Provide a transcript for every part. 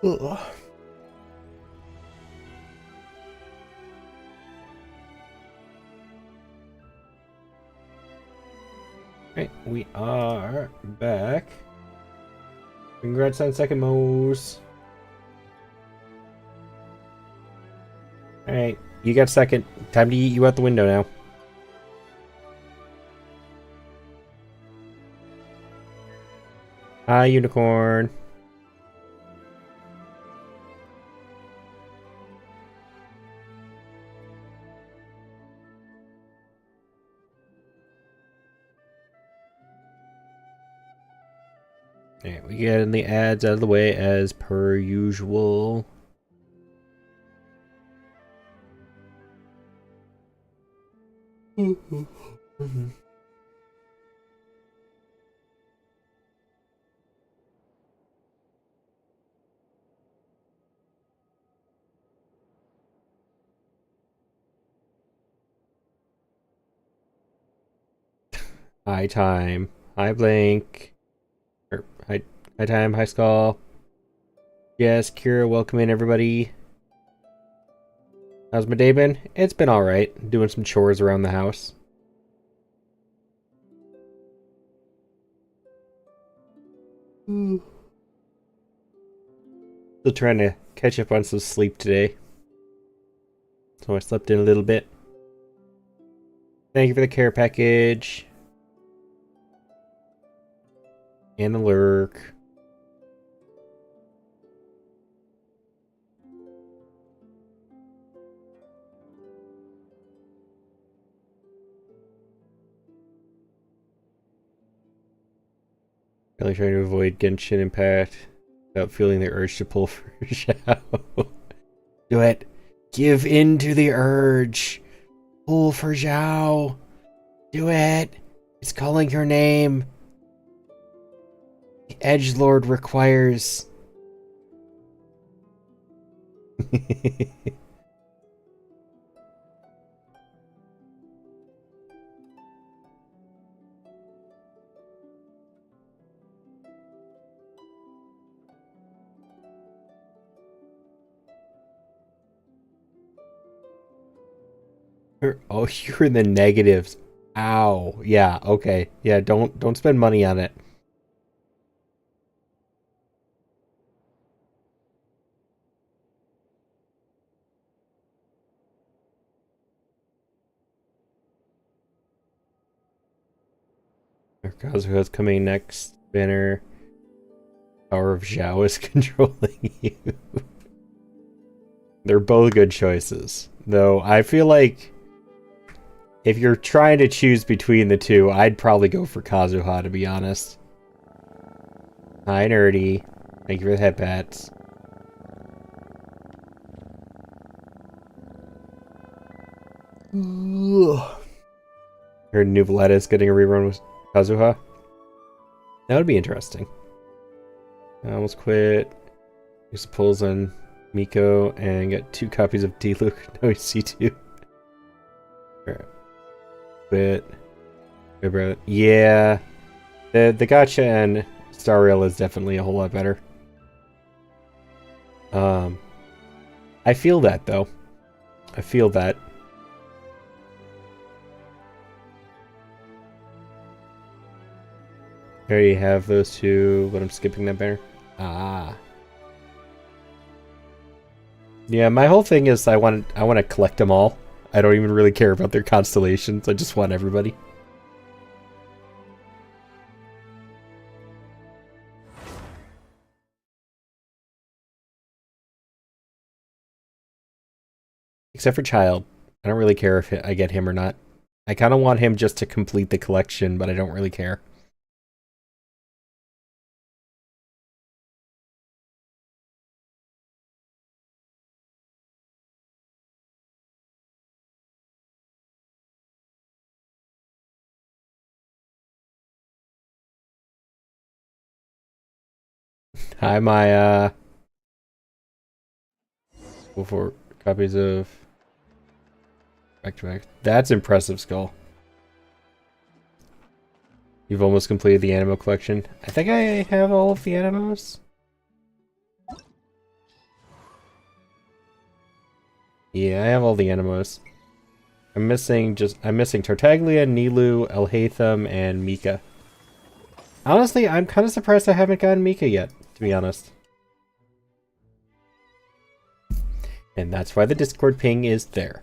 Ugh. Right, we are back. Congrats on second Mose. Alright, you got second. Time to eat you out the window now. Hi, unicorn. Alright, we get the ads out of the way as per usual. High time. Hi, Blink. Hi time, hi Skull. Yes, Kira, welcome in everybody. How's my day been? It's been alright. Doing some chores around the house. Still trying to catch up on some sleep today. So I slept in a little bit. Thank you for the care package. And the lurk. Really trying to avoid Genshin Impact without feeling the urge to pull for Xiao. Do it. Give in to the urge. Pull for Xiao. Do it. It's calling your name. The Edgelord requires. Oh, you're in the negatives. Ow. Yeah, okay. Yeah, don't spend money on it. Kazuha's coming next. Banner. Power of Zhao is controlling you. They're both good choices. Though I feel like if you're trying to choose between the two, I'd probably go for Kazuha, to be honest. Hi, Nerdy. Thank you for the head pats. Heard New is getting a rerun with Kazuha. That would be interesting. I almost quit. Use the pulls on Miko and get 2 copies of D-Luke. No C2. Quit. Yeah. The gacha and Star Rail is definitely a whole lot better. I feel that though. I feel that. There you have those two, but I'm skipping that banner. Ah. Yeah, my whole thing is I want to collect them all. I don't even really care about their constellations. I just want everybody. Except for Child. I don't really care if I get him or not. I kind of want him just to complete the collection, but I don't really care. Hi, Maya. 4 copies of back to back. That's impressive, Skull. You've almost completed the Animo collection. I think I have all of the Animos. Yeah, I have all the animos. I'm missing Tartaglia, Nilu, Elhatham, and Mika. Honestly, I'm kind of surprised I haven't gotten Mika yet, to be honest. And that's why the Discord ping is there.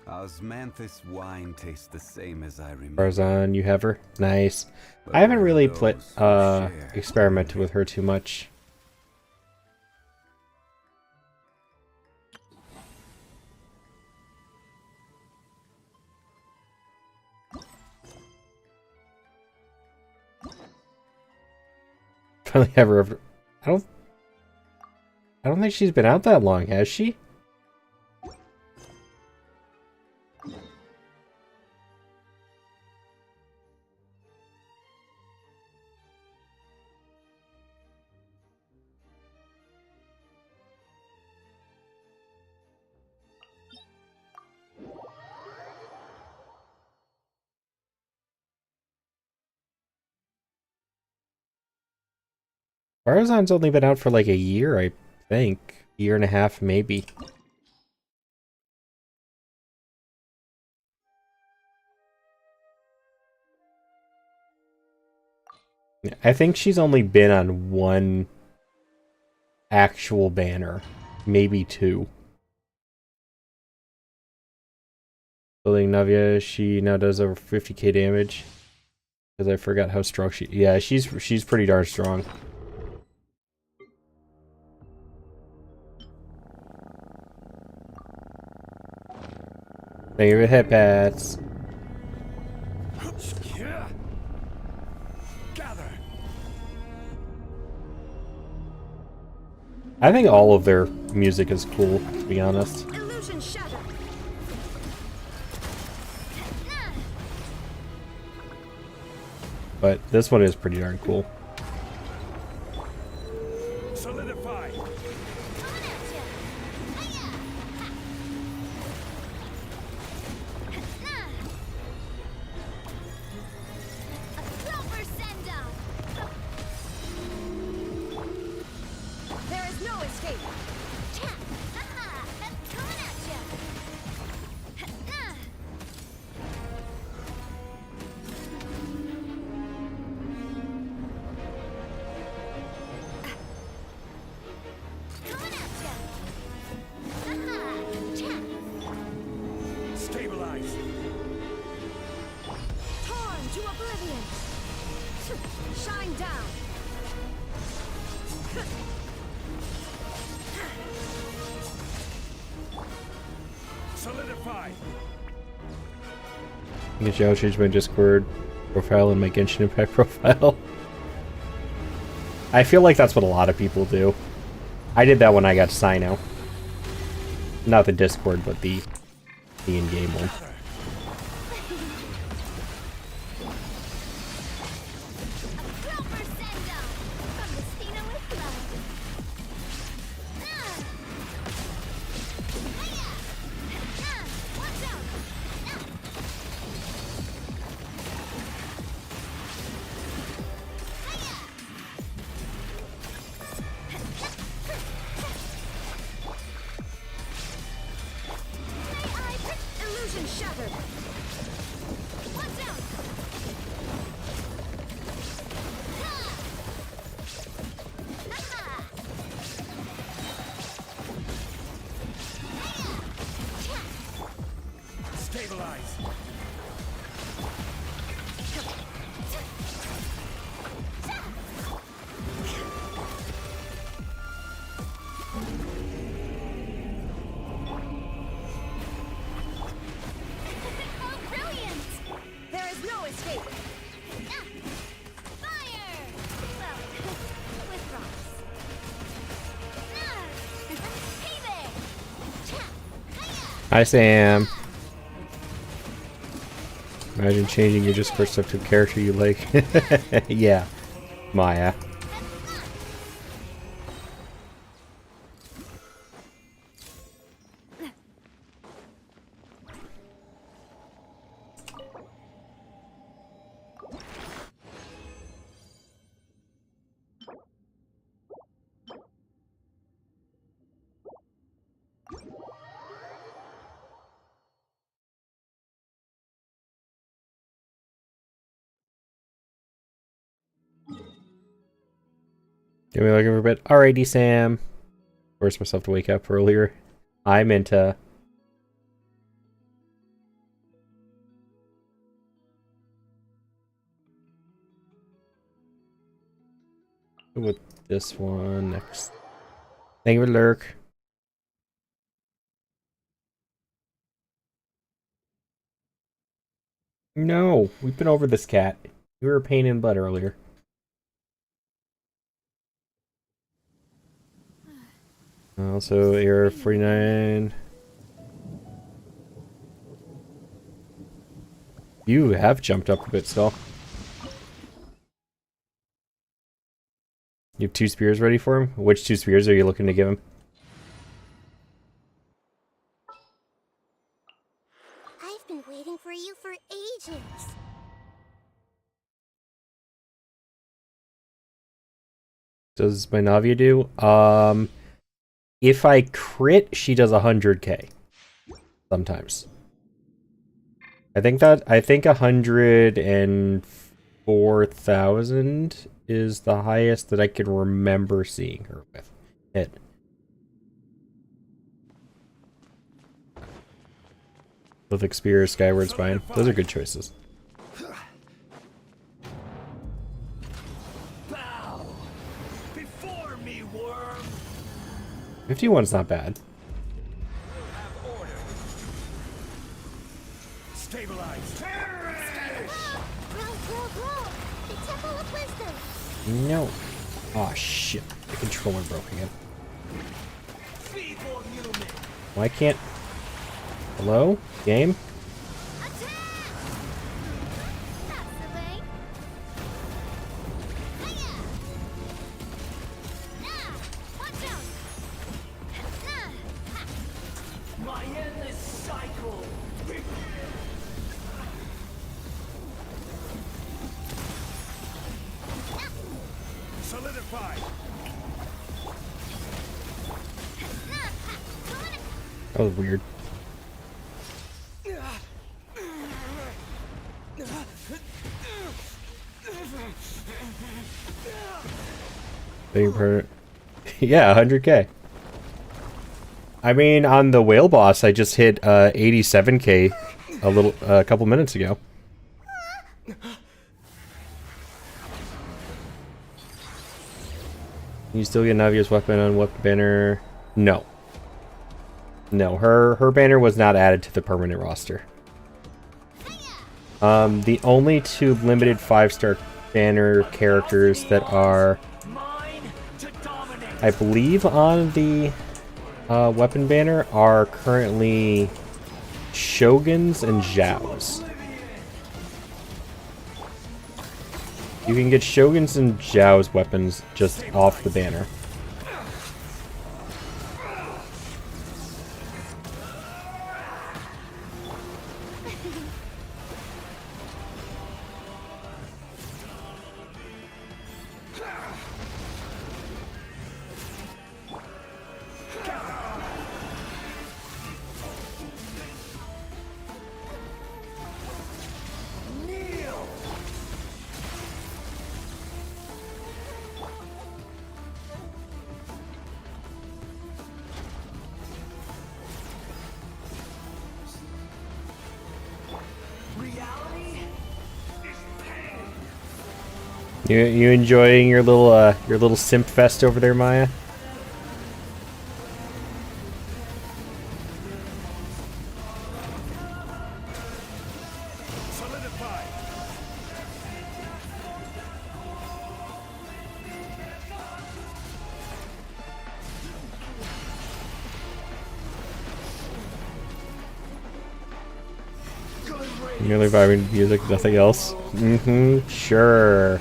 Osmanthus wine tastes the same as I remember. Barzan, you have her? Nice. I haven't really experimented with her too much. Finally have her. I don't think she's been out that long, has she? Barzan's only been out for like a year, I think. Year and a half, maybe. I think she's only been on one actual banner. Maybe two. Building Navia, she now does over 50k damage. Because I forgot how strong she... Yeah, she's pretty darn strong. Thank you for hit pats. I think all of their music is cool, to be honest. But this one is pretty darn cool. Solidify. There is no escape. Stabilize. Torn to oblivion. Shine down. Solidify. I guess I'll change my Discord profile and my Genshin Impact profile. I feel like that's what a lot of people do. I did that when I got Sino. Not the Discord, but the in-game one. Shattered. Watch out. Stabilize. Hi, Sam. Imagine changing your Discord stuff to a character you like. Yeah, Maya. Give me looking for a bit. Alrighty, Sam. Forced myself to wake up earlier. I meant to. With this one next. Thank you for lurk. No, we've been over this cat. You were a pain in the butt earlier. Also, error 49. You have jumped up a bit still. You have 2 spears ready for him? Which 2 spears are you looking to give him? I've been waiting for you for ages. Does my Navia do? If I crit, she does 100k. Sometimes. I think 104,000 is the highest that I can remember seeing her with. Hit. Lithic Spear, Skyward Spine. Those are good choices. Bow before me, worm. 51's not bad. Stabilize. Grow. The Temple of Wisdom. No. Oh shit. The controller broke again. Feeble human. Why can't... Hello? Game? Attack! That's the way. Hiya! Nah! Watch out! Nah! My endless cycle. Solidify. That was weird. Yeah, 100k. I mean, on the whale boss, I just hit 87k a couple minutes ago. You still get Navia's weapon on weapon banner? No. No, her banner was not added to the permanent roster. The only 2 limited 5-star banner characters that are, I believe, on the weapon banner are currently Shoguns and Zhaos. You can get Shoguns and Zhao's weapons just off the banner. You enjoying your little simp fest over there, Maya? Solidify. Merely vibing to music, nothing else. Mm-hmm, sure.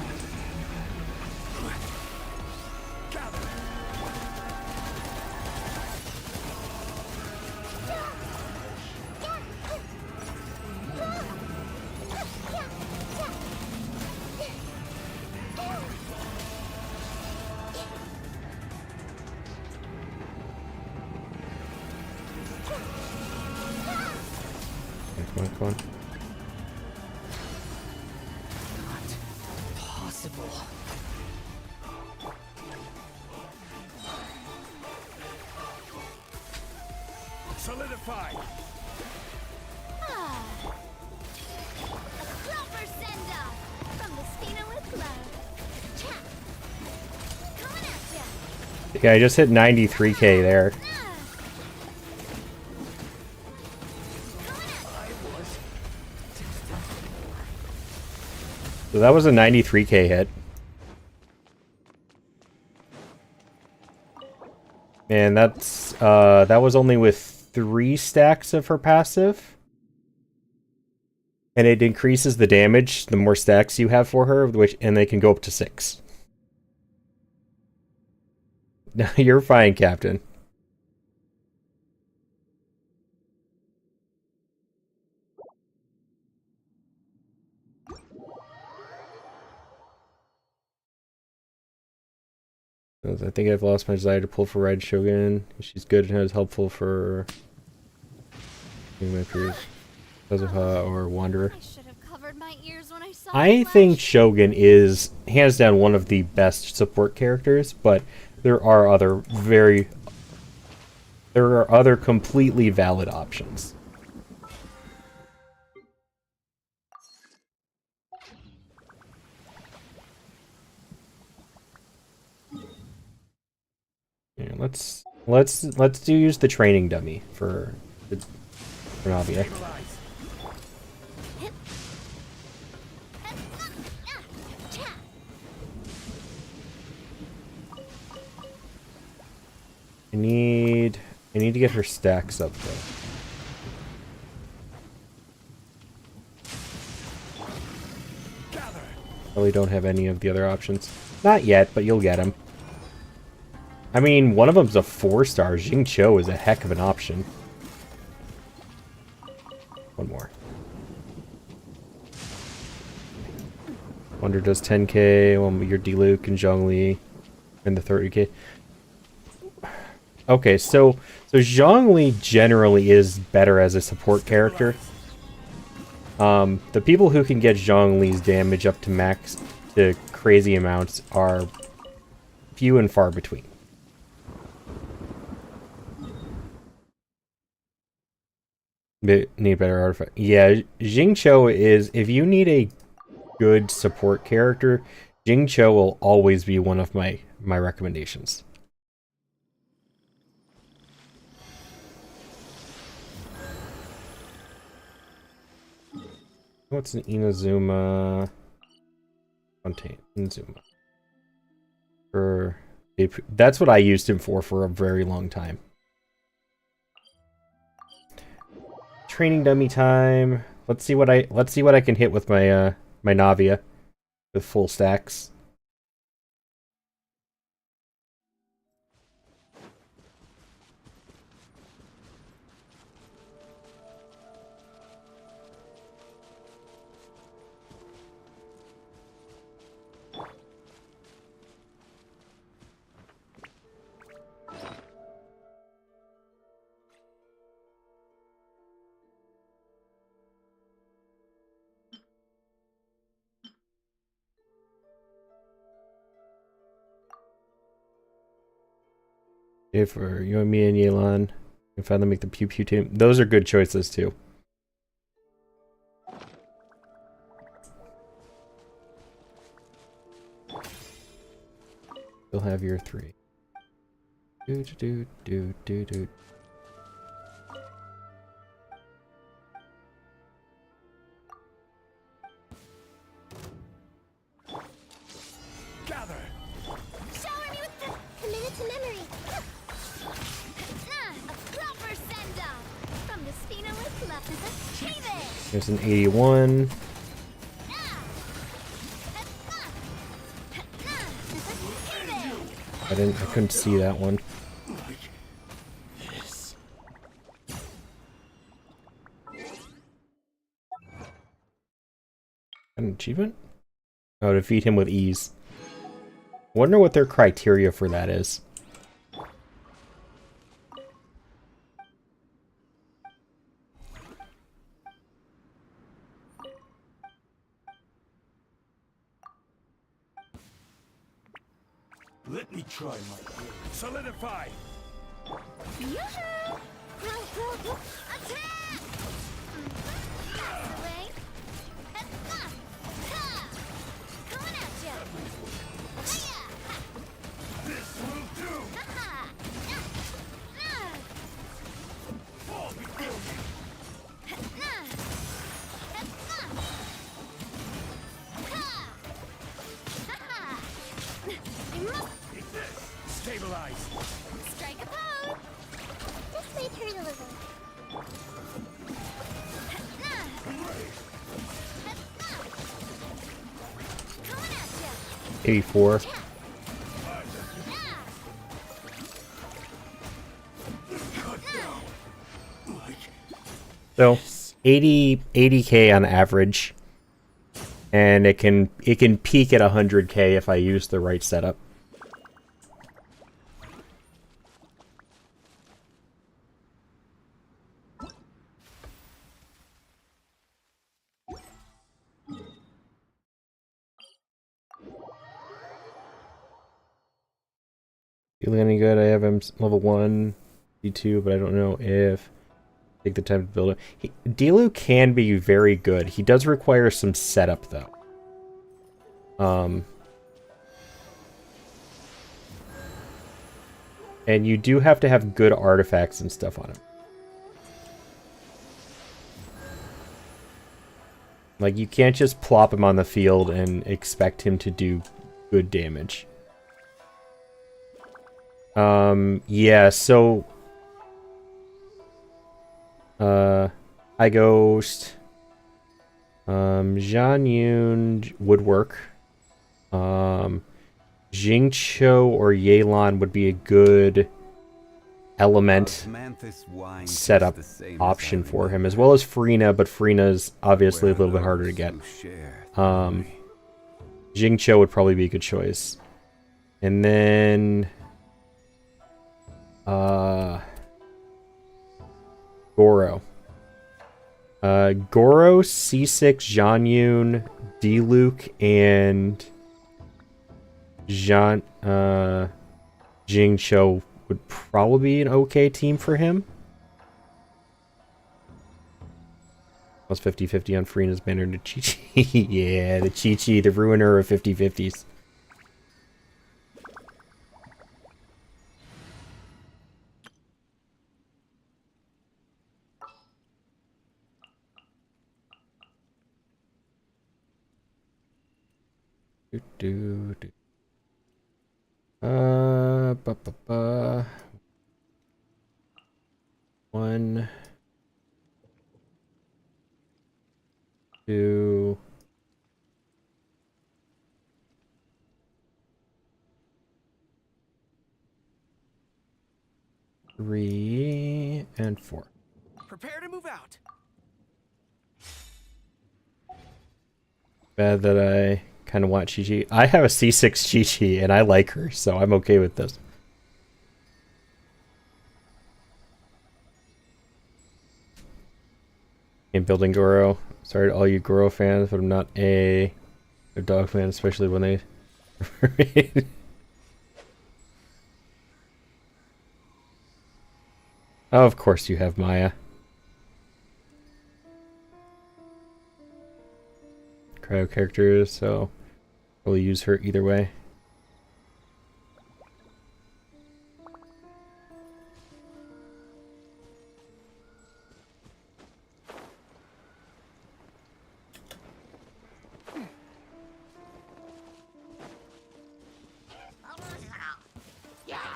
Come on, come on. Solidify. Ah. A proper send-off from the Spina with love. Cha. Coming at ya. Yeah, I just hit 93k there. Ah. Coming at ya. I was So that was a 93k hit. And that's that was only with 3 stacks of her passive. And it increases the damage the more stacks you have for her, and they can go up to 6. No, you're fine, Captain. I think I've lost my desire to pull for Red Shogun. She's good and is helpful for my peers. Kazuha or Wanderer. I should have covered my ears when I saw I the think flash. Shogun is hands down one of the best support characters, but there are other completely valid options. Yeah, let's use the training dummy for Navia. stabilize. Cha. I need to get her stacks up though. Gather. Probably don't have any of the other options. Not yet, but you'll get them. I mean, one of them's a 4-star. Jing Cho is a heck of an option. One more. Wonder does 10k. Well, your Diluc and Zhongli and the 30k. Okay, so Zhongli generally is better as a support character. The people who can get Zhongli's damage up to max to crazy amounts are few and far between. Need better artifact. Yeah, Jing Cho is, if you need a good support character, Jing Cho will always be one of my recommendations. What's an Inazuma? Fontaine. Inazuma. That's what I used him for a very long time. Training dummy time. Let's see what I can hit with my my Navia with full stacks. If you and me and Yelan can finally make the Pew Pew team. Those are good choices too. You'll have your 3. Do do do do do. Gather. Shower me with the committed to memory. A proper send-off from the Spina with love. Shave it. There's an 81. I couldn't see that one. An achievement? Oh, defeat him with ease. Wonder what their criteria for that is. Let me try my solidify. Yoo-hoo! Attack! That's the way. Coming at ya. Hiya! This will do. Ha-ha! Fall before me. Take this. Stabilize. Strike a pose! This way, turtleism. Coming at ya! 84. So 80k on average, and it can peak at 100k if I use the right setup. Feeling any good? I have him level 1, D2, but I don't know if take the time to build it. Dilu can be very good. He does require some setup though. And you do have to have good artifacts and stuff on him. Like, you can't just plop him on the field and expect him to do good damage. Yeah, so... High Ghost... Zhan Yun would work. Jingcho or Yelan would be a good element setup option for him, as well as Frina, but Frina's obviously a little bit harder to get. Jingcho would probably be a good choice. And then Goro. Goro, C6, Zhan Yun, D-Luke, and Jingcho would probably be an okay team for him. Plus 50-50 on Freena's banner to Chi-Chi. Yeah, the Chi-Chi, the ruiner of 50-50s. One, two, three, and four. Prepare to move out. Bad that I kind of want Chi-Chi. I have a C6 Chi-Chi, and I like her, so I'm okay with this. In building Goro. Sorry to all you Goro fans, but I'm not a dog fan, especially when they... Oh, of course you have Maya. Cryo characters, so we'll use her either way.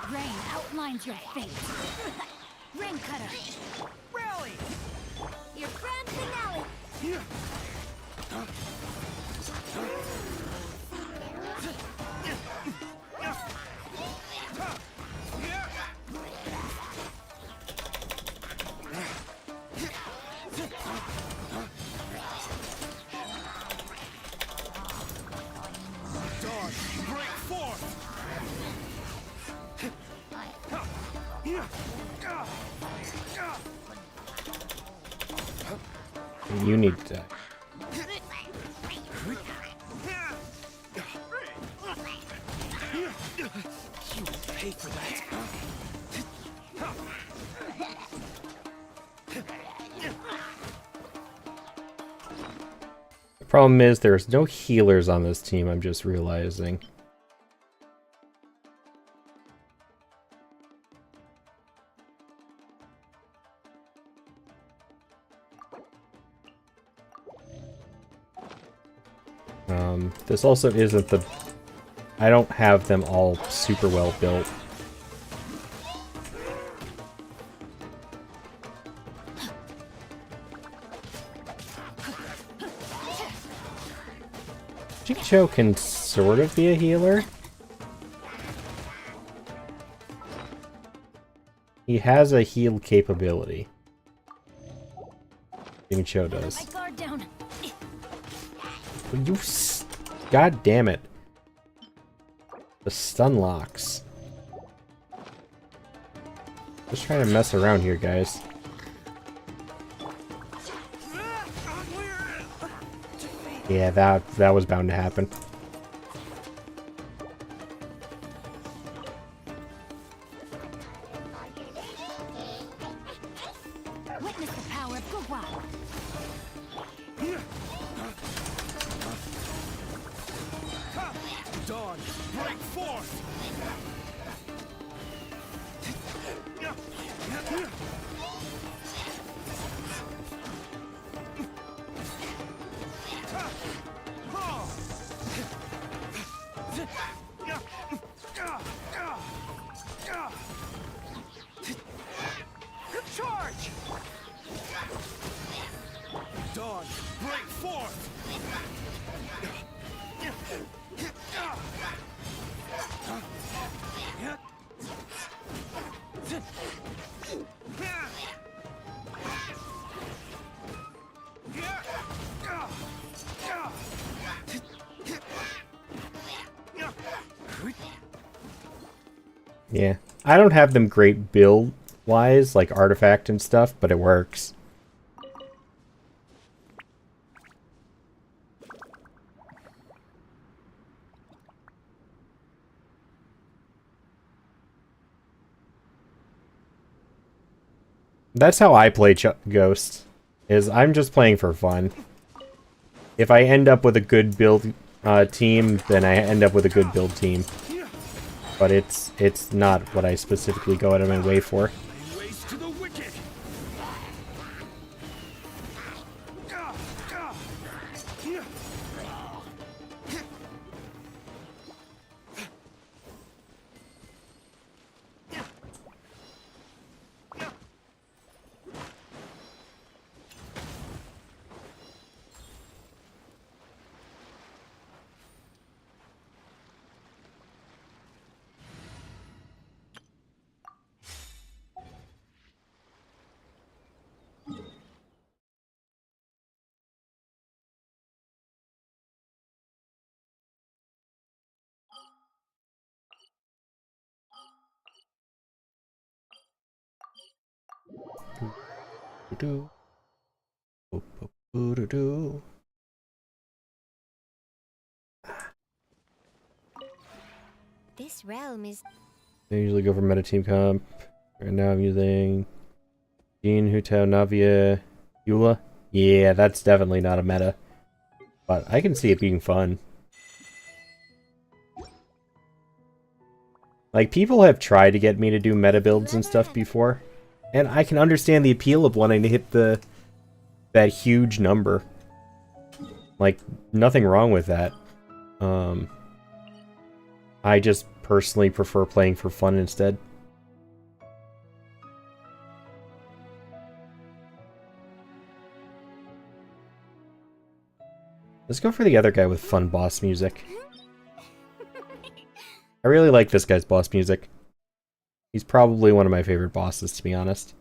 Rain outlines your fate. Ring cutter. Rally. Your grand finale. Dawn, break forth. You need to... You will pay for that. Problem is, there's no healers on this team, I'm just realizing. This also isn't the... I don't have them all super well built. Jincho can sort of be a healer. He has a heal capability. Jincho does. My guard down. You God damn it. The stun locks. Just trying to mess around here, guys. Yeah, that was bound to happen. Witness the power of Gugwa. Dawn, break forth! Charge! Dawn, break forth! Yeah. I don't have them great build-wise, like artifact and stuff, but it works. That's how I play Ghost, is I'm just playing for fun. If I end up with a good build team, then I end up with a good build team. But it's not what I specifically go out of my way for. Ways to the wicked! This realm is I usually go for meta team comp. Right now I'm using Jean, Hutao, Navia, Eula. Yeah, that's definitely not a meta. But I can see it being fun. Like, people have tried to get me to do meta builds and stuff before. And I can understand the appeal of wanting to hit that huge number. Like, nothing wrong with that. I just personally prefer playing for fun instead. Let's go for the other guy with fun boss music. I really like this guy's boss music. He's probably one of my favorite bosses, to be honest.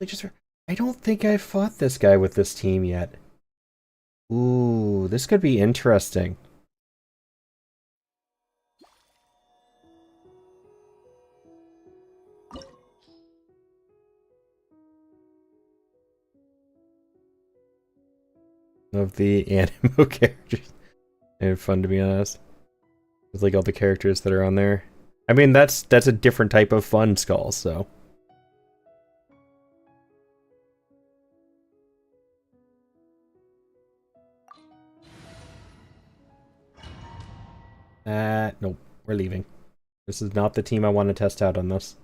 I don't think I've fought this guy with this team yet. Ooh, this could be interesting. Of the animo characters. They're fun, to be honest. It's like all the characters that are on there. I mean, that's a different type of fun, Skull, so. Nope. We're leaving. This is not the team I want to test out on this.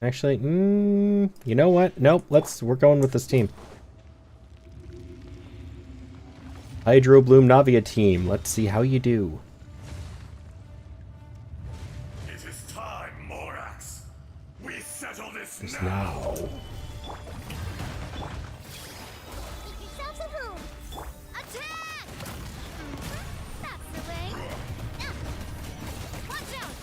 Actually, you know what? Nope, we're going with this team. Hydro Bloom Navia team. Let's see how you do. It is time, Morax. We settle this Just now. now. Make yourselves at home. Attack! That's the way. Watch out!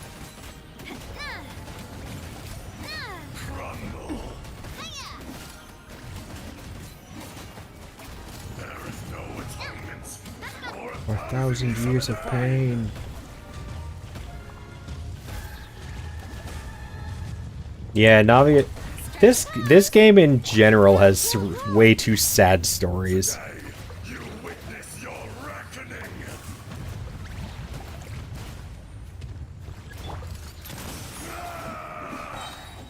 Crumble. Hiya! There is no atonement. For 1,000 years of pain. Yeah, Navia. This game in general has way too sad stories. Today, you witness your reckoning.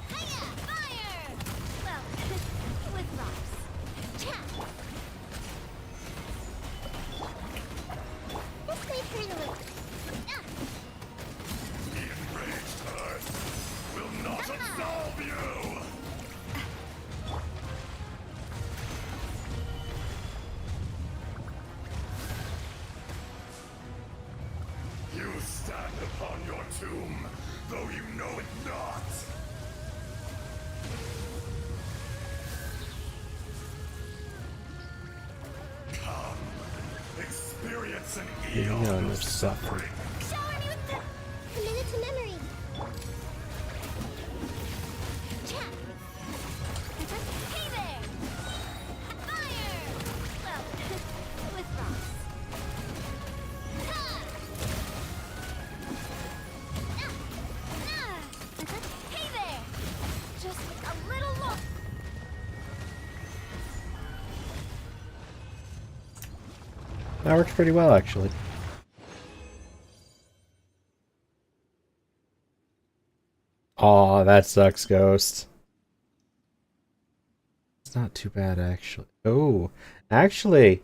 Hiya! Fire! Well, with rocks. Chat! Let's leave her in the loop. The enraged earth will not absolve you. You stand upon your tomb, though you know it not. Come, experience an eon of suffering. Shower me with the... Committed to memory. Chat! Hey there! Fire! Well, with rocks. Ha! Hey there! Just a little more. That works pretty well, actually. Aw, that sucks, Ghost. It's not too bad, actually. Oh, actually,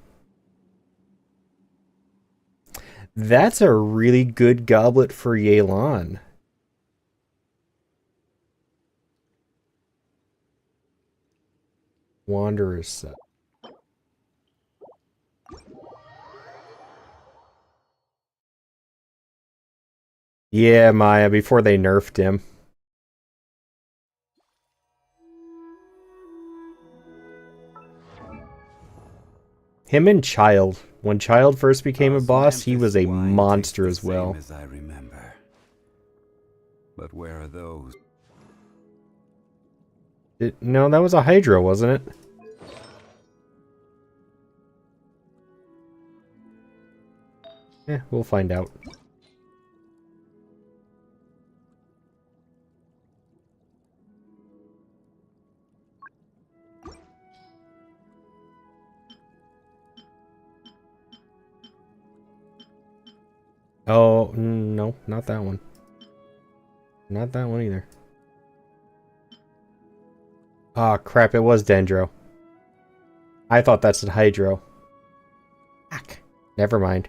that's a really good goblet for Yelan. Wanderer's set. Yeah, Maya, before they nerfed him. Him and Child. When Child first became a boss, he was a monster as well. As I remember. But where are those? No, that was a Hydra, wasn't it? We'll find out. Oh, no, not that one. Not that one either. Ah, crap, it was Dendro. I thought that said Hydro. Fuck. Never mind.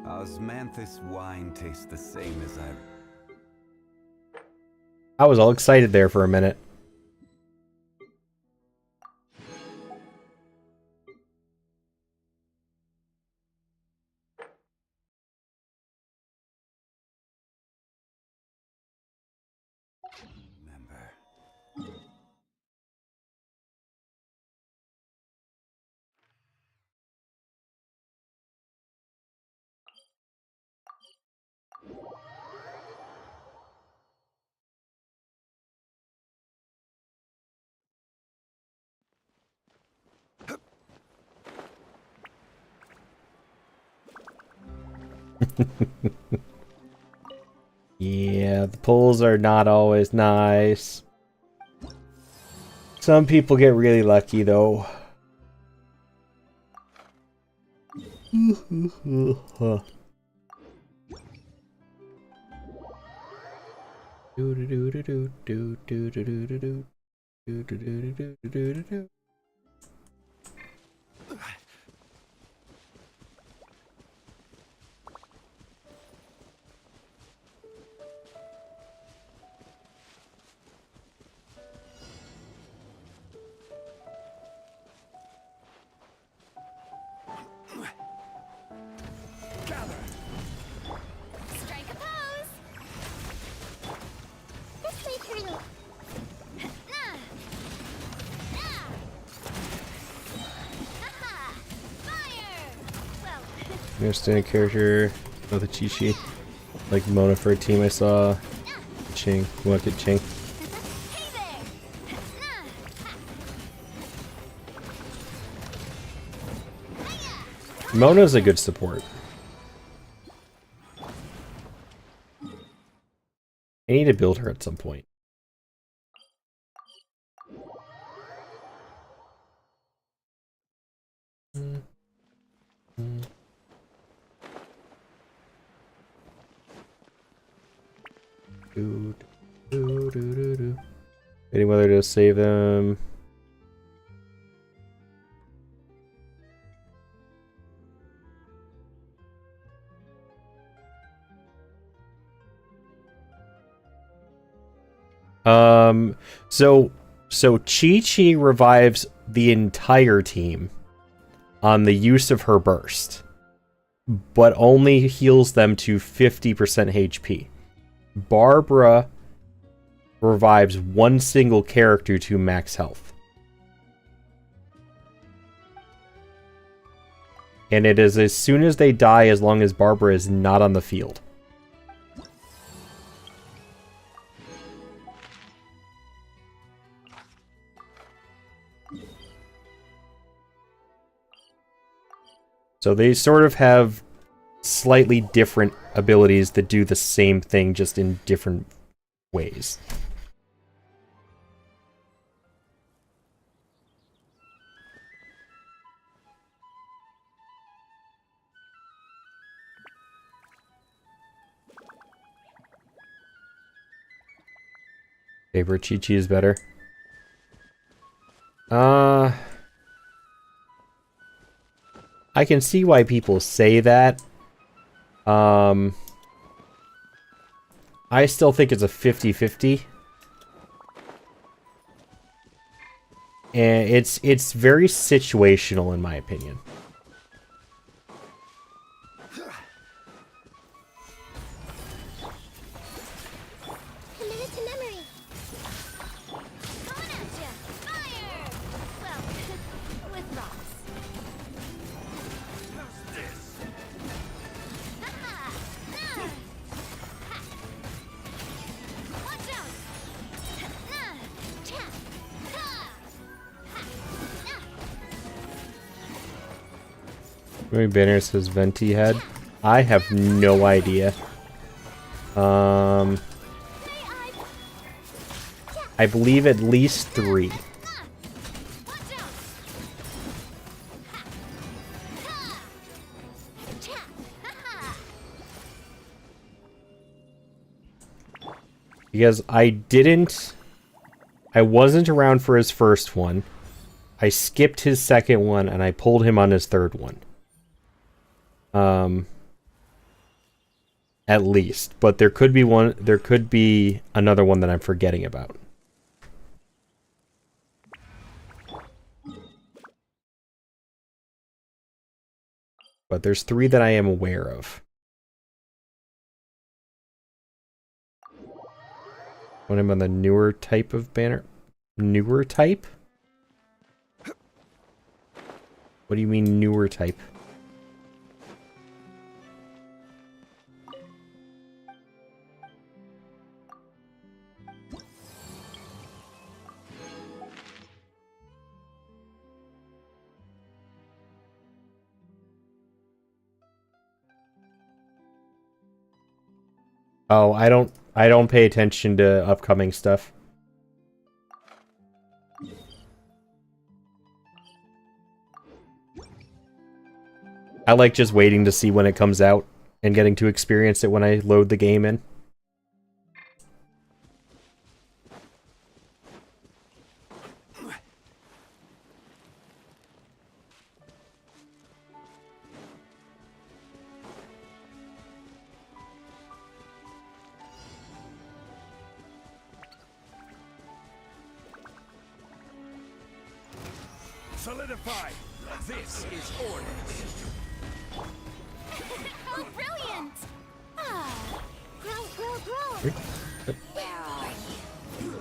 Osmanthus wine tastes the same as I was all excited there for a minute. remember. Yeah, the pulls are not always nice. Some people get really lucky, though. Understand character of the Chi-Chi. Like Mona for a team I saw. Ching. Look at Ching. Hey there! Mona's a good support. I need to build her at some point. Waiting whether to save them. So Chi-Chi revives the entire team on the use of her burst, but only heals them to 50% HP. Barbara revives one single character to max health. And it is as soon as they die, as long as Barbara is not on the field. So they sort of have slightly different abilities that do the same thing, just in different ways. Favorite Chi-Chi is better. I can see why people say that. I still think it's a 50-50. And it's very situational in my opinion. Commit it to memory. Coming at ya. Fire! Well, with rocks. Ha-ha! Nah! Ha! Watch out! Nah! Cha! Ha! Ha! Nah! Maybe banner says Venti head. I have no idea. I believe at least 3. Watch out! Ha! Ha! Cha! Ha-ha! Because I wasn't around for his first one. I skipped his second one and I pulled him on his third one. At least, but there could be another one that I'm forgetting about. But there's 3 that I am aware of. When I'm on the newer type of banner. Newer type? What do you mean newer type? Oh, I don't pay attention to upcoming stuff. I like just waiting to see when it comes out and getting to experience it when I load the game in. Solidify. This is orders. Oh, brilliant! Ah, grow. Where are you?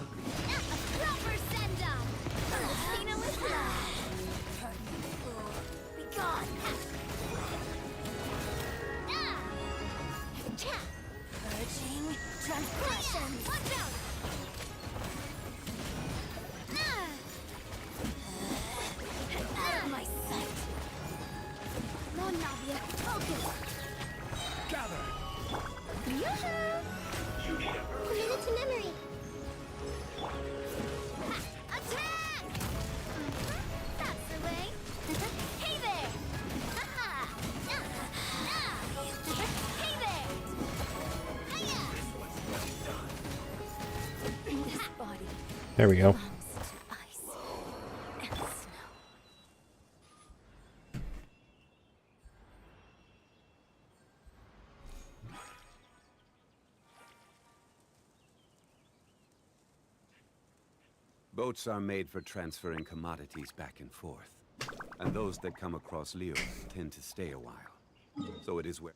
Proper send up. Cena with love. Be gone. There we go. Comes to ice and snow. Boats are made for transferring commodities back and forth. And those that come across Leo tend to stay a while. So it is where...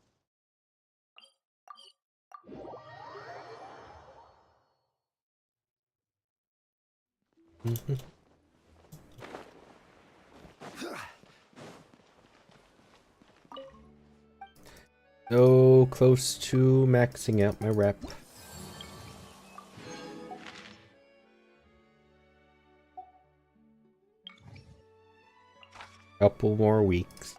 So close to maxing out my rep. Couple more weeks.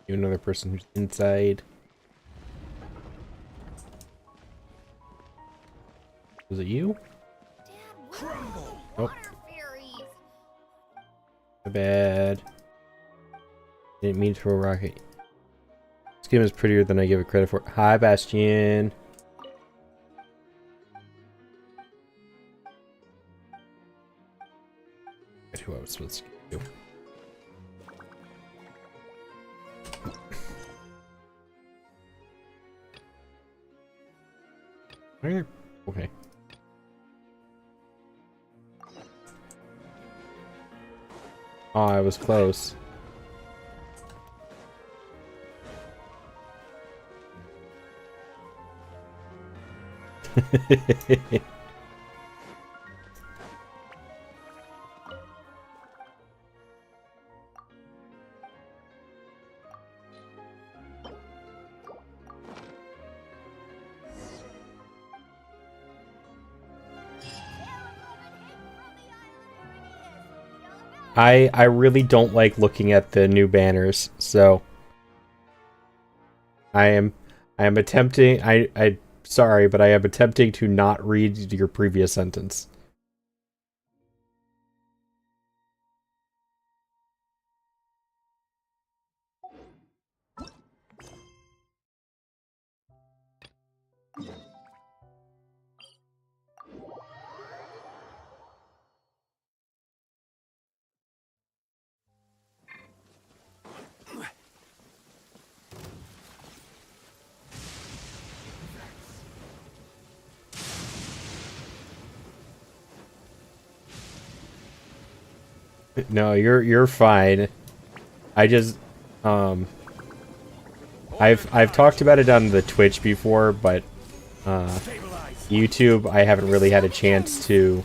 You another person who's inside. Was it you? Dad, what are these Oh. water fairies? My bad. Didn't mean to throw a rocket. This game is prettier than I give it credit for. Hi, Bastion. That's who I was supposed to do. Okay. Oh, I was close. I really don't like looking at the new banners, so I am attempting I sorry, but I am attempting to not read your previous sentence. No, you're fine. I just I've talked about it on the Twitch before, but YouTube I haven't really had a chance to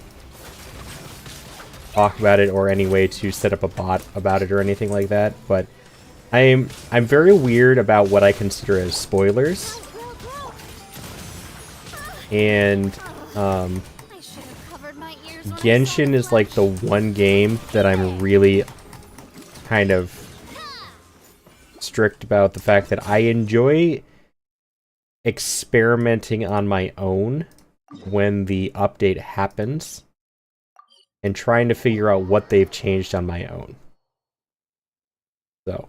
talk about it or any way to set up a bot about it or anything like that, but I'm very weird about what I consider as spoilers. And I should have covered my ears when I saw Genshin is like the one game that I'm really kind of strict about the fact that I enjoy experimenting on my own when the update happens and trying to figure out what they've changed on my own. So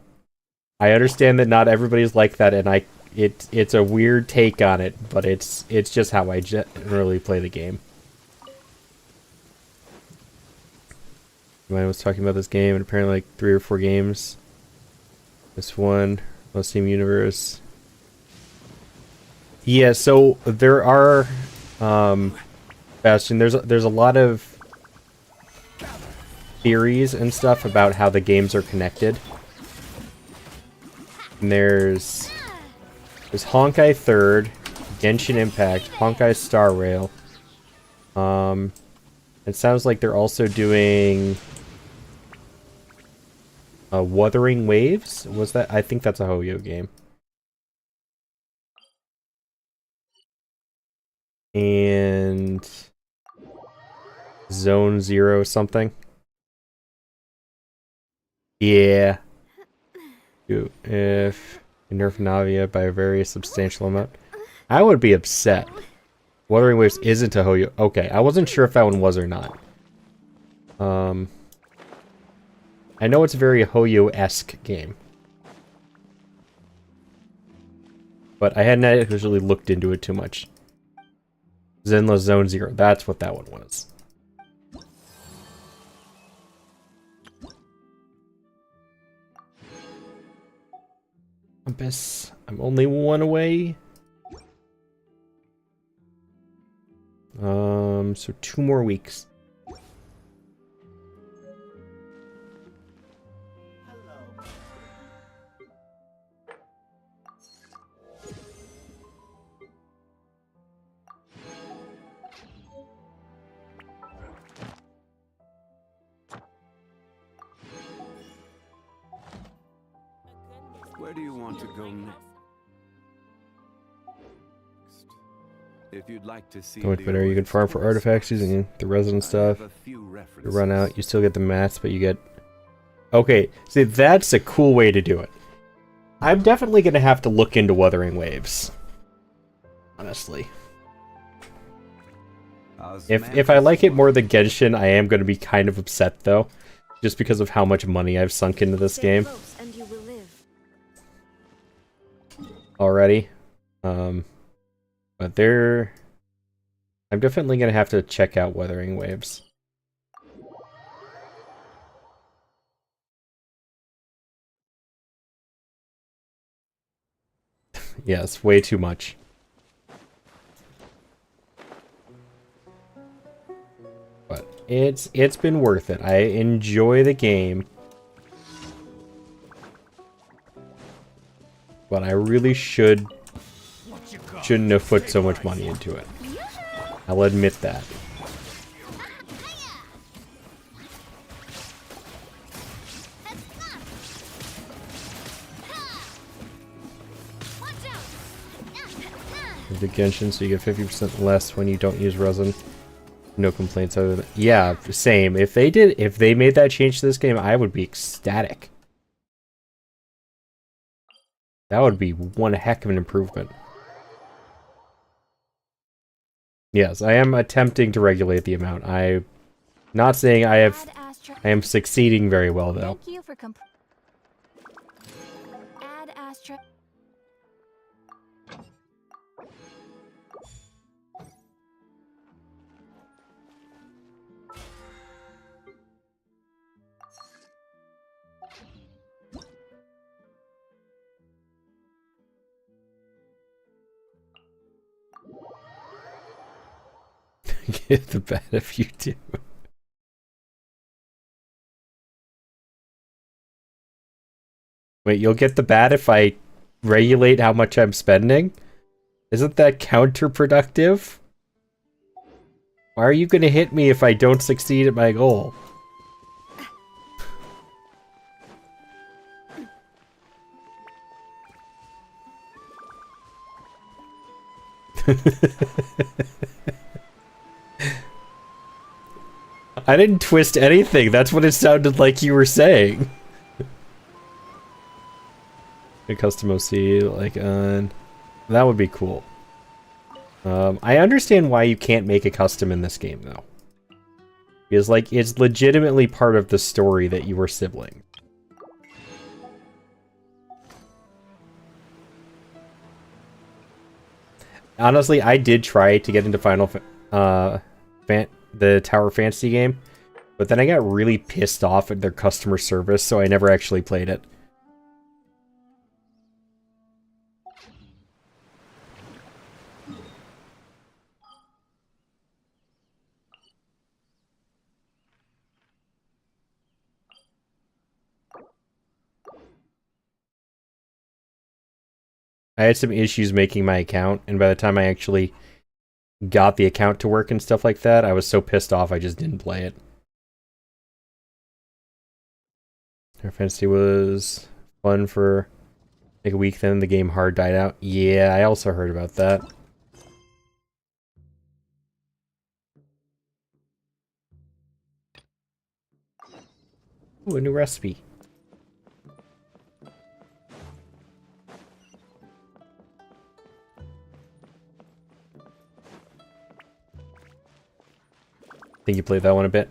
I understand that not everybody's like that, and it's a weird take on it, but it's just how I generally play the game. I was talking about this game, and apparently like 3 or 4 games. This one, Lost Team Universe. Yeah, so there are, Bastion, there's a lot of theories and stuff about how the games are connected. And there's Honkai 3rd, Genshin Impact, Honkai Star Rail, and It sounds like they're also doing Wuthering Waves. Was that? I think that's a Hoyo game. And Zone Zero something. Yeah. If nerf Navia by a very substantial amount, I would be upset. Wuthering Waves isn't a Hoyo. Okay, I wasn't sure if that one was or not. I know it's a very Hoyo-esque game. But I hadn't actually looked into it too much. Zenless Zone Zero, that's what that one was. Compass, I'm only one away. So 2 more weeks. Where do you want to go next? If you'd like to see So much better. You can farm for artifacts using the resin stuff. You run out, you still get the mats, but you get... Okay, see, that's a cool way to do it. I'm definitely gonna have to look into Wuthering Waves. Honestly. If I like it more than Genshin, I am gonna be kind of upset, though. Just because of how much money I've sunk into this game. Already. But they're... I'm definitely gonna have to check out Wuthering Waves. Yes, way too much. But it's been worth it. I enjoy the game. But I really shouldn't have put so much money into it. I'll admit that. The Genshin, so you get 50% less when you don't use resin. No complaints other than... Yeah, same. If they made that change to this game, I would be ecstatic. That would be one heck of an improvement. Yes, I am attempting to regulate the amount. I'm not saying I am succeeding very well, though. Thank you for Add Astra. Get the bet if you do. Wait, you'll get the bat if I regulate how much I'm spending? Isn't that counterproductive? Why are you gonna hit me if I don't succeed at my goal? I didn't twist anything. That's what it sounded like you were saying. A custom OC, like, that would be cool. I understand why you can't make a custom in this game, though. Because, like, it's legitimately part of the story that you were sibling. Honestly, I did try to get into the Tower Fantasy game, but then I got really pissed off at their customer service, so I never actually played it. I had some issues making my account, and by the time I actually got the account to work and stuff like that, I was so pissed off I just didn't play it. Our Fantasy was fun for like a week, then the game hard died out. Yeah, I also heard about that. Ooh, a new recipe. Think you played that one a bit?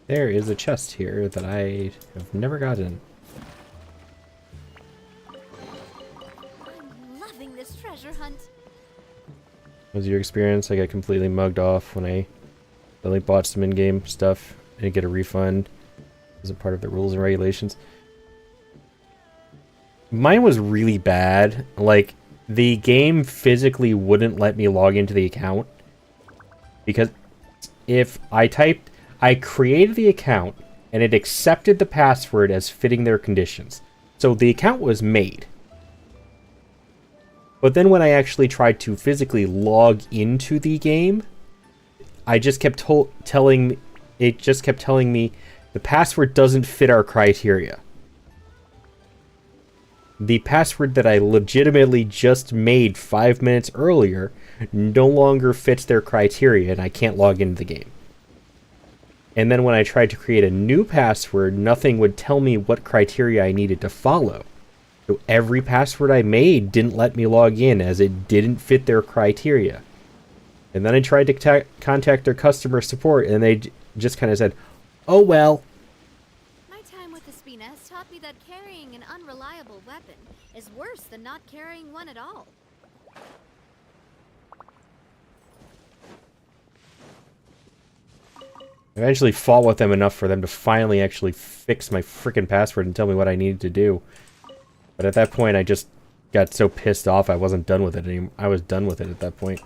There is a chest here that I have never gotten. I'm loving this treasure hunt. What was your experience? I got completely mugged off when I only bought some in-game stuff. I didn't get a refund. It wasn't part of the rules and regulations. Mine was really bad. Like, the game physically wouldn't let me log into the account. Because if I created the account, and it accepted the password as fitting their conditions. So the account was made. But then when I actually tried to physically log into the game, I just kept telling me the password doesn't fit our criteria. The password that I legitimately just made 5 minutes earlier no longer fits their criteria, and I can't log into the game. And then when I tried to create a new password, nothing would tell me what criteria I needed to follow. So every password I made didn't let me log in, as it didn't fit their criteria. And then I tried to contact their customer support, and they just kind of said, "Oh well." My time with the Spina has taught me that carrying an unreliable weapon is worse than not carrying one at all. I eventually fought with them enough for them to finally actually fix my freaking password and tell me what I needed to do. But at that point, I just got so pissed off I wasn't done with it anymore. I was done with it at that point.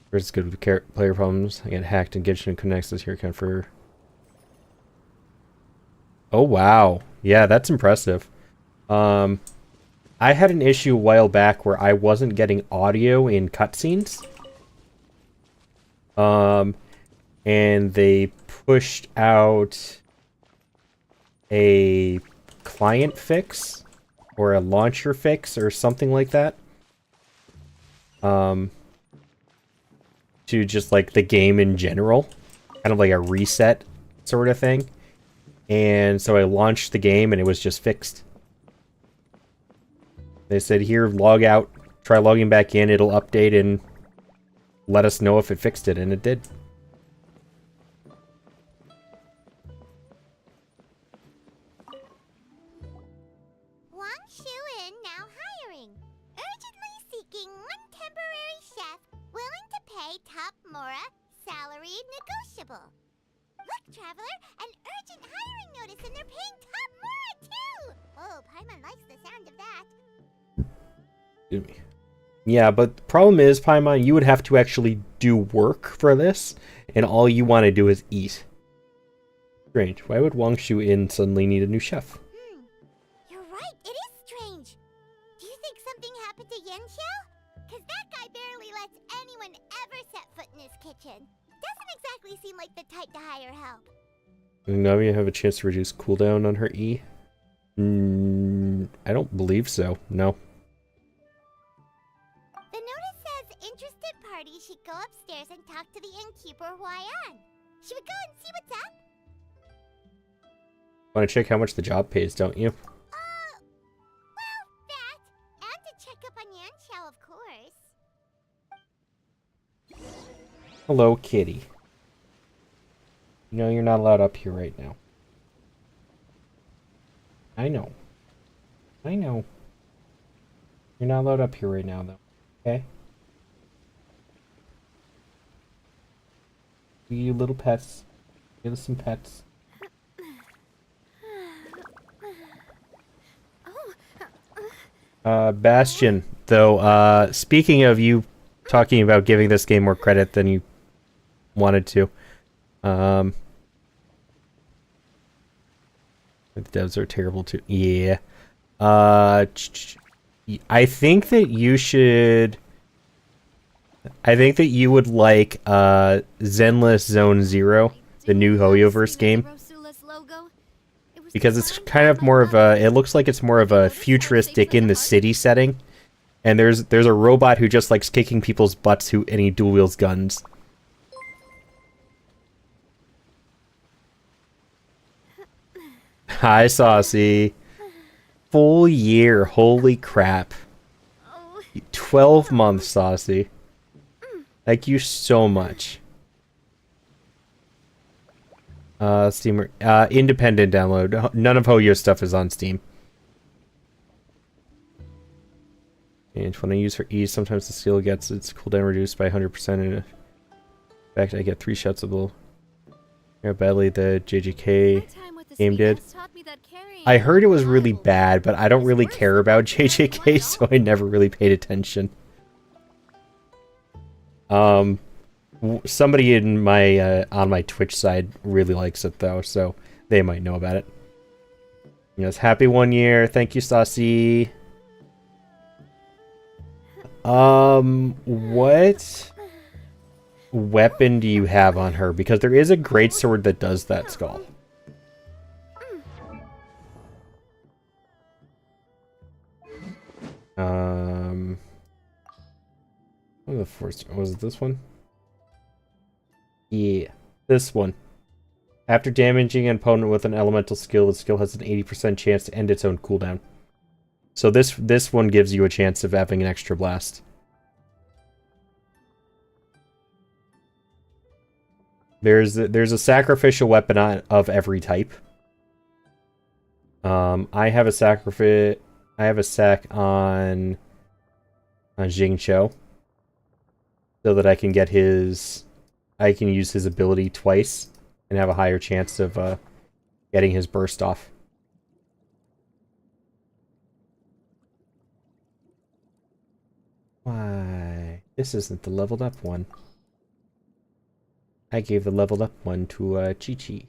First, it's good with player problems. I get hacked and Genshin connects this here account for... Oh, wow. Yeah, that's impressive. I had an issue a while back where I wasn't getting audio in cutscenes. And they pushed out a client fix or a launcher fix or something like that. To just like the game in general, kind of like a reset sort of thing. And so I launched the game and it was just fixed. They said, here, log out, try logging back in, it'll update and let us know if it fixed it, and it did. Now hiring. Urgently seeking one temporary chef willing to pay top Mora, salary negotiable. Look, Traveler, an urgent hiring notice and they're paying top Mora too! Oh, Paimon likes the sound of that. Excuse me. Yeah, but the problem is, Paimon, you would have to actually do work for this, and all you want to do is eat. Strange. Why would Wangshu Inn suddenly need a new chef? You're right, it is strange. Do you think something happened to Yenxiao? Cause that guy barely lets anyone ever set foot in his kitchen. Doesn't exactly seem like the type to hire help. Now you have a chance to reduce cooldown on her E? I don't believe so. No. The notice says interested parties should go upstairs and talk to the innkeeper Huayan. Should we go and see what's up? Want to check how much the job pays, don't you? Well, that. And to check up on Yanxiao, of course. Hello, kitty. You know you're not allowed up here right now. I know. I know. You're not allowed up here right now, though. Okay? You little pets. Give us some pets. Bastion, though, speaking of you talking about giving this game more credit than you wanted to, The devs are terrible too. Yeah. I think that you should. I think that you would like Zenless Zone Zero, the new Hoyoverse game, because it's kind of more of a. It looks like it's more of a futuristic in the city setting, and there's a robot who just likes kicking people's butts and he dual wields guns. Hi, Saucy. Full year, holy crap. 12 months, Saucy. Thank you so much. Steam, independent download. None of Hoyo's stuff is on Steam. And when I use her E, sometimes the skill gets its cooldown reduced by 100%. In fact, I get 3 shots of the... How badly the JJK game did. I heard it was really bad, but I don't really care about JJK, so I never really paid attention. Somebody in my on my Twitch side really likes it though, so they might know about it. Yes, happy 1 year. Thank you, Saucy. What weapon do you have on her? Because there is a greatsword that does that, Skull. What was the first? Was it this one? Yeah, this one. After damaging an opponent with an elemental skill, the skill has an 80% chance to end its own cooldown. So this one gives you a chance of having an extra blast. There's a sacrificial weapon of every type. I have a sac on Jingqiu, so that I can get I can use his ability twice and have a higher chance of getting his burst off. Why? This isn't the leveled up one. I gave the leveled up one to Chi-Chi.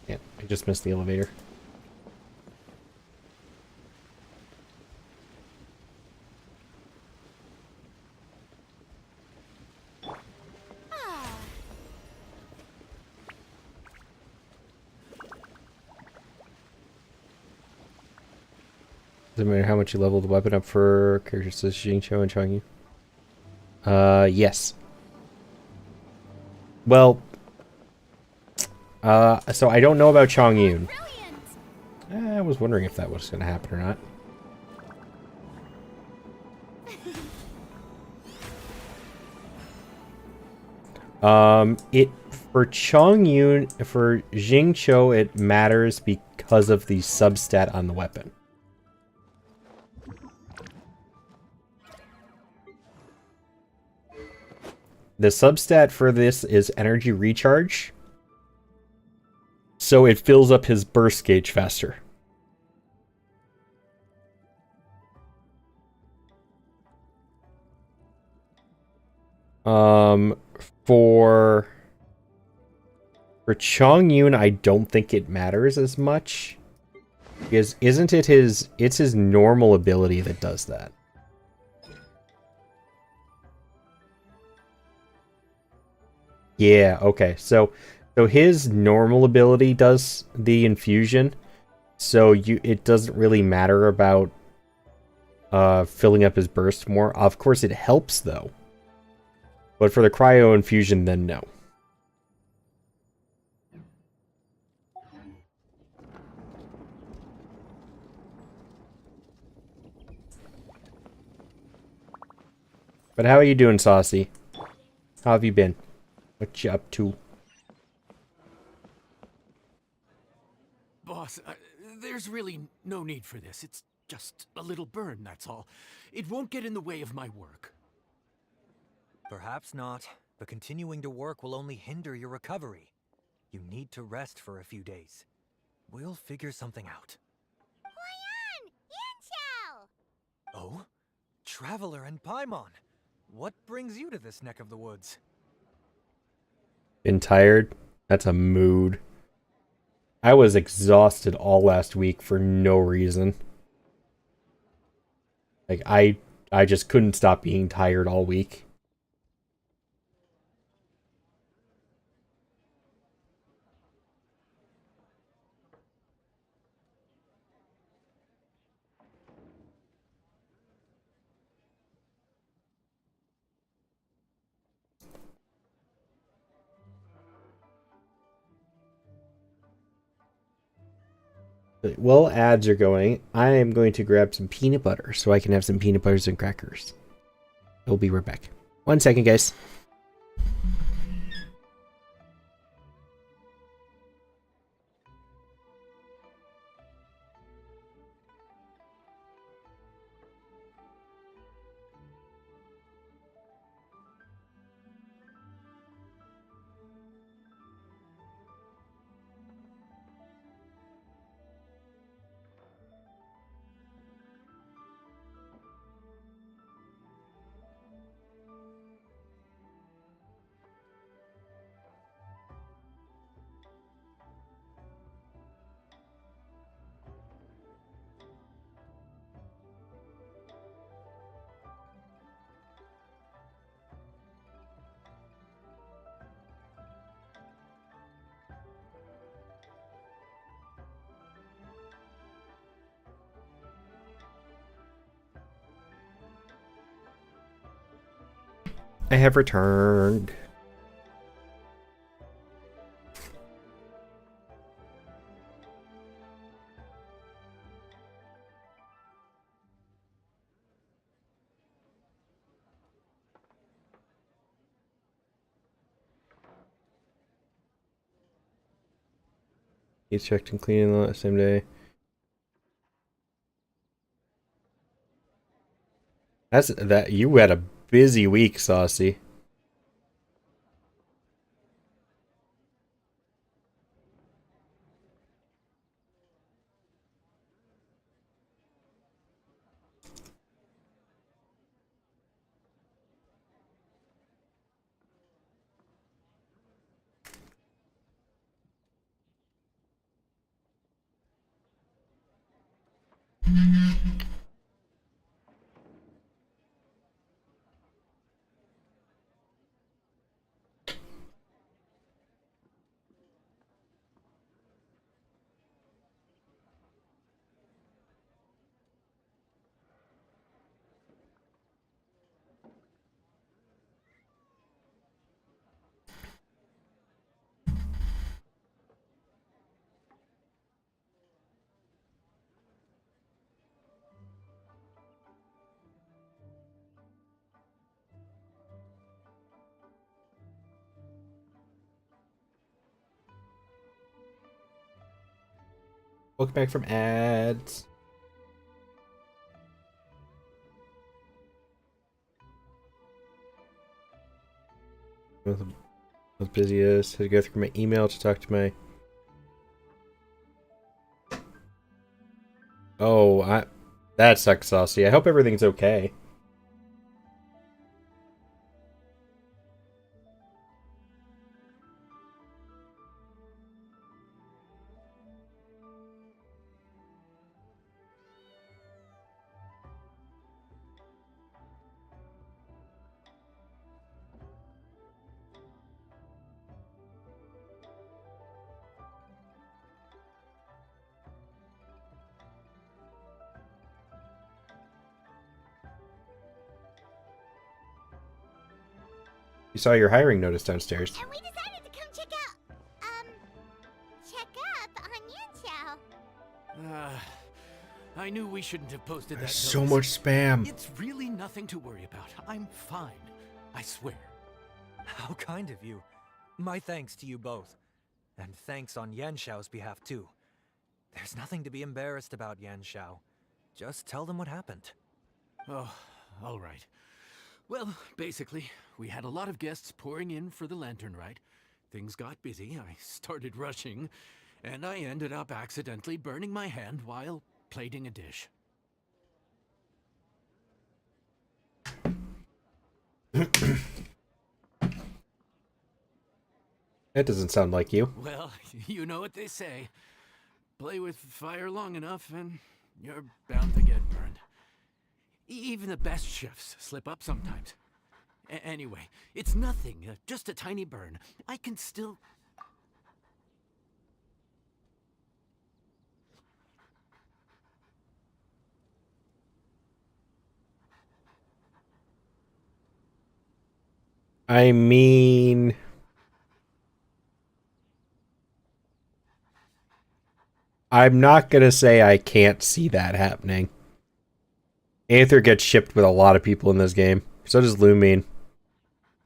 Yeah, I just missed the elevator. Does it matter how much you level the weapon up for characters such as Jingqiu and Changyu? Yes. Well, so I don't know about Chongyun. I was wondering if that was going to happen or not. For Chongyun, for Jingqiu, it matters because of the substat on the weapon. The substat for this is energy recharge. So it fills up his burst gauge faster. For Chongyun, I don't think it matters as much. Because isn't it it's his normal ability that does that. Yeah, okay. So his normal ability does the infusion. So it doesn't really matter about filling up his burst more. Of course it helps though. But for the cryo infusion, then no. But how are you doing, Saucy? How have you been? What you up to? boss. There's really no need for this. It's just a little burn, that's all. It won't get in the way of my work. Perhaps not, but continuing to work will only hinder your recovery. You need to rest for a few days. We'll figure something out. Huayan! Yanxiao! Oh? Traveler and Paimon! What brings you to this neck of the woods? Been tired? That's a mood. I was exhausted all last week for no reason. Like, I just couldn't stop being tired all week. While ads are going, I am going to grab some peanut butter so I can have some peanut butters and crackers. I'll be right back. 1 second, guys. I have returned. He's checked and cleaned the same day. You had a busy week, Saucy. Welcome back from ads. I was busy as had to go through my email to talk to my. Oh, that sucks, Saucy. I hope everything's okay. You saw your hiring notice downstairs. And we decided to come check up on Yanxiao. I knew we shouldn't have posted that There's so notice. much spam. It's really nothing to worry about. I'm fine. I swear. How kind of you. My thanks to you both. And thanks on Yanxiao's behalf too. There's nothing to be embarrassed about, Yan Xiao. Just tell them what happened. Oh, all right. Well, basically, we had a lot of guests pouring in for the lantern rite. Things got busy, I started rushing, and I ended up accidentally burning my hand while plating a dish. That doesn't sound like you. Well, you know what they say. Play with fire long enough and you're bound to get burned. Even the best chefs slip up sometimes. Anyway, it's nothing, just a tiny burn. I can still... I mean, I'm not gonna say I can't see that happening. Aether gets shipped with a lot of people in this game. So does Lumine.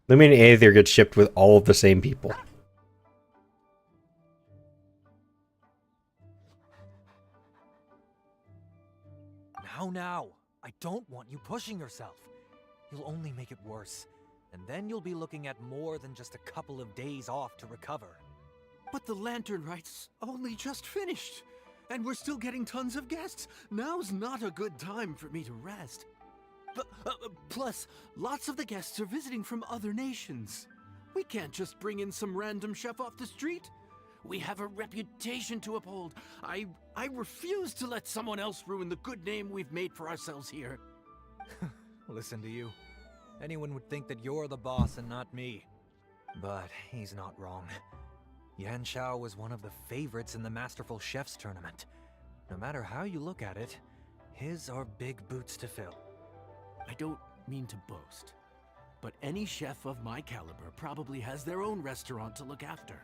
Lumine and Aether get shipped with all of the same people. Now. I don't want you pushing yourself. You'll only make it worse. And then you'll be looking at more than just a couple of days off to recover. But the lantern rite's only just finished. And we're still getting tons of guests. Now's not a good time for me to rest. Plus, lots of the guests are visiting from other nations. We can't just bring in some random chef off the street. We have a reputation to uphold. I refuse to let someone else ruin the good name we've made for ourselves here. Listen to you. Anyone would think that you're the boss and not me. But he's not wrong. Yan Xiao was one of the favorites in the Masterful Chefs tournament. No matter how you look at it, his are big boots to fill. I don't mean to boast, but any chef of my caliber probably has their own restaurant to look after.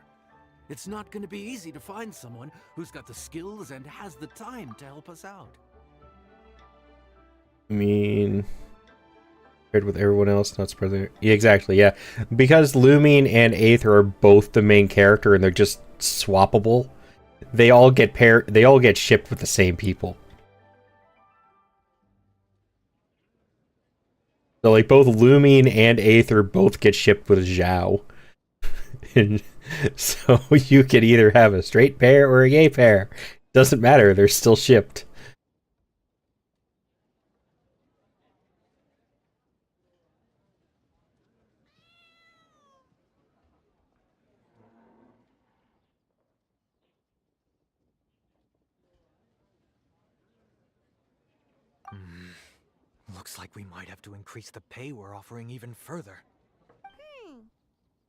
It's not going to be easy to find someone who's got the skills and has the time to help us out. I mean, compared with everyone else, not surprising. Yeah, exactly, yeah. Because Lumine and Aether are both the main character and they're just swappable, they all get shipped with the same people. So like both Lumine and Aether both get shipped with Zhao. And so you could either have a straight pair or a gay pair. Doesn't matter, they're still shipped. Looks like we might have to increase the pay we're offering even further.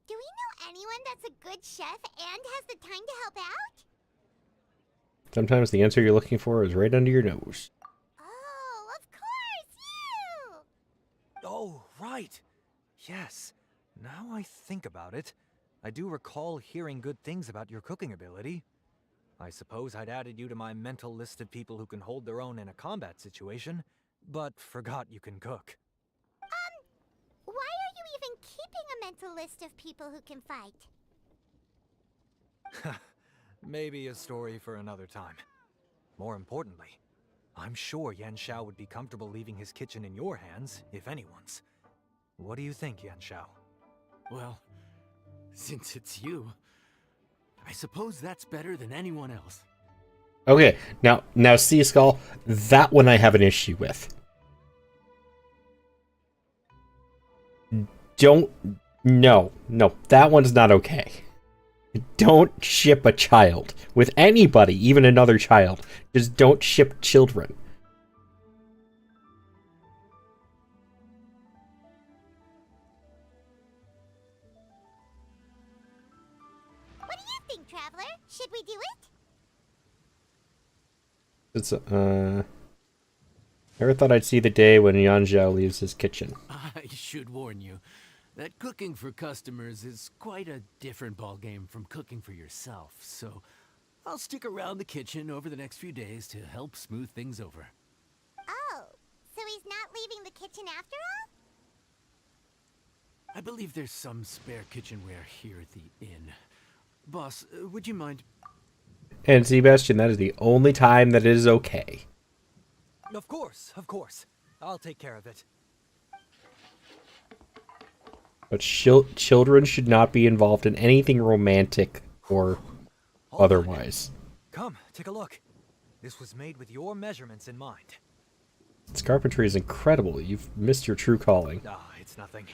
Do we know anyone that's a good chef and has the time to help out? Sometimes the answer you're looking for is right under your nose. Oh, of course, you! Oh, right. Yes. Now I think about it, I do recall hearing good things about your cooking ability. I suppose I'd added you to my mental list of people who can hold their own in a combat situation, but forgot you can cook. Why are you even keeping a mental list of people who can fight? Maybe a story for another time. More importantly, I'm sure Yan Xiao would be comfortable leaving his kitchen in your hands, if anyone's. What do you think, Yan Xiao? Well, since it's you, I suppose that's better than anyone else. Okay, now Sea Skull, that one I have an issue with. No, that one's not okay. Don't ship a child with anybody, even another child. Just don't ship children. What do you think, Traveler? Should we do it? It's never thought I'd see the day when Yan Zhao leaves his kitchen. I should warn you that cooking for customers is quite a different ballgame from cooking for yourself, so I'll stick around the kitchen over the next few days to help smooth things over. Oh, so he's not leaving the kitchen after all? I believe there's some spare kitchenware here at the inn. Boss, would you mind? And Sebastian, that is the only time that it is okay. Of course, of course. I'll take care of it. But children should not be involved in anything romantic or Hold on. otherwise. Come, take a look. This was made with your measurements in mind. This carpentry is incredible. You've missed your true calling. Ah, it's nothing.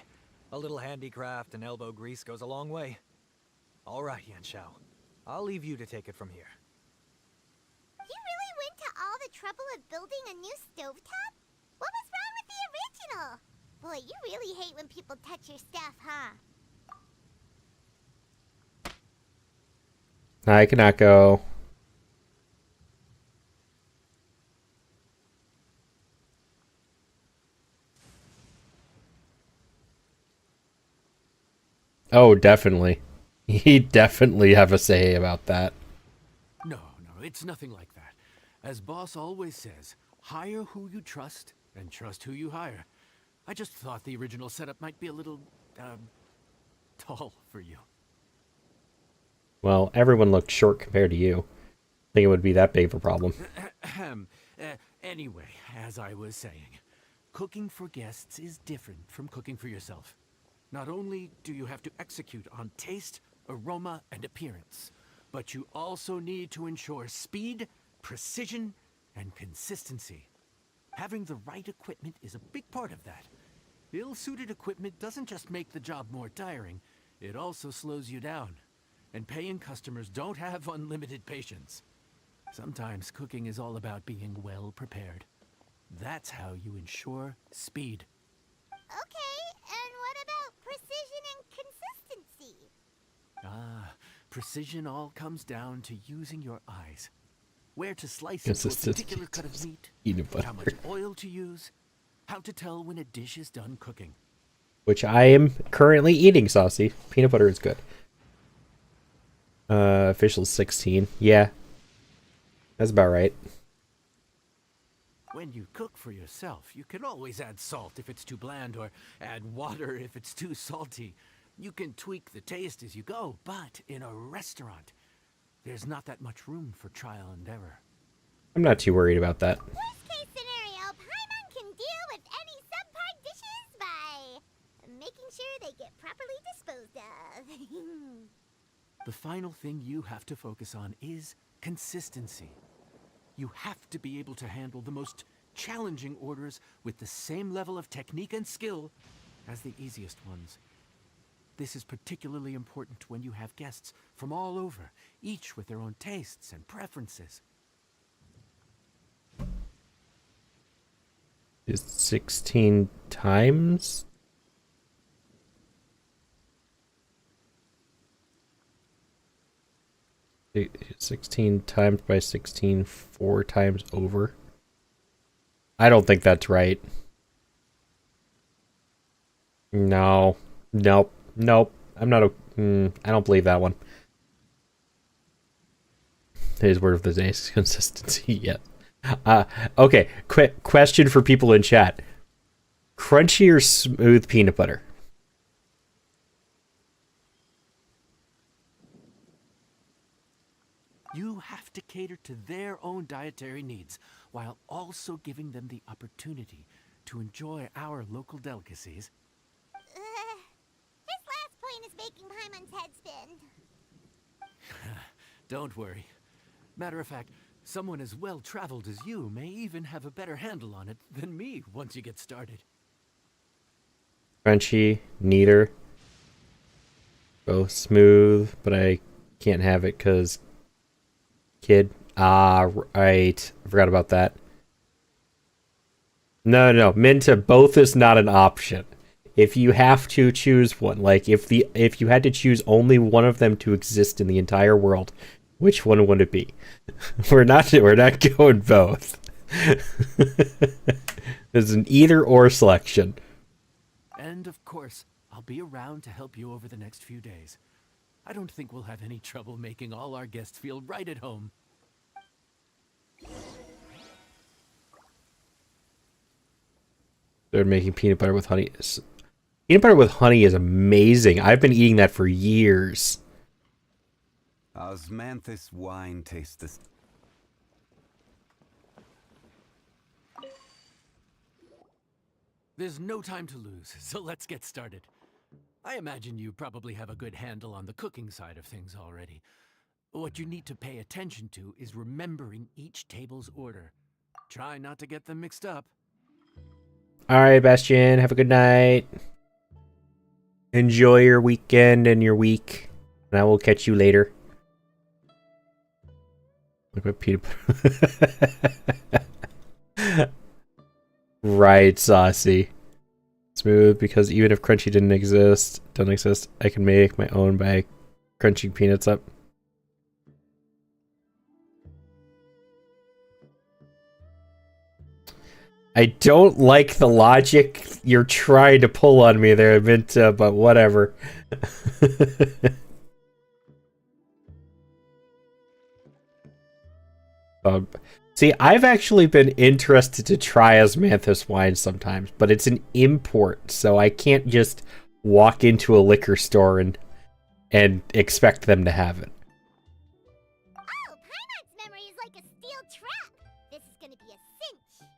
A little handicraft and elbow grease goes a long way. All right, Yanshao. I'll leave you to take it from here. You really went to all the trouble of building a new stovetop? What was wrong with the original? Boy, you really hate when people touch your stuff, huh? I cannot go. Oh, definitely. He'd definitely have a say about that. No, it's nothing like that. As boss always says, hire who you trust and trust who you hire. I just thought the original setup might be a little, tall for you. Well, everyone looked short compared to you. I think it would be that big of a problem. Anyway, as I was saying, cooking for guests is different from cooking for yourself. Not only do you have to execute on taste, aroma, and appearance, but you also need to ensure speed, precision, and consistency. Having the right equipment is a big part of that. Ill-suited equipment doesn't just make the job more tiring, it also slows you down. And paying customers don't have unlimited patience. Sometimes cooking is all about being well prepared. That's how you ensure speed. Okay, and what about precision and consistency? Precision all comes down to using your eyes. Where to slice into a Consistency. particular cut of meat, Peanut how much butter. oil to use, how to tell when a dish is done cooking. Which I am currently eating, Saucy. Peanut butter is good. Official 16. Yeah. That's about right. When you cook for yourself, you can always add salt if it's too bland or add water if it's too salty. You can tweak the taste as you go, but in a restaurant, there's not that much room for trial and error. I'm not too worried about that. Worst case scenario, Paimon can deal with any subpar dishes by making sure they get properly disposed of. The final thing you have to focus on is consistency. You have to be able to handle the most challenging orders with the same level of technique and skill as the easiest ones. This is particularly important when you have guests from all over, each with their own tastes and preferences. Is 16 times? It- 16 times by 16, 4 times over. I don't think that's right. No. Nope. Nope. I'm not a... I don't believe that one. His word of the day is consistency. Yet. Okay. Quick question for people in chat. Crunchy or smooth peanut butter? You have to cater to their own dietary needs while also giving them the opportunity to enjoy our local delicacies. This last point is making Paimon's head spin. Don't worry. Matter of fact, someone as well-traveled as you may even have a better handle on it than me once you get started. Crunchy, neither. Both smooth, but I can't have it because kid. Ah, right. I forgot about that. No. Minta, both is not an option. If you have to choose one, like if you had to choose only one of them to exist in the entire world, which one would it be? We're not going both. There's an either or selection. And of course, I'll be around to help you over the next few days. I don't think we'll have any trouble making all our guests feel right at home. They're making peanut butter with honey. Peanut butter with honey is amazing. I've been eating that for years. Osmanthus wine tastes the... There's no time to lose, so let's get started. I imagine you probably have a good handle on the cooking side of things already. What you need to pay attention to is remembering each table's order. Try not to get them mixed up. Alright, Bastion, have a good night. Enjoy your weekend and your week. And I will catch you later. Look what Peter Right, Saucy. Smooth, because even if crunchy don't exist, I can make my own by crunching peanuts up. I don't like the logic you're trying to pull on me there, Minta, but whatever. See, I've actually been interested to try Osmanthus wine sometimes, but it's an import, so I can't just walk into a liquor store and expect them to have it. Oh, Paimon's memory is like a steel trap. This is gonna be a cinch.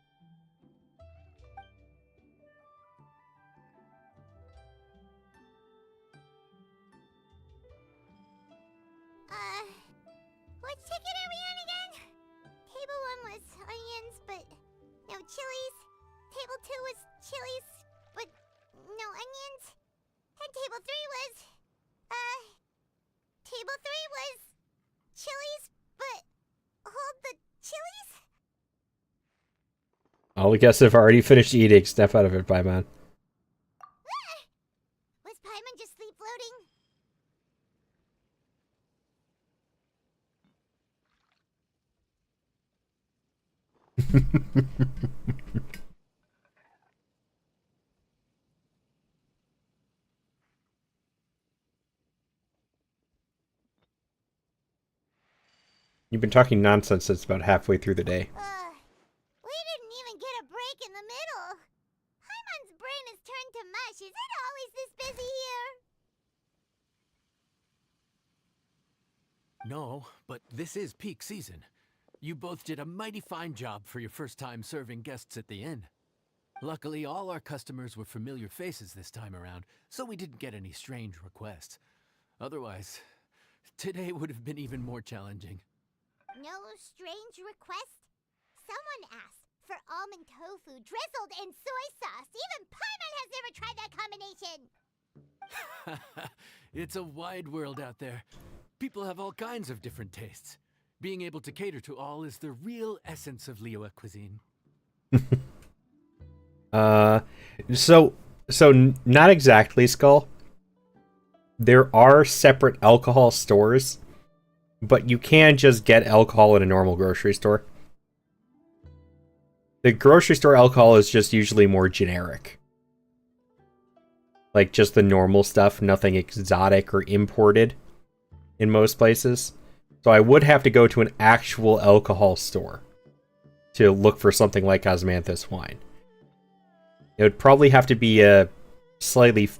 What ticket are we on again? Table 1 was onions, but no chilies. Table 2 was chilies, but no onions. And table 3 was, table 3 was chilies, but hold the chilies? All the guests have already finished eating. Step out of it, bye, man. Was Paimon just sleep floating? You've been talking nonsense since about halfway through the day. We didn't even get a break in the middle. Paimon's brain has turned to mush. Is it always this busy here? No, but this is peak season. You both did a mighty fine job for your first time serving guests at the inn. Luckily, all our customers were familiar faces this time around, so we didn't get any strange requests. Otherwise, today would have been even more challenging. No strange request? Someone asked for almond tofu drizzled in soy sauce. Even Paimon has never tried that combination. It's a wide world out there. People have all kinds of different tastes. Being able to cater to all is the real essence of Liyue cuisine. So not exactly, Skull. There are separate alcohol stores, but you can just get alcohol in a normal grocery store. The grocery store alcohol is just usually more generic. Like just the normal stuff, nothing exotic or imported in most places. So I would have to go to an actual alcohol store to look for something like Osmanthus wine. It would probably have to be a slightly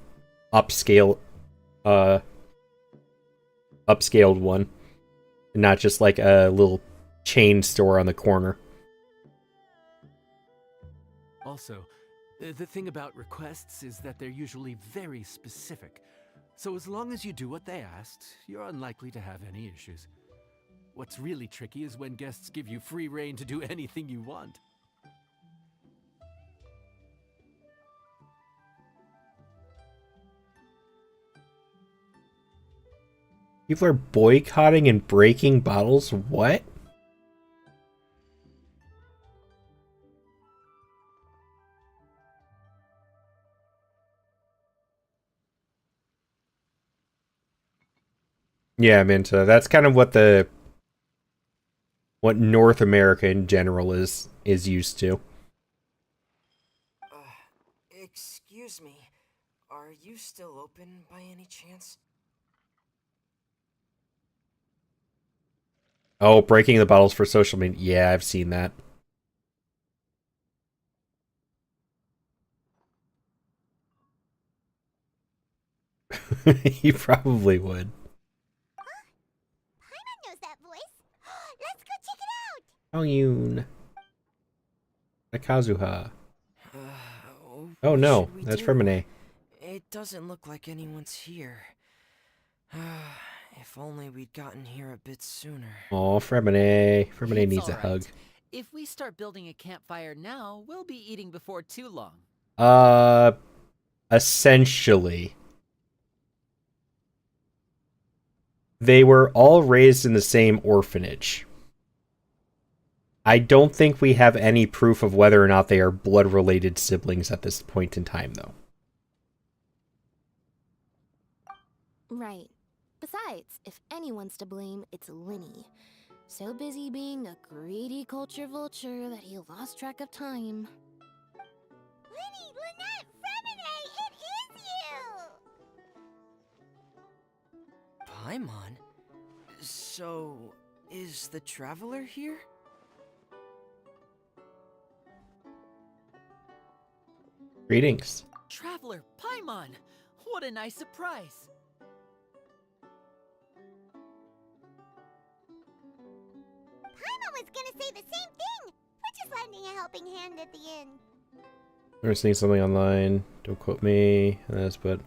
upscaled one, not just like a little chain store on the corner. Also, the thing about requests is that they're usually very specific. So as long as you do what they asked, you're unlikely to have any issues. What's really tricky is when guests give you free rein to do anything you want. People are boycotting and breaking bottles? What? Yeah, Minta. That's kind of what North America in general is used to. Excuse me. Are you still open by any chance? Oh, breaking the bottles for social media. Yeah, I've seen that. He probably would. Yun. Kazuha. Oh What no, should we that's do? Fremine. It doesn't look like anyone's here. If only we'd gotten here a bit sooner. Oh, Fremine. Fremine It's needs a all hug. right. If we start building a campfire now, we'll be eating before too long. Essentially. They were all raised in the same orphanage. I don't think we have any proof of whether or not they are blood-related siblings at this point in time, though. Right. Besides, if anyone's to blame, it's Linny. So busy being a greedy culture vulture that he lost track of time. Linny, Lynette, Fremine, it is you! Paimon? So, is the Traveler here? Greetings. Traveler, Paimon! What a nice surprise! Paimon was gonna say the same thing! We're just lending a helping hand at the end. I'm seeing something online. Don't quote me on this, but...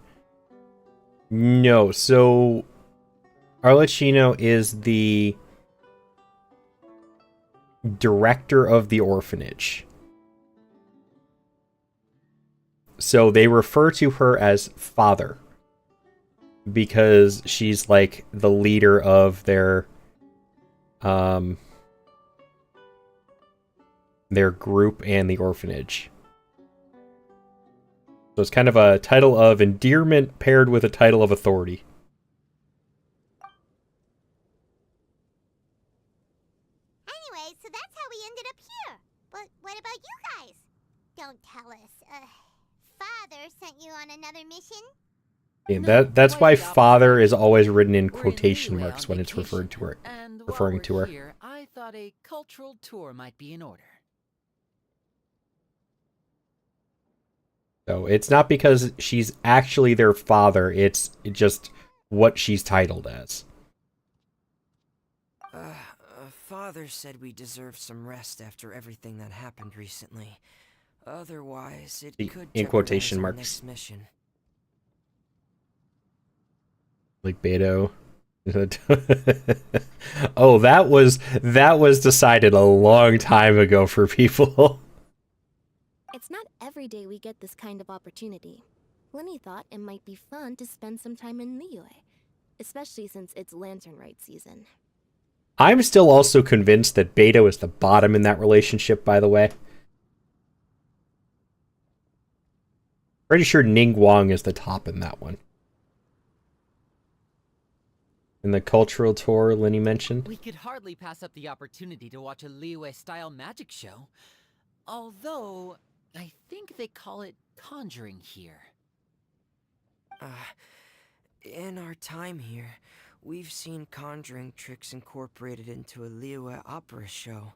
No, so... Arlecchino is the... director of the orphanage. So they refer to her as Father. Because she's like the leader of their group and the orphanage. So it's kind of a title of endearment paired with a title of authority. Anyway, so that's how we ended up here. But what about you guys? Don't tell us. Father sent you on another mission? Yeah, No, that's quite why the opposite. father is always written in We're in quotation Liyue marks on when it's vacation, referred to her, and referring while to we're her. Here, I thought a cultural tour might be in order. So it's not because she's actually their father, it's just what she's titled as. Father said we deserve some rest after everything that happened recently. Otherwise, it could In quotation jeopardize our marks. next mission. Like Beto. Oh, that was decided a long time ago for people. It's not every day we get this kind of opportunity. Linny thought it might be fun to spend some time in Liyue, especially since it's Lantern Rite season. I'm still also convinced that Beto is the bottom in that relationship, by the way. Pretty sure Ning Wang is the top in that one. In the cultural tour Linny mentioned. We could hardly pass up the opportunity to watch a Liyue-style magic show. Although, I think they call it conjuring here. In our time here, we've seen conjuring tricks incorporated into a Liyue opera show,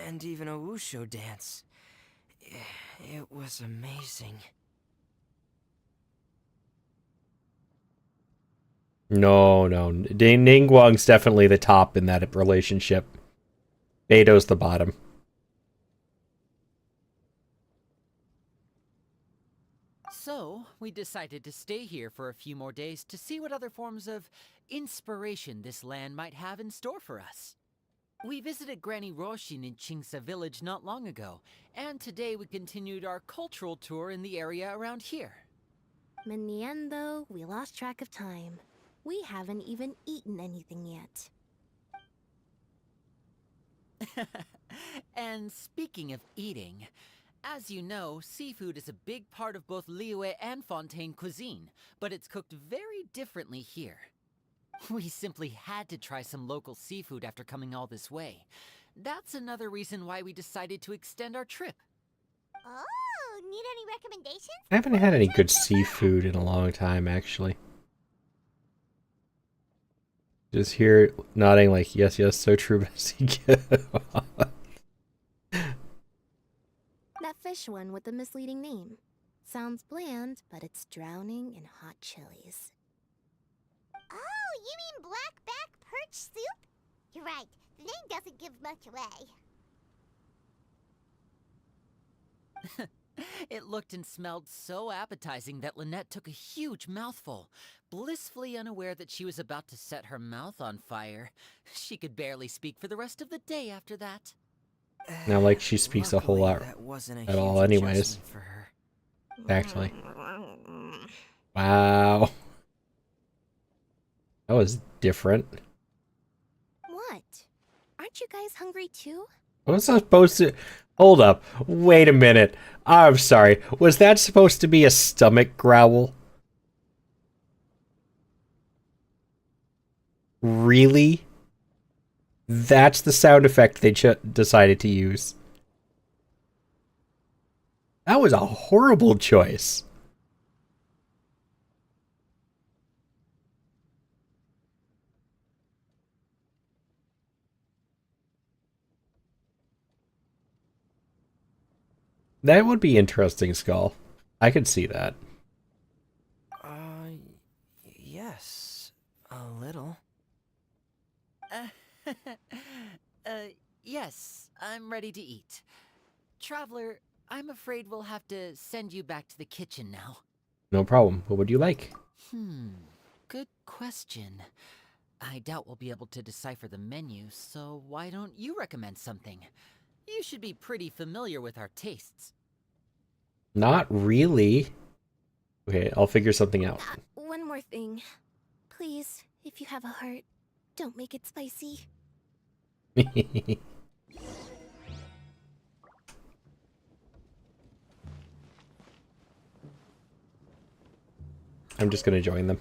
and even a wushu dance. It was amazing. No. Ning Guang's definitely the top in that relationship. Beto's the bottom. So, we decided to stay here for a few more days to see what other forms of inspiration this land might have in store for us. We visited Granny Roshin in Chingsa village not long ago, and today we continued our cultural tour in the area around here. In the end, though, we lost track of time. We haven't even eaten anything yet. And speaking of eating, as you know, seafood is a big part of both Liyue and Fontaine cuisine, but it's cooked very differently here. We simply had to try some local seafood after coming all this way. That's another reason why we decided to extend our trip. Oh, need any recommendations? I haven't had any good seafood in a long time, actually. Just here nodding like, yes, so true, Bessie. That fish one with the misleading name. Sounds bland, but it's drowning in hot chilies. Oh, you mean blackback perch soup? You're right, the name doesn't give much away. It looked and smelled so appetizing that Lynette took a huge mouthful, blissfully unaware that she was about to set her mouth on fire. She could barely speak for the rest of the day after that. Not like she speaks a whole Luckily, lot that wasn't a at all huge anyways. adjustment for her. Actually. Wow. That was different. What? Aren't you guys hungry too? Was that supposed to... Hold up. Wait a minute. I'm sorry. Was that supposed to be a stomach growl? Really? That's the sound effect they decided to use. That was a horrible choice. That would be interesting, Skull. I could see that. Yes. A little. Yes, I'm ready to eat. Traveler, I'm afraid we'll have to send you back to the kitchen now. No problem. What would you like? Good question. I doubt we'll be able to decipher the menu, so why don't you recommend something? You should be pretty familiar with our tastes. Not really. Okay, I'll figure something out. One more thing. Please, if you have a heart, don't make it spicy. I'm just gonna join them.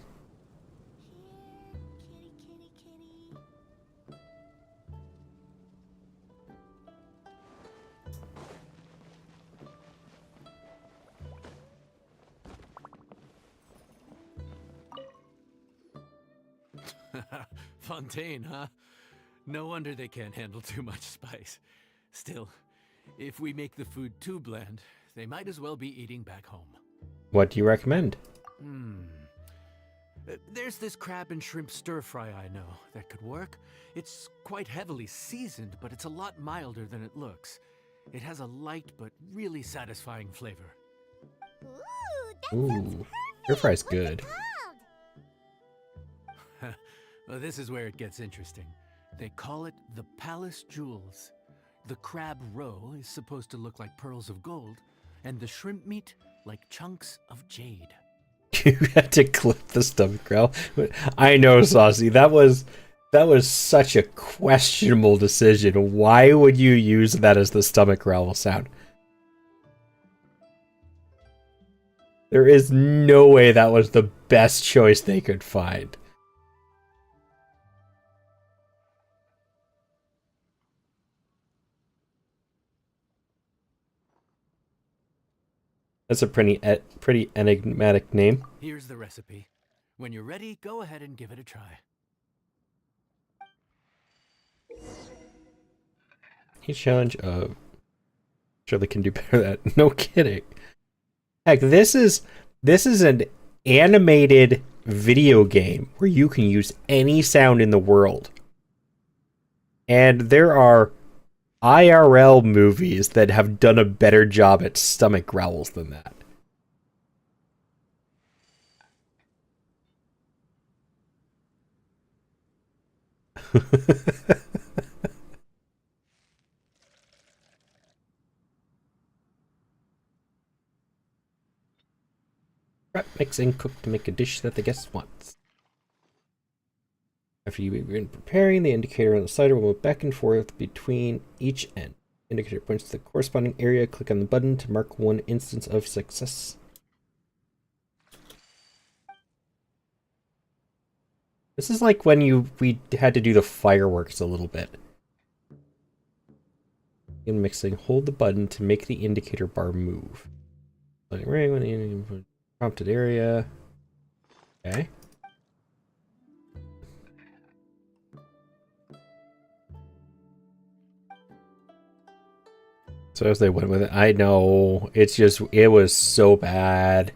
Fontaine, huh? No wonder they can't handle too much spice. Still, if we make the food too bland, they might as well be eating back home. What do you recommend? There's this crab and shrimp stir-fry I know that could work. It's quite heavily seasoned, but it's a lot milder than it looks. It has a light but really satisfying flavor. Ooh, your fry's good. Well, this is where it gets interesting. They call it the Palace Jewels. The crab roe is supposed to look like pearls of gold, and the shrimp meat like chunks of jade. You had to clip the stomach growl. I know, Saucy. That was such a questionable decision. Why would you use that as the stomach growl sound? There is no way that was the best choice they could find. That's a pretty enigmatic name. Here's the recipe. When you're ready, go ahead and give it a try. Each challenge of... Surely can do better than that. No kidding. Heck, this is an animated video game where you can use any sound in the world. And there are IRL movies that have done a better job at stomach growls than that. Prep, mix, and cook to make a dish that the guest wants. After you begin preparing, the indicator on the slider will move back and forth between each end. Indicator points to the corresponding area. Click on the button to mark one instance of success. This is like when we had to do the fireworks a little bit. In mixing, hold the button to make the indicator bar move. Ring when the prompted area. Okay. So as they went with it, I know it was so bad.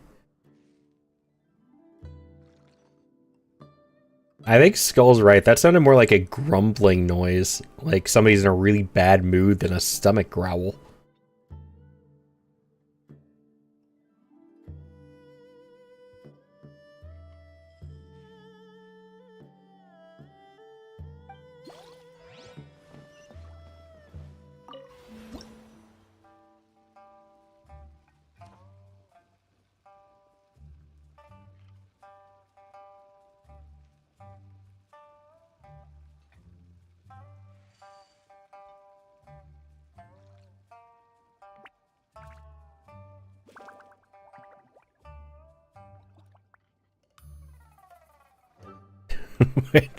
I think Skull's right. That sounded more like a grumbling noise, like somebody's in a really bad mood than a stomach growl.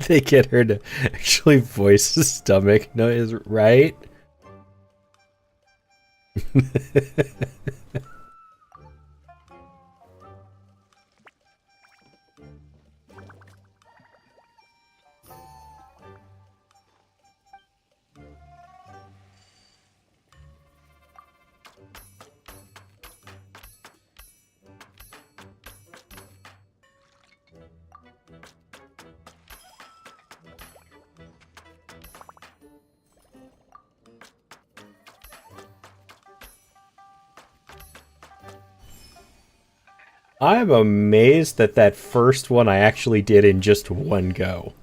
They get her to actually voice the stomach noise, right? I'm amazed that that first one I actually did in just one go.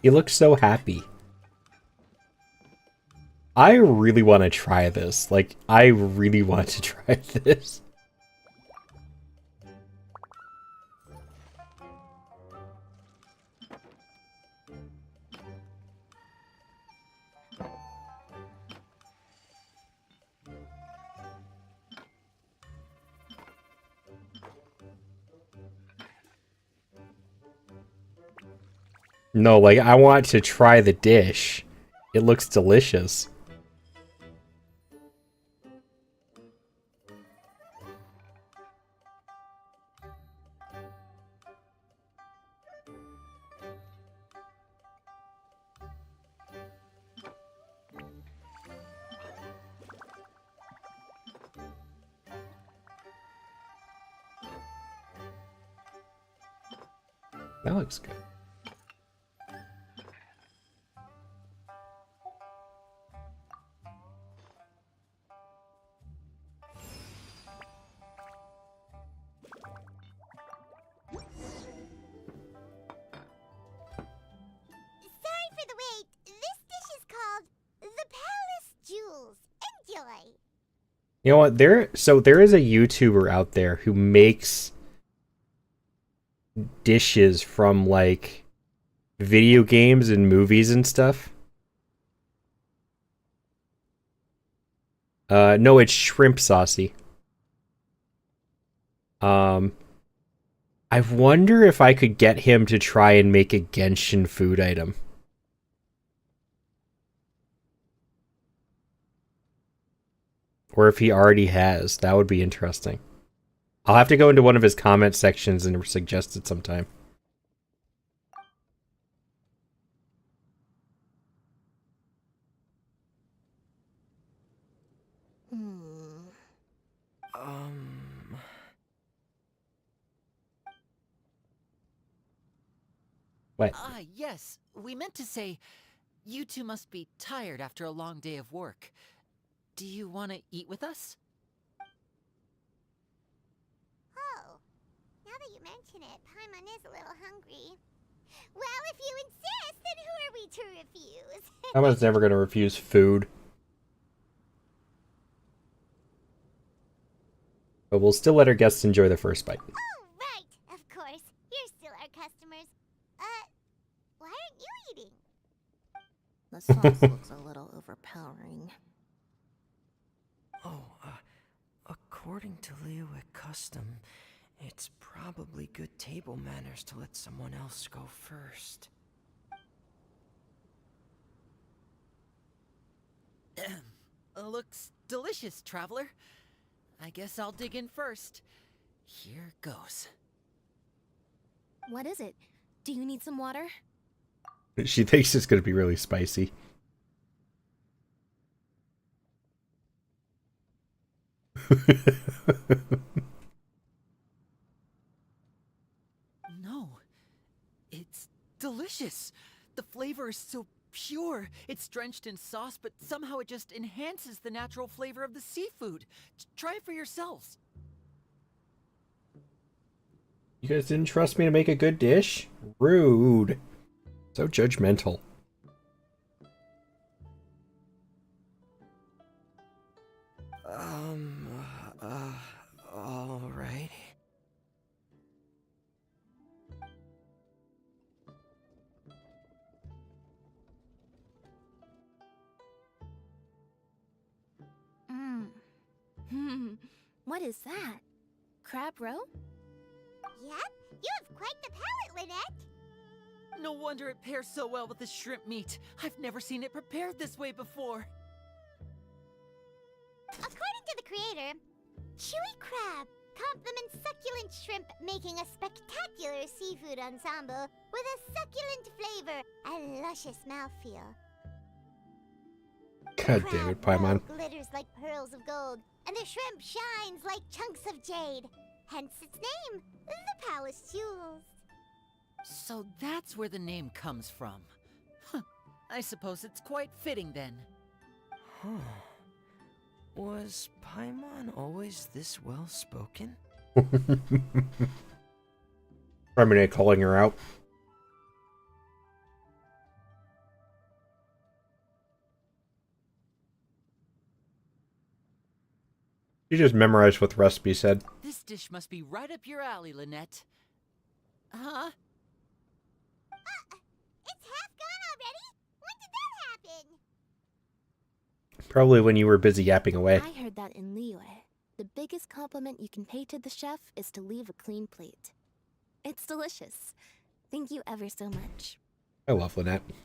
He looks so happy. I really want to try this. Like, I really want to try this. No, like, I want to try the dish. It looks delicious. That looks good. Sorry for the wait. This dish is called the Palace Jewels. Enjoy. You know what? There is a YouTuber out there who makes dishes from like video games and movies and stuff. No, it's shrimp saucy. I wonder if I could get him to try and make a Genshin food item. Or if he already has. That would be interesting. I'll have to go into one of his comment sections and suggest it sometime. What? Ah, yes. We meant to say, you two must be tired after a long day of work. Do you want to eat with us? Oh, now that you mention it, Paimon is a little hungry. Well, if you insist, then who are we to refuse? Someone's never going to refuse food. But we'll still let our guests enjoy their first bite. Oh, right, of course. You're still our customers. Why aren't you eating? The sauce looks a little overpowering. Oh, according to Liyue custom, it's probably good table manners to let someone else go first. Looks delicious, traveler. I guess I'll dig in first. Here goes. What is it? Do you need some water? She thinks it's going to be really spicy. No. It's delicious. The flavor is so pure. It's drenched in sauce, but somehow it just enhances the natural flavor of the seafood. Try it for yourselves. You guys didn't trust me to make a good dish? Rude. So judgmental. All right. What is that? Crab roe? Yep, you have quite the palate, Lynette. No wonder it pairs so well with the shrimp meat. I've never seen it prepared this way before. According to the creator, chewy crab complements succulent shrimp, making a spectacular seafood ensemble with a succulent flavor and luscious mouthfeel. God damn it, Paimon. Crab glitters like pearls of gold, and the shrimp shines like chunks of jade. Hence its name, the Palace Jewels. So that's where the name comes from. Huh. I suppose it's quite fitting then. Huh. Was Paimon always this well spoken? Terminate calling her out. You just memorized what the recipe said. This dish must be right up your alley, Lynette. Huh? It's half gone already? When did that happen? Probably when you were busy yapping away. I heard that in Liyue. The biggest compliment you can pay to the chef is to leave a clean plate. It's delicious. Thank you ever so much. I love Lynette. Wait,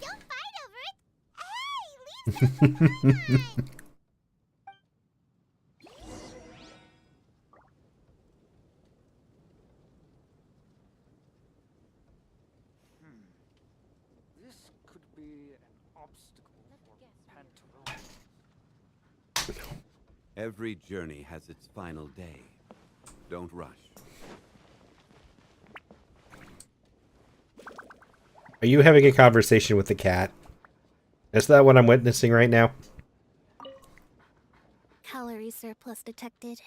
don't fight over it! Hey, leave some for Paimon! This could be an obstacle for Pantaro. Every journey has its final day. Don't rush. Are you having a conversation with the cat? Is that what I'm witnessing right now? Calorie surplus detected.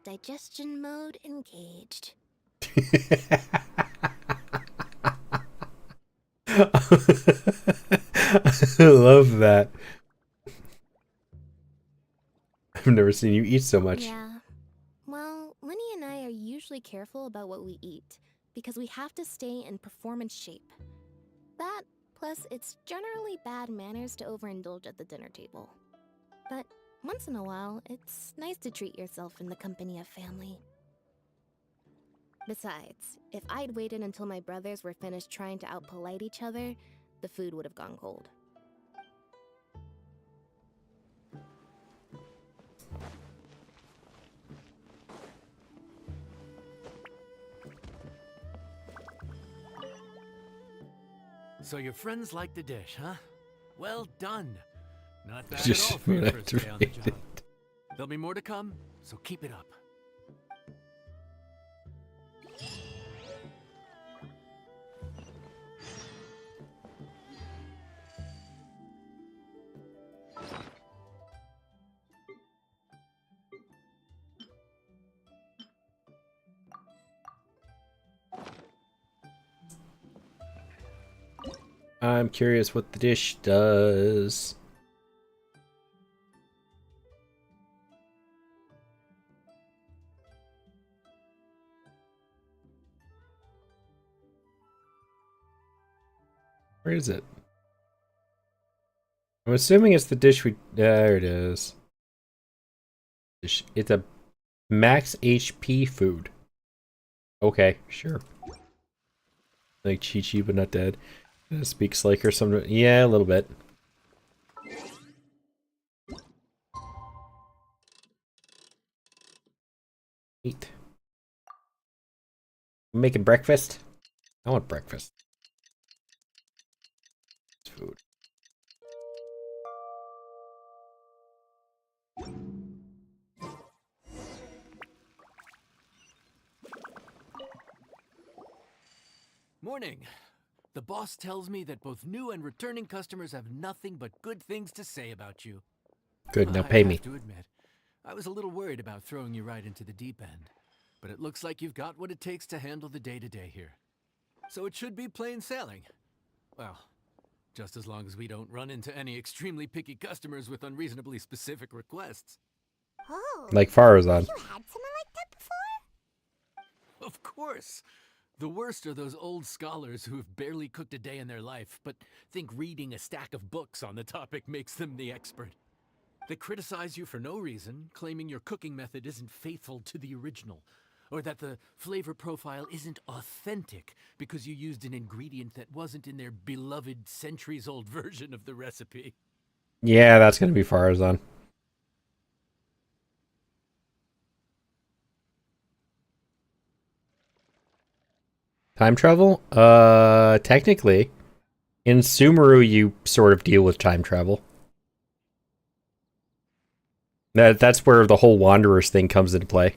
Digestion mode engaged. I love that. I've never seen you eat so much. Yeah. Well, Lenny and I are usually careful about what we eat because we have to stay in performance shape. That, plus it's generally bad manners to overindulge at the dinner table. But once in a while, it's nice to treat yourself in the company of family. Besides, if I'd waited until my brothers were finished trying to outpolite each other, the food would have gone cold. So your friends like the dish, huh? Well done. Not bad Just at all for your what first I day on the rated. job. There'll be more to come, so keep it up. I'm curious what the dish does. Where is it? I'm assuming it's the dish we... There it is. It's a max HP food. Okay, sure. Like Chi-Chi, but not dead. Speaks like her some... Yeah, a little bit. Eat. Making breakfast? I want breakfast. Food. Morning. The boss tells me that both new and returning customers have nothing but good things to say about you. Good, now I pay me. have to admit, I was a little worried about throwing you right into the deep end. but it looks like you've got what it takes to handle the day-to-day here. So it should be plain sailing. Well, just as long as we don't run into any extremely picky customers with unreasonably specific requests. Oh, Like Farazan. you had someone like that before? Of course! The worst are those old scholars who have barely cooked a day in their life, but think reading a stack of books on the topic makes them the expert. They criticize you for no reason, claiming your cooking method isn't faithful to the original, or that the flavor profile isn't authentic because you used an ingredient that wasn't in their beloved centuries-old version of the recipe. Yeah, that's gonna be Farazan. Time travel? Technically. In Sumeru, you sort of deal with time travel. That's where the whole Wanderers thing comes into play.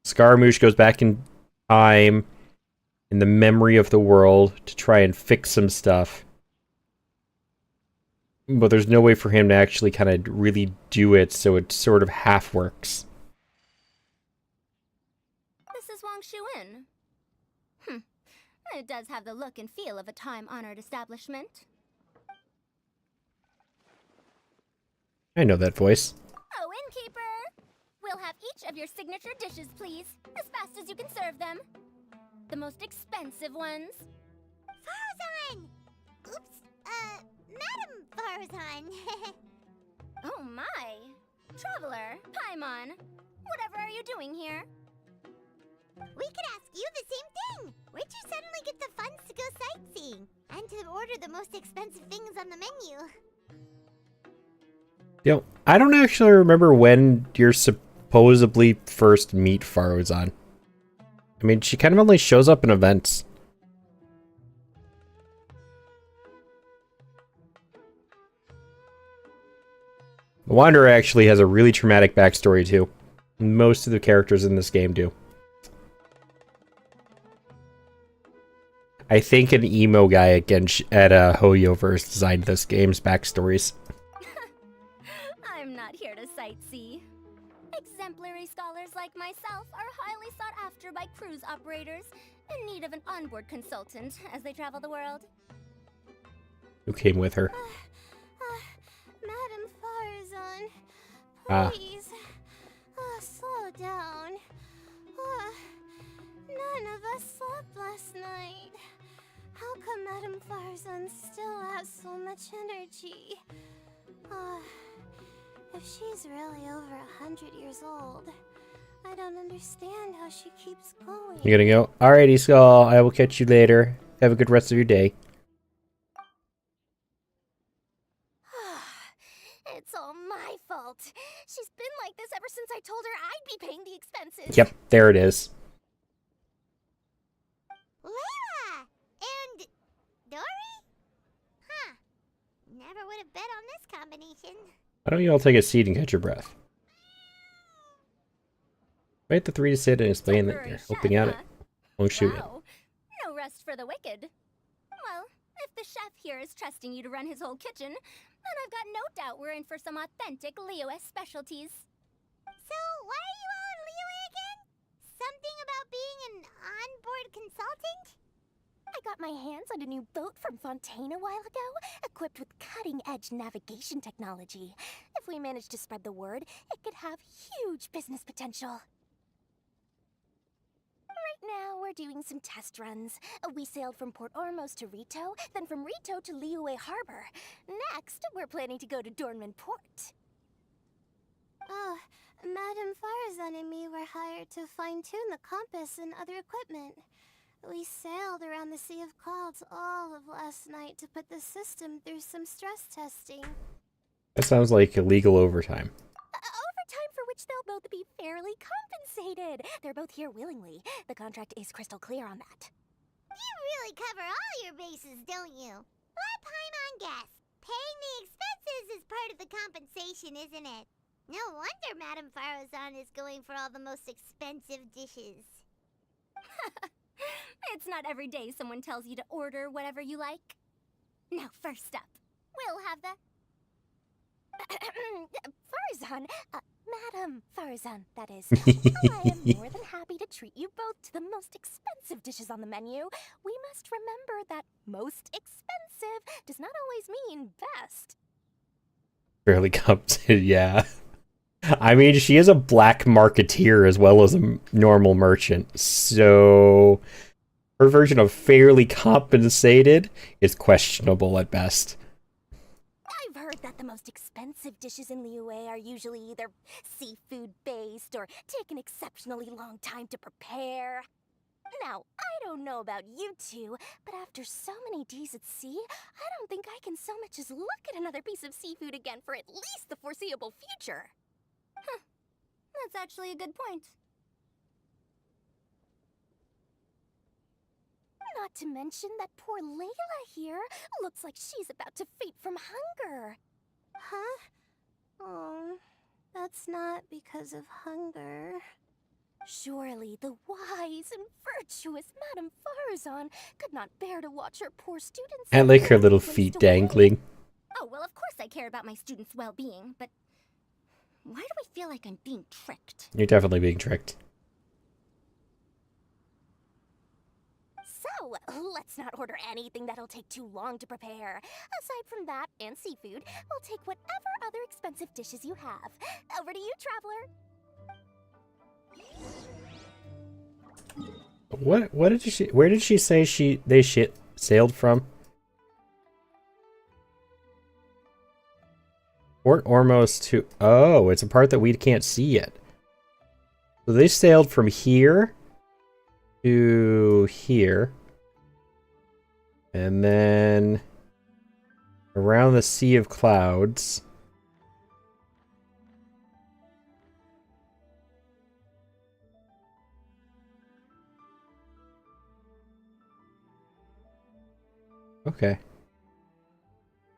Scaramouche goes back in time, in the memory of the world, to try and fix some stuff. But there's no way for him to actually kind of really do it, so it sort of half works. This is Wang Shuin. It does have the look and feel of a time-honored establishment. I know that voice. Oh, innkeeper! We'll have each of your signature dishes, please, as fast as you can serve them. The most expensive ones. Farazan! Oops, Madam Farazan. Oh my! Traveler, Paimon, whatever are you doing here? We could ask you the same thing. Where'd you suddenly get the funds to go sightseeing? And to order the most expensive things on the menu? You know, I don't actually remember when you're supposedly first meet Farazan. I mean, she kind of only shows up in events. The Wanderer actually has a really traumatic backstory too. Most of the characters in this game do. I think an emo guy at Hoyoverse designed this game's backstories. I'm not here to sightsee. Exemplary scholars like myself are highly sought after by cruise operators in need of an onboard consultant as they travel the world. Who came with her? Madam Farazan, Ah. please, slow down. None of us slept last night. How come Madam Farazan still has so much energy? If she's really over 100 years old, I don't understand how she keeps going. You're gonna go? Alrighty, Skull, I will catch you later. Have a good rest of your day. It's all my fault. She's been like this ever since I told her I'd be paying the expenses. Yep, there it is. Layla! And Dory? Huh. Never would have bet on this combination. Why don't you all take a seat and catch your breath? Invite the three to sit and explain that Temporary you're chef, helping out huh? at Wang Shuin. Wow. No rest for the wicked. Well, if the chef here is trusting you to run his whole kitchen, then I've got no doubt we're in for some authentic Liyue specialties. So, why are you all in Liyue again? Something about being an onboard consultant? I got my hands on a new boat from Fontaine a while ago, equipped with cutting-edge navigation technology. If we manage to spread the word, it could have huge business potential. Right now, we're doing some test runs. We sailed from Port Ormos to Rito, then from Rito to Liyue Harbor. Next, we're planning to go to Dornman Port. Oh, Madam Farazan and me were hired to fine-tune the compass and other equipment. We sailed around the Sea of Clouds all of last night to put the system through some stress testing. That sounds like illegal overtime. Overtime for which they'll both be fairly compensated. They're both here willingly. The contract is crystal clear on that. You really cover all your bases, don't you? Let Paimon guess. Paying the expenses is part of the compensation, isn't it? No wonder Madam Farazan is going for all the most expensive dishes. It's not every day someone tells you to order whatever you like. Now, first up, we'll have the Farzan, Madam Farzan, that is. I am more than happy to treat you both to the most expensive dishes on the menu. We must remember that most expensive does not always mean best. Fairly compensated, yeah. I mean, she is a black marketeer as well as a normal merchant, so her version of fairly compensated is questionable at best. I've heard that the most expensive dishes in Liyue are usually either seafood-based or take an exceptionally long time to prepare. Now, I don't know about you two, but after so many days at sea, I don't think I can so much as look at another piece of seafood again for at least the foreseeable future. Huh. That's actually a good point. Not to mention that poor Layla here looks like she's about to faint from hunger. Huh? Oh, that's not because of hunger. Surely the wise and virtuous Madame Farzan could not bear to watch her poor students. I like her little feet dangling. Oh, well, of course I care about my students' well-being, but why do I feel like I'm being tricked? You're definitely being tricked. So, let's not order anything that'll take too long to prepare. Aside from that and seafood, we'll take whatever other expensive dishes you have. Over to you, traveler. What did she? Where did she say they sailed from? Port Ormos to... Oh, it's a part that we can't see yet. So they sailed from here to here. And then around the Sea of Clouds. Okay.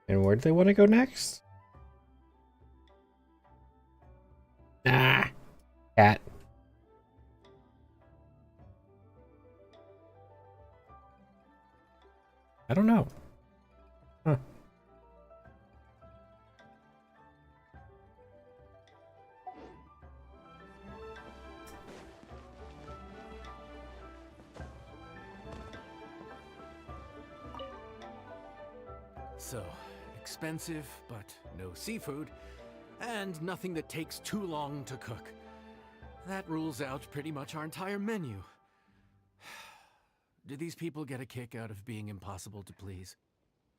And where do they want to go next? Ah, cat. I don't know. Huh. So, expensive, but no seafood, and nothing that takes too long to cook. That rules out pretty much our entire menu. Do these people get a kick out of being impossible to please?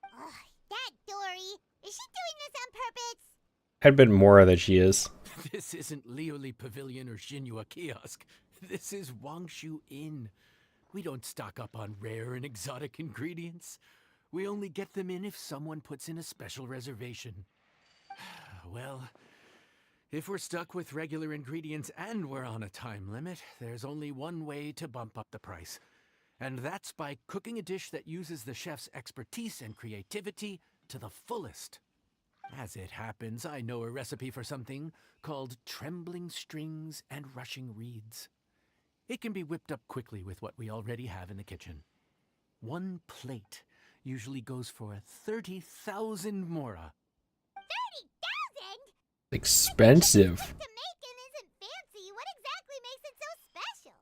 Ugh, that Dory! Is she doing this on purpose? I'd bet more that she is. This isn't Lioli Pavilion or Xinhua Kiosk. This is Wangshu Inn. We don't stock up on rare and exotic ingredients. We only get them in if someone puts in a special reservation. Well, if we're stuck with regular ingredients and we're on a time limit, there's only one way to bump up the price. And that's by cooking a dish that uses the chef's expertise and creativity to the fullest. As it happens, I know a recipe for something called trembling strings and rushing reeds. It can be whipped up quickly with what we already have in the kitchen. One plate usually goes for 30,000 mora. 30,000? Expensive. To make and isn't fancy. What exactly makes it so special?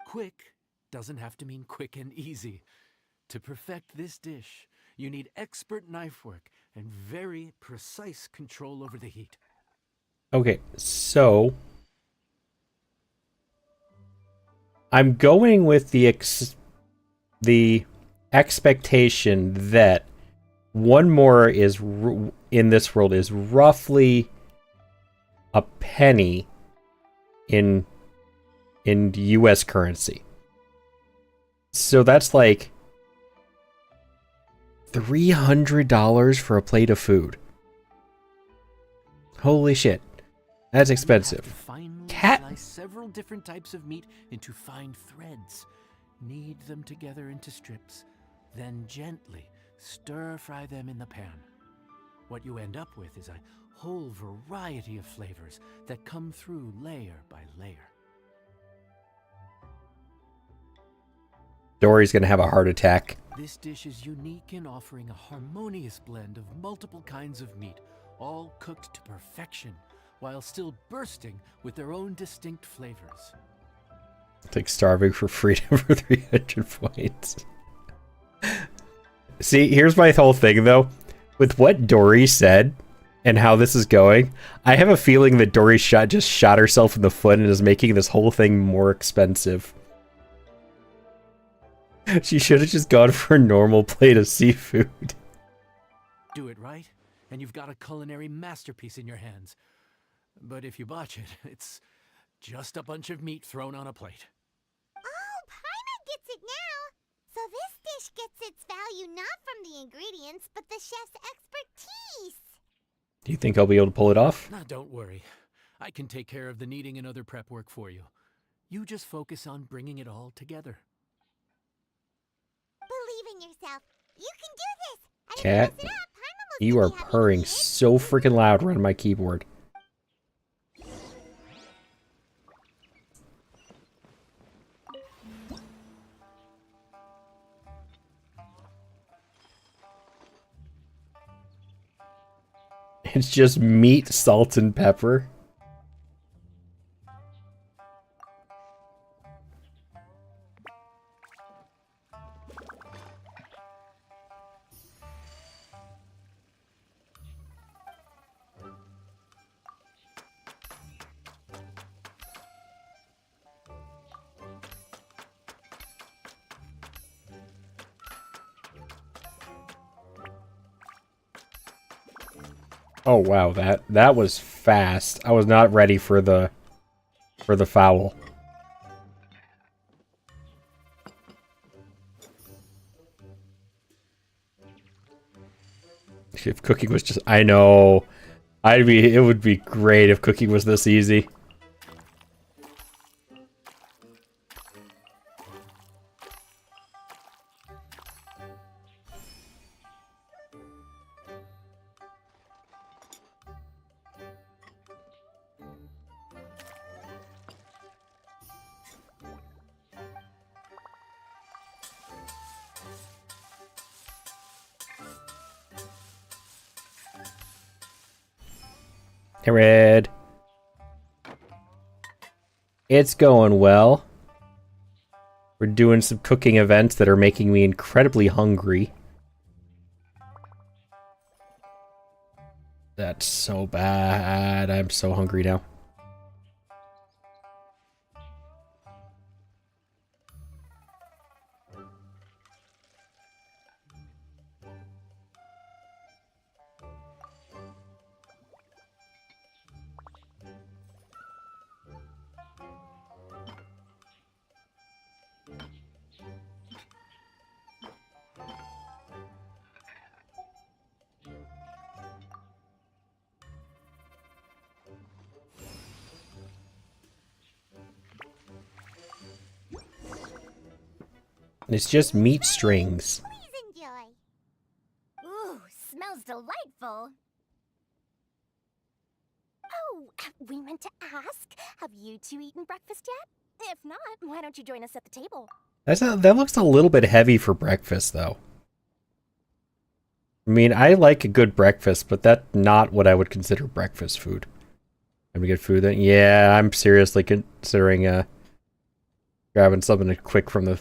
Quick doesn't have to mean quick and easy. To perfect this dish, you need expert knife work and very precise control over the heat. Okay, so I'm going with the expectation that one more is in this world is roughly a penny in US currency. So that's like $300 for a plate of food. Holy shit. That's expensive. Cat. Slice several different types of meat into fine threads. Knead them together into strips. Then gently stir fry them in the pan. What you end up with is a whole variety of flavors that come through layer by layer. Dory's gonna have a heart attack. This dish is unique in offering a harmonious blend of multiple kinds of meat, all cooked to perfection, while still bursting with their own distinct flavors. It's like starving for freedom for 300 points. See, here's my whole thing, though. With what Dory said and how this is going, I have a feeling that Dory just shot herself in the foot and is making this whole thing more expensive. She should have just gone for a normal plate of seafood. Do it right, and you've got a culinary masterpiece in your hands. But if you botch it, it's just a bunch of meat thrown on a plate. Oh, Paimon gets it now! So this dish gets its value not from the ingredients, but the chef's expertise! Do you think I'll be able to pull it off? Now, don't worry. I can take care of the kneading and other prep work for you. You just focus on bringing it all together. Believe in yourself. You can do this! And if Cat, you mess it up, Paimon will you still are be happy to purring eat it. so freaking loud around my keyboard. It's just meat, salt, and pepper. Oh wow, that was fast. I was not ready for the foul. If cooking was just, I know, it would be great if cooking was this easy. Hey, Red. It's going well. We're doing some cooking events that are making me incredibly hungry. That's so bad. I'm so hungry now. It's just meat strings. Please enjoy. Ooh, smells delightful. Oh, we meant to ask, have you two eaten breakfast yet? If not, why don't you join us at the table? That looks a little bit heavy for breakfast, though. I mean, I like a good breakfast, but that's not what I would consider breakfast food. Time to get food then? Yeah, I'm seriously considering grabbing something quick from the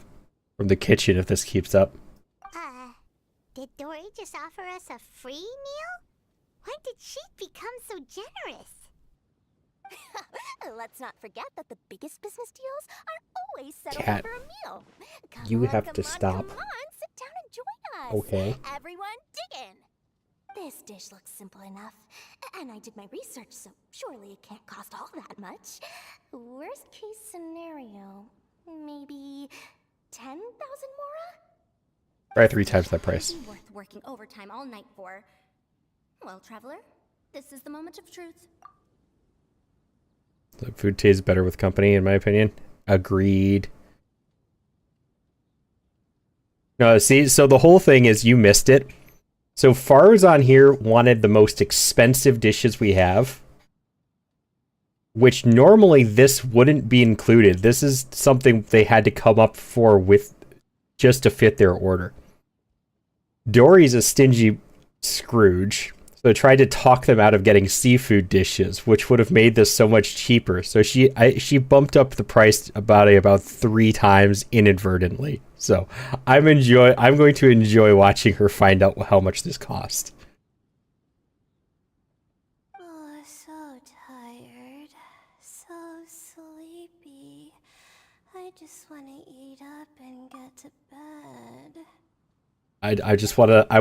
kitchen if this keeps up. Did Dory just offer us a free meal? When did she become so generous? Let's not forget that the biggest business deals are always settled Cat, over a meal. Come you on, have come to on, stop. Come on, sit down and join us. Okay. Everyone, dig in. This dish looks simple enough, and I did my research, so surely it can't cost all that much. Worst case scenario, maybe 10,000 mora? Probably 3 times that price. Be worth working overtime all night for. Well, traveler, this is the moment of truth. The food tastes better with company, in my opinion. Agreed. No, see, so the whole thing is you missed it. So Farzan here wanted the most expensive dishes we have, which normally this wouldn't be included. This is something they had to come up for with just to fit their order. Dory's a stingy Scrooge, so I tried to talk them out of getting seafood dishes, which would have made this so much cheaper. So she bumped up the price about 3 times inadvertently. So I'm going to enjoy watching her find out how much this cost. Oh, so tired. So sleepy. I just want to eat up and get to bed. I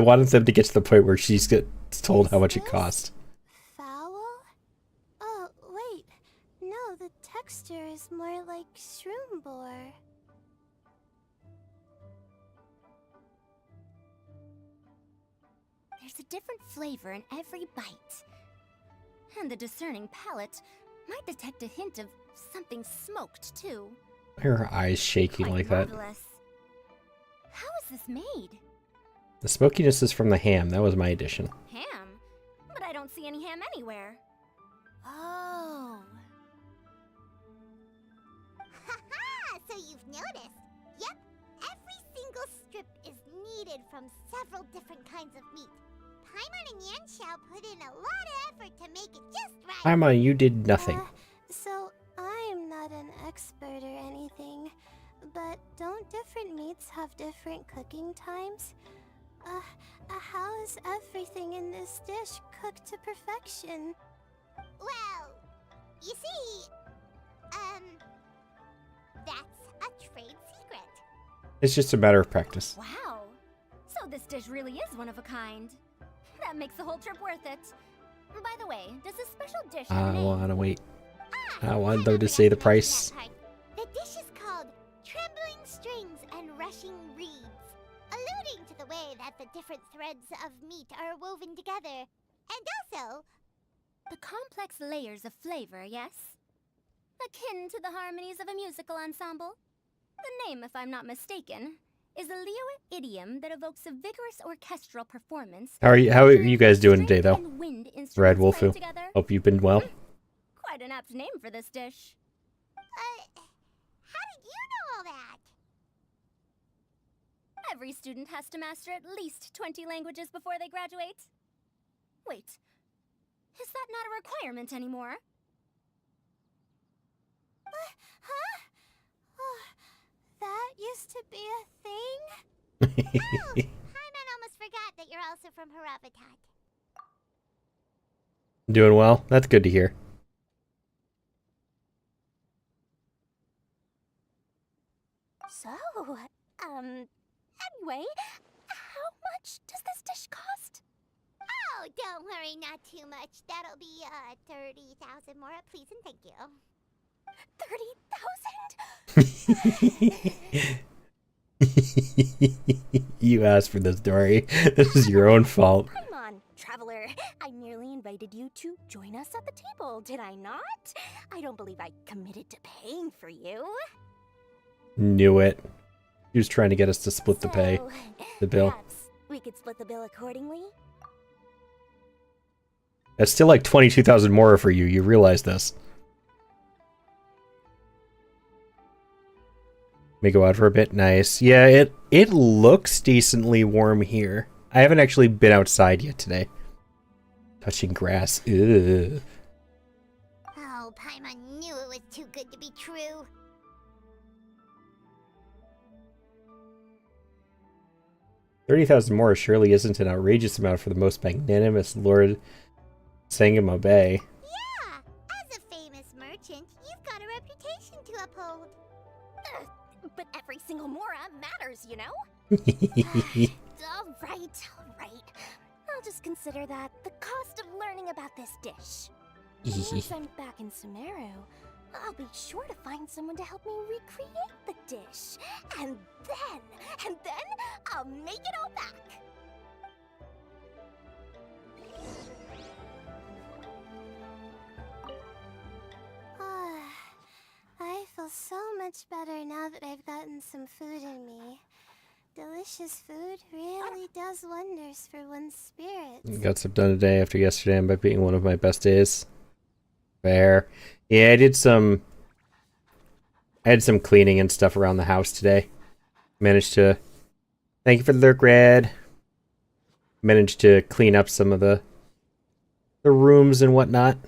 wanted them to get to the point where she's gets told how much it cost. Foul? Oh, wait. No, the texture is more like shroom boar. There's a different flavor in every bite. And the discerning palate might detect a hint of something smoked, too. Why are her eyes shaking Quite like that? marvelous. How is this made? The smokiness is from the ham. That was my addition. Ham? But I don't see any ham anywhere. Oh. Haha! So you've noticed. Yep, every single strip is kneaded from several different kinds of meat. Paimon and Yanxiao put in a lot of effort to make it just right. Paimon, you did nothing. So I'm not an expert or anything, but don't different meats have different cooking times? How is everything in this dish cooked to perfection? Well, you see, that's a trade secret. It's just a matter of practice. Wow. So this dish really is one of a kind. That makes the whole trip worth it. By the way, does this special dish have a I name? wanna wait. I want them to say the price. The dish is called Trembling Strings and Rushing Reeds, alluding to the way that the different threads of meat are woven together. And also, The complex layers of flavor, yes? Akin to the harmonies of a musical ensemble? The name, if I'm not mistaken, is a Liyue idiom that evokes a vigorous orchestral performance. How are you guys doing today, though? And wind instruments Red played Wolfu. together. Hope you've been well. Quite an apt name for this dish. how did you know all that? Every student has to master at least 20 languages before they graduate. Wait, is that not a requirement anymore? Huh? Oh, that used to be a thing? Oh, Paimon almost forgot that you're also from Haravatat. Doing well? That's good to hear. So, anyway, how much does this dish cost? Oh, don't worry, not too much. That'll be, 30,000 more, please and thank you. 30,000? You asked for this, Dory. This is your own fault. Come on, traveler. I merely invited you to join us at the table, did I not? I don't believe I committed to paying for you. Knew it. He was trying to get us to split the pay. So, The bill. perhaps we could split the bill accordingly? That's still like 22,000 more for you. You realize this. May go out for a bit. Nice. Yeah, it looks decently warm here. I haven't actually been outside yet today. Touching grass. Ugh. Oh, Paimon knew it was too good to be true. $30,000 more surely isn't an outrageous amount for the most magnanimous Lord Sangamo Bay. Yeah, as a famous merchant, you've got a reputation to uphold. But every single mora matters, you know? All right. I'll just consider that the cost of learning about this dish. Once I'm back in Sumeru, I'll be sure to find someone to help me recreate the dish. And then I'll make it all back. I feel so much better now that I've gotten some food in me. Delicious food really does wonders for one's spirits. Got some done today after yesterday by being one of my best days. Fair. Yeah, I had some cleaning and stuff around the house today. Managed to... Thank you for the lurk, Red. managed to clean up some of the rooms and whatnot.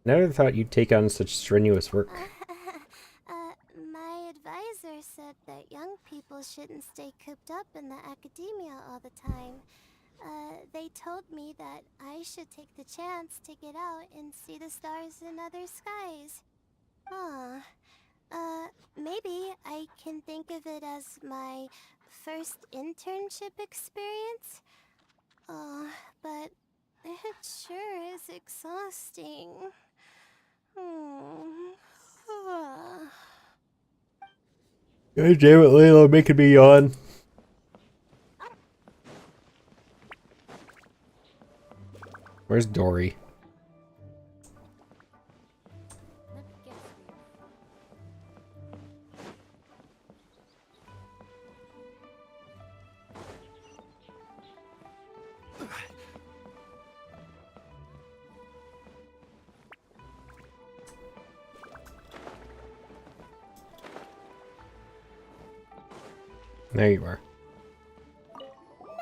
Never thought you'd take on such strenuous work. My advisor said that young people shouldn't stay cooped up in the academia all the time. They told me that I should take the chance to get out and see the stars in other skies. Maybe I can think of it as my first internship experience. But it sure is exhausting. God damn it, Layla, making me yawn. Where's Dory? There you are.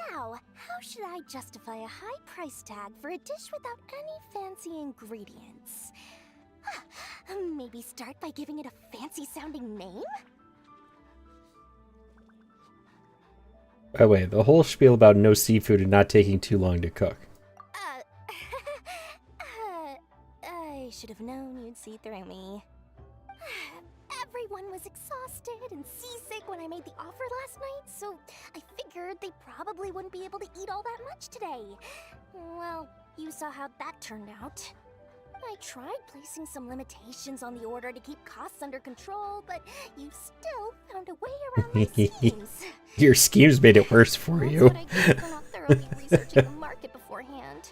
Now, how should I justify a high price tag for a dish without any fancy ingredients? Maybe start by giving it a fancy-sounding name? By the way, the whole spiel about no seafood and not taking too long to cook. I should have known you'd see through me. Everyone was exhausted and seasick when I made the offer last night, so I figured they probably wouldn't be able to eat all that much today. Well, you saw how that turned out. I tried placing some limitations on the order to keep costs under control, but you still found a way around my schemes. Your schemes made it worse for you. That's what I get for not thoroughly researching the market beforehand.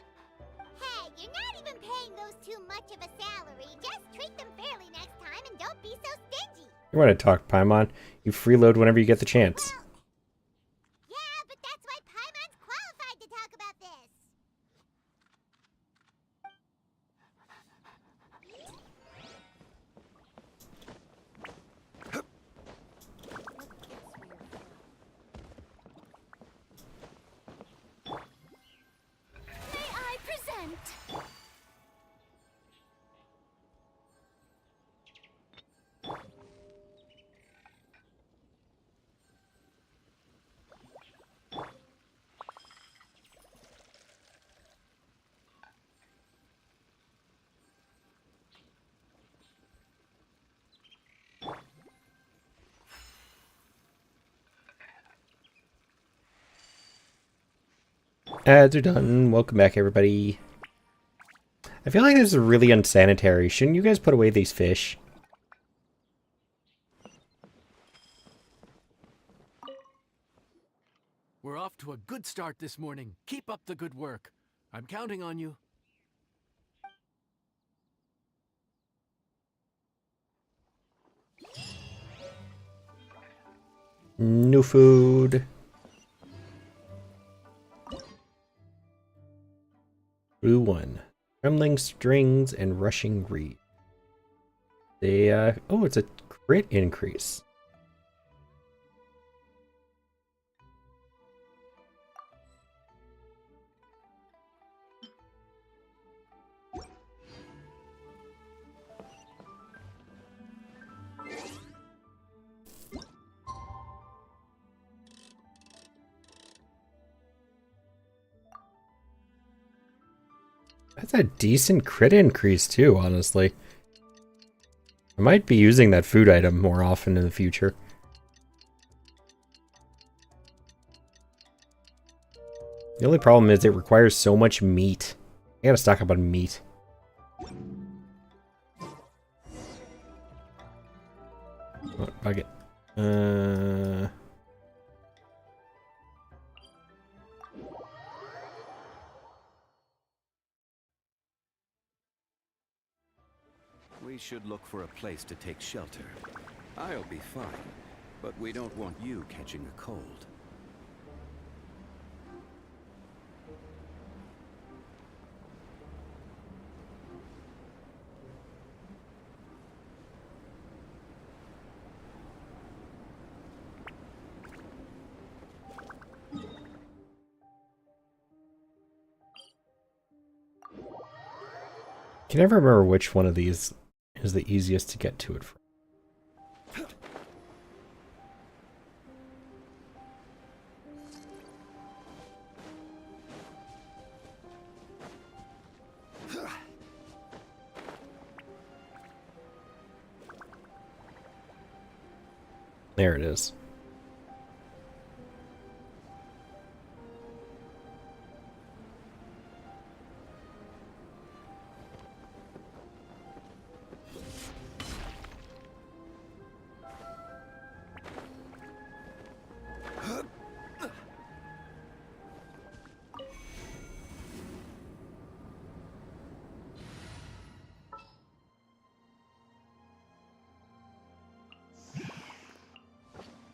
Hey, you're not even paying those too much of a salary. Just treat them fairly next time and don't be so stingy. You want to talk, Paimon? You freeload whenever you get the chance. Well, yeah, but that's why Paimon's qualified to talk about this. May I present? Ads are done. Welcome back, everybody. I feel like this is really unsanitary. Shouldn't you guys put away these fish? We're off to a good start this morning. Keep up the good work. I'm counting on you. No food. Blue 1. Trembling strings and rushing reed. They, oh, it's a crit increase. That's a decent crit increase too, honestly. I might be using that food item more often in the future. The only problem is it requires so much meat. I gotta stock up on meat. Oh, bucket. We should look for a place to take shelter. I'll be fine, but we don't want you catching a cold. can never remember which one of these is the easiest to get to it from. There it is.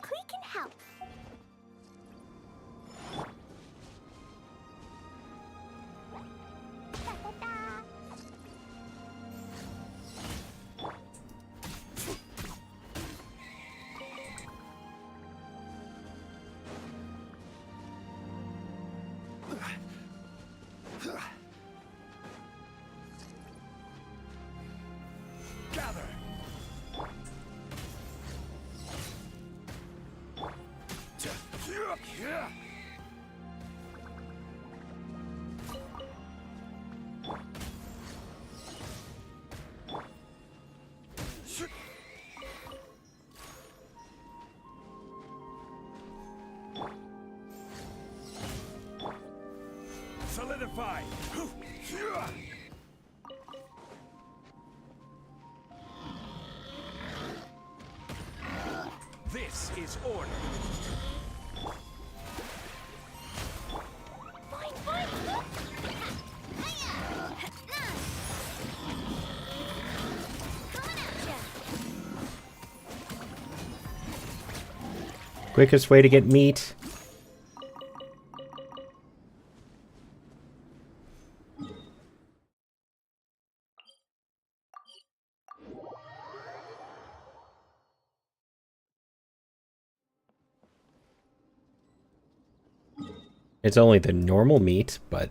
We can help. Da-da-da. Gather. Solidify. This is order. Fine, fine. Quickest way to get meat. It's only the normal meat, but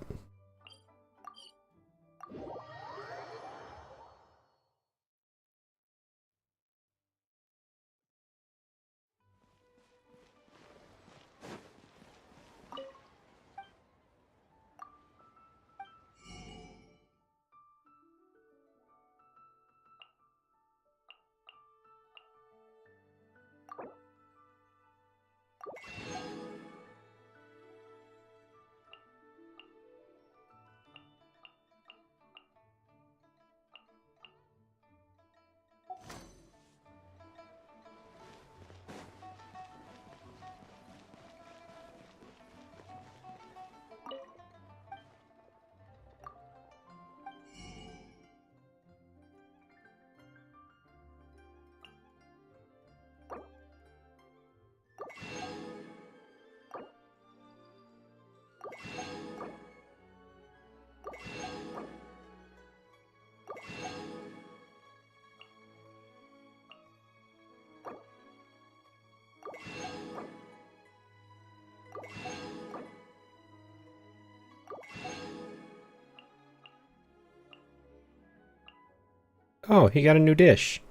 oh, he got a new dish.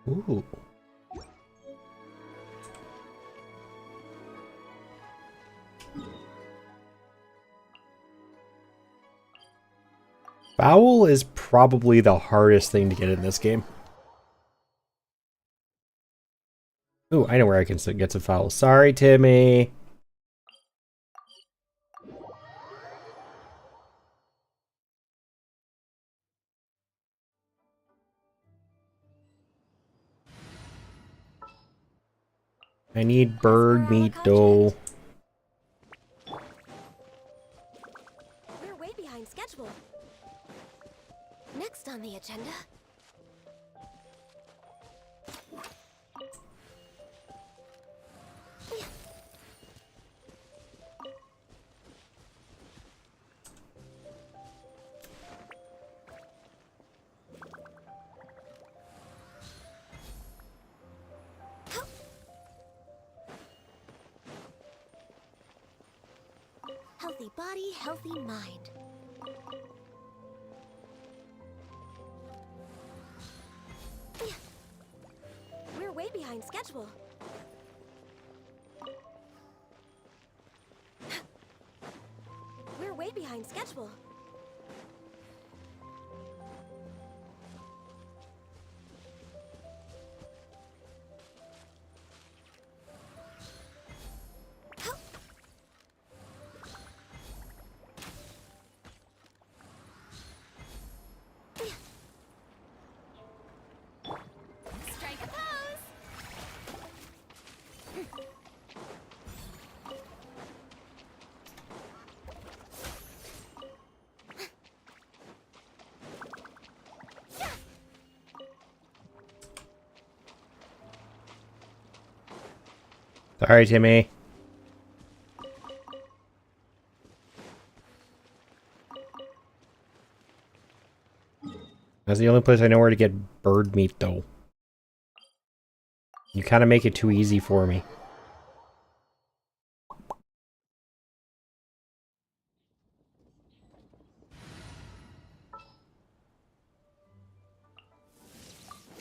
Ooh. Fowl is probably the hardest thing to get in this game. Ooh, I know where I can get some fowl. Sorry, Timmy. I need bird meat dough. We're way behind schedule. Next on the agenda. Healthy body, healthy mind. We're way behind schedule. We're way behind schedule. Strike a pose. Sorry, Timmy. That's the only place I know where to get bird meat, though. You kind of make it too easy for me.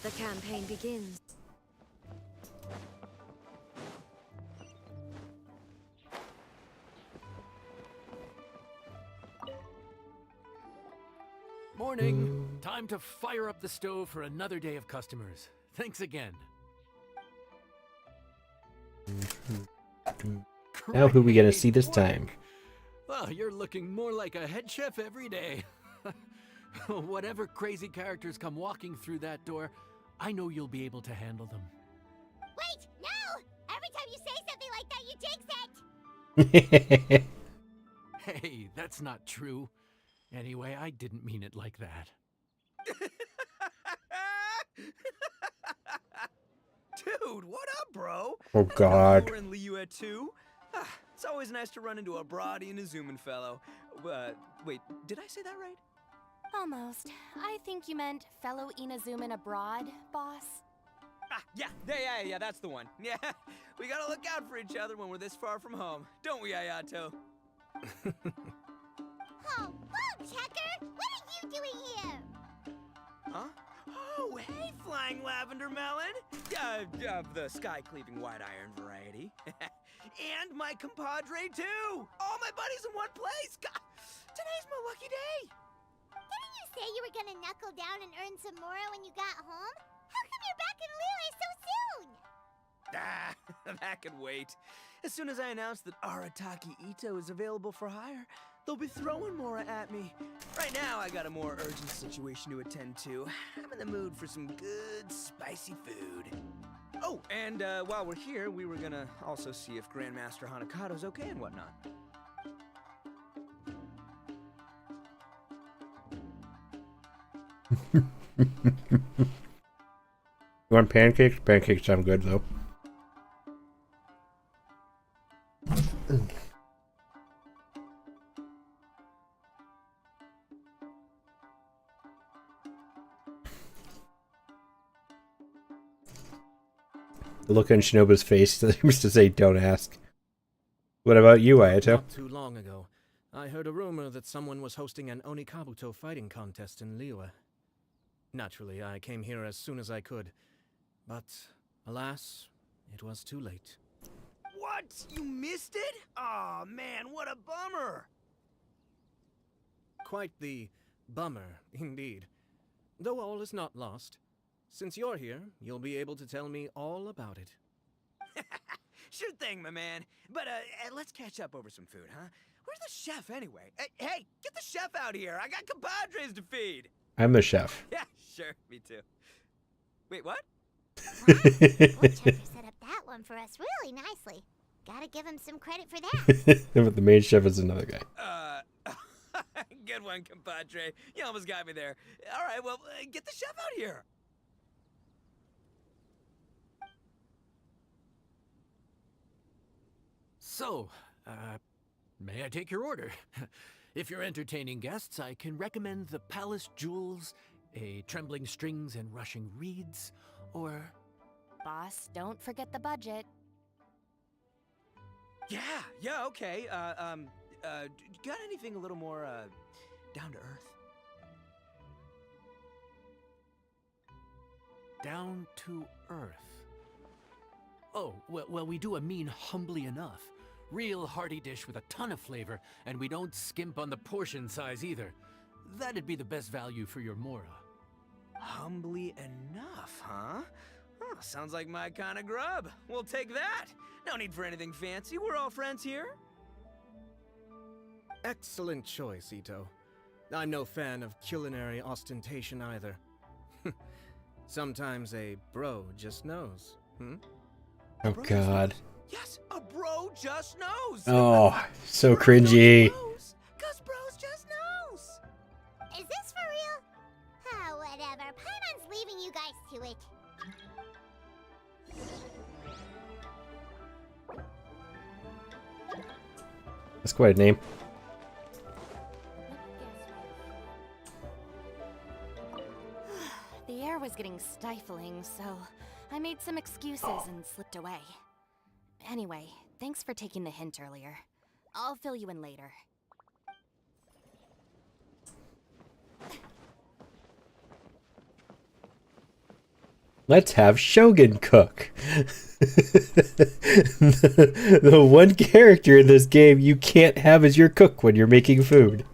The campaign begins. Morning. Time to fire up the stove for another day of customers. Thanks again. Now who we gonna Great see this work. time? Well, you're looking more like a head chef every day. Whatever crazy characters come walking through that door, I know you'll be able to handle them. Wait, no! Every time you say something like that, you jinx it! Hey, that's not true. Anyway, I didn't mean it like that. Dude, what up, bro? Oh, God. We're in Liyue too. It's always nice to run into a broady and a zoomin' fellow. Wait, did I say that right? Almost. I think you meant fellow Inazuman abroad, boss. Yeah, that's the one. Yeah, we gotta look out for each other when we're this far from home, don't we, Ayato? Oh, Bug Checker! What are you doing here? Huh? Oh, hey, Flying Lavender Melon! Of the sky-cleaving white iron variety. And my compadre, too! All my buddies in one place! God, today's my lucky day! Didn't you say you were gonna knuckle down and earn some more when you got home? How come you're back in Liyue so soon? That could wait. As soon as I announce that Arataki Ito is available for hire, they'll be throwing Mora at me. Right now, I got a more urgent situation to attend to. I'm in the mood for some good, spicy food. Oh, and while we're here, we were gonna also see if Grandmaster Hanakado's okay and whatnot. You want pancakes? Pancakes sound good, though. The look on Shinobu's face seems to say, don't ask. What about you, Ayato? Not too long ago, I heard a rumor that someone was hosting an Onikabuto fighting contest in Liyue. Naturally, I came here as soon as I could, but alas, it was too late. What? You missed it? Aw, man, what a bummer! Quite the bummer, indeed. Though all is not lost. Since you're here, you'll be able to tell me all about it. Sure thing, my man. But let's catch up over some food, huh? Where's the chef, anyway? Hey, get the chef out here! I got compadres to feed! I'm the chef. Yeah, sure, me too. Wait, what? Bug Checker set up that one for us really nicely. Gotta give him some credit for that. But the main chef is another guy. Good one, compadre. You almost got me there. All right, well, get the chef out here. So, may I take your order? If you're entertaining guests, I can recommend the Palace Jewels, a Trembling Strings and Rushing Reeds, or... Boss, don't forget the budget. Yeah, okay. got anything a little more, down to earth? Down to earth. Oh, well, we do a mean humbly enough. Real hearty dish with a ton of flavor, and we don't skimp on the portion size either. That'd be the best value for your Mora. Humbly enough, huh? Oh, sounds like my kind of grub. We'll take that. No need for anything fancy. We're all friends here. Excellent choice, Ito. I'm no fan of culinary ostentation either. Sometimes a bro just knows, Oh god. Yes, a bro just knows. Oh, so cringy. Cause bros just knows. Is this for real? Oh, whatever. Paimon's leaving you guys to it. That's quite a name. The air was getting stifling, so I made some excuses and slipped away. Anyway, thanks for taking the hint earlier. I'll fill you in later. Let's have Shogun cook. The one character in this game you can't have as your cook when you're making food.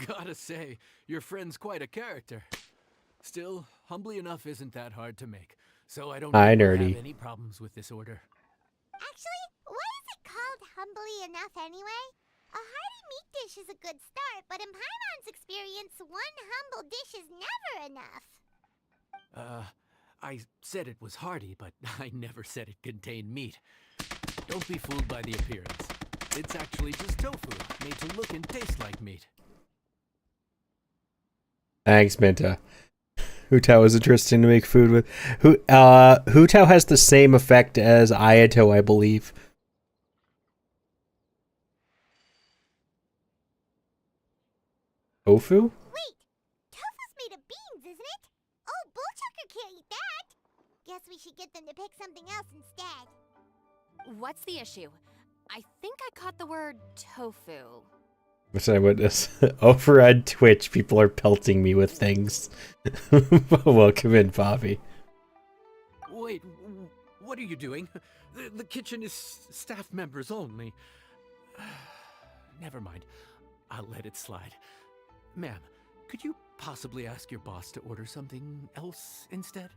Gotta say, your friend's quite a character. Still, humbly enough isn't that hard to make, so I don't Hi, think we'll nerdy. have any problems with this order. Actually, why is it called humbly enough anyway? A hearty meat dish is a good start, but in Paimon's experience, one humble dish is never enough. I said it was hearty, but I never said it contained meat. Don't be fooled by the appearance. It's actually just tofu, made to look and taste like meat. Thanks, Minta. Hu Tao is interesting to make food with. Hu Tao has the same effect as Ayato, I believe. Tofu? Wait, tofu's made of beans, isn't it? Oh, Bullchucker can't eat that. Guess we should get them to pick something else instead. What's the issue? I think I caught the word tofu. What's I witness? Over on Twitch, people are pelting me with things. Welcome in, Bobby. Wait, what are you doing? The kitchen is staff members only. Never mind. I'll let it slide. Ma'am, could you possibly ask your boss to order something else instead?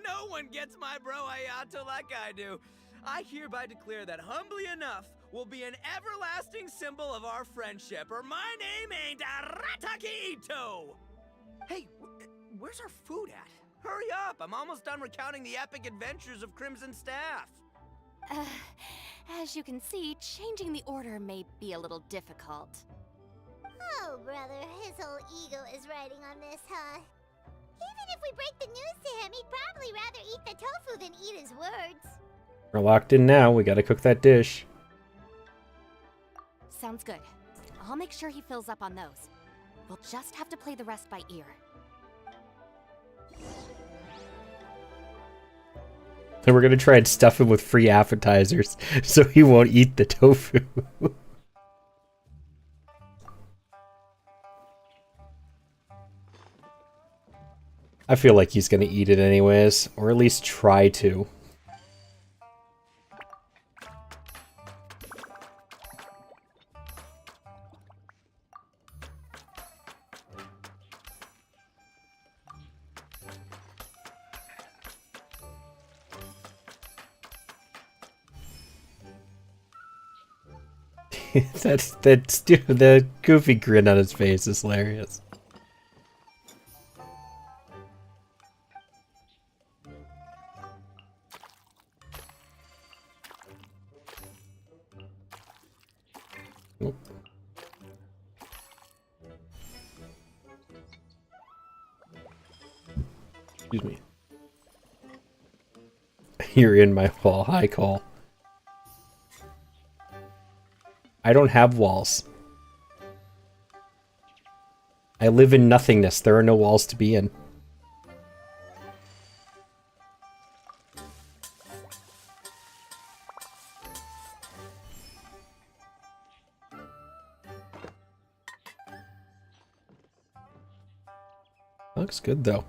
No one gets my bro Ayato like I do. I hereby declare that humbly enough will be an everlasting symbol of our friendship, or my name ain't Arataki Ito! Hey, where's our food at? Hurry up, I'm almost done recounting the epic adventures of Crimson Staff. As you can see, changing the order may be a little difficult. Oh, brother, his whole ego is riding on this, huh? Even if we break the news to him, he'd probably rather eat the tofu than eat his words. We're locked in now. We gotta cook that dish. Sounds good. I'll make sure he fills up on those. We'll just have to play the rest by ear. And we're gonna try and stuff him with free appetizers so he won't eat the tofu. I feel like he's gonna eat it anyways, or at least try to. that's the goofy grin on his face is hilarious. Oh. Excuse me. You're in my hall. Hi, Cole. I don't have walls. I live in nothingness. There are no walls to be in. Looks good though.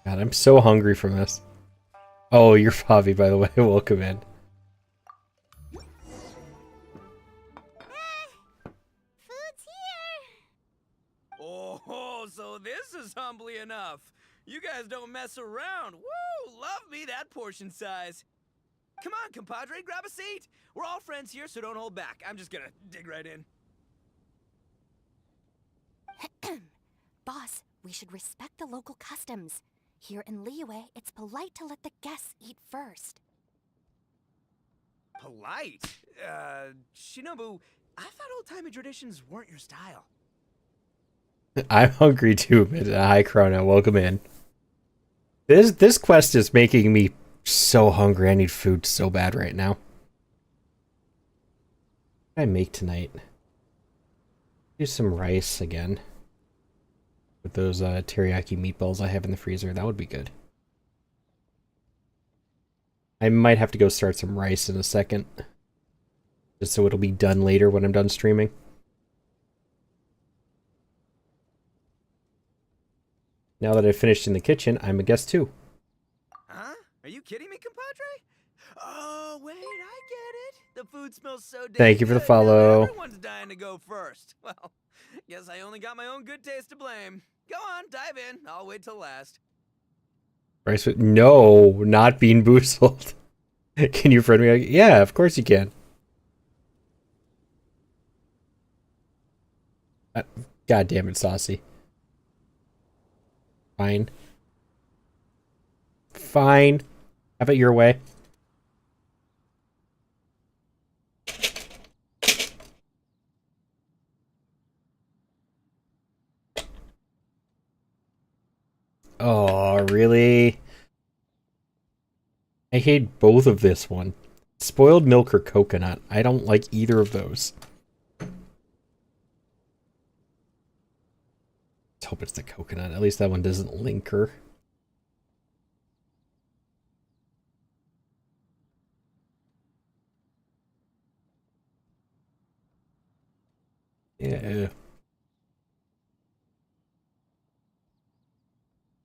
God, I'm so hungry from this. Oh, you're Favi, by the way. Welcome in. Food's here! Oh, so this is humbly enough. You guys don't mess around. Woo! Love me that portion size. Come on, compadre, grab a seat. We're all friends here, so don't hold back. I'm just gonna dig right in. Boss, we should respect the local customs. Here in Liyue, it's polite to let the guests eat first. Polite? Shinobu, I thought old-timey traditions weren't your style. I'm hungry too, but hi Chrono, welcome in. This quest is making me so hungry. I need food so bad right now. What did I make tonight? Do some rice again. With those teriyaki meatballs I have in the freezer, that would be good. I might have to go start some rice in a second. Just so it'll be done later when I'm done streaming. Now that I've finished in the kitchen, I'm a guest too. Huh? Are you kidding me, compadre? Oh, wait, I get it. The food smells so damn Thank you for the good, follow. now everyone's dying to go first. Well, guess I only got my own good taste to blame. Go on, dive in. I'll wait till last. Rice with no, not bean boozled. Can you friend me? Yeah, of course you can. God damn it, Saucy. Fine. Fine. Have it your way. Oh, really? I hate both of this one. Spoiled milk or coconut. I don't like either of those. Let's hope it's the coconut. At least that one doesn't linker. Yeah.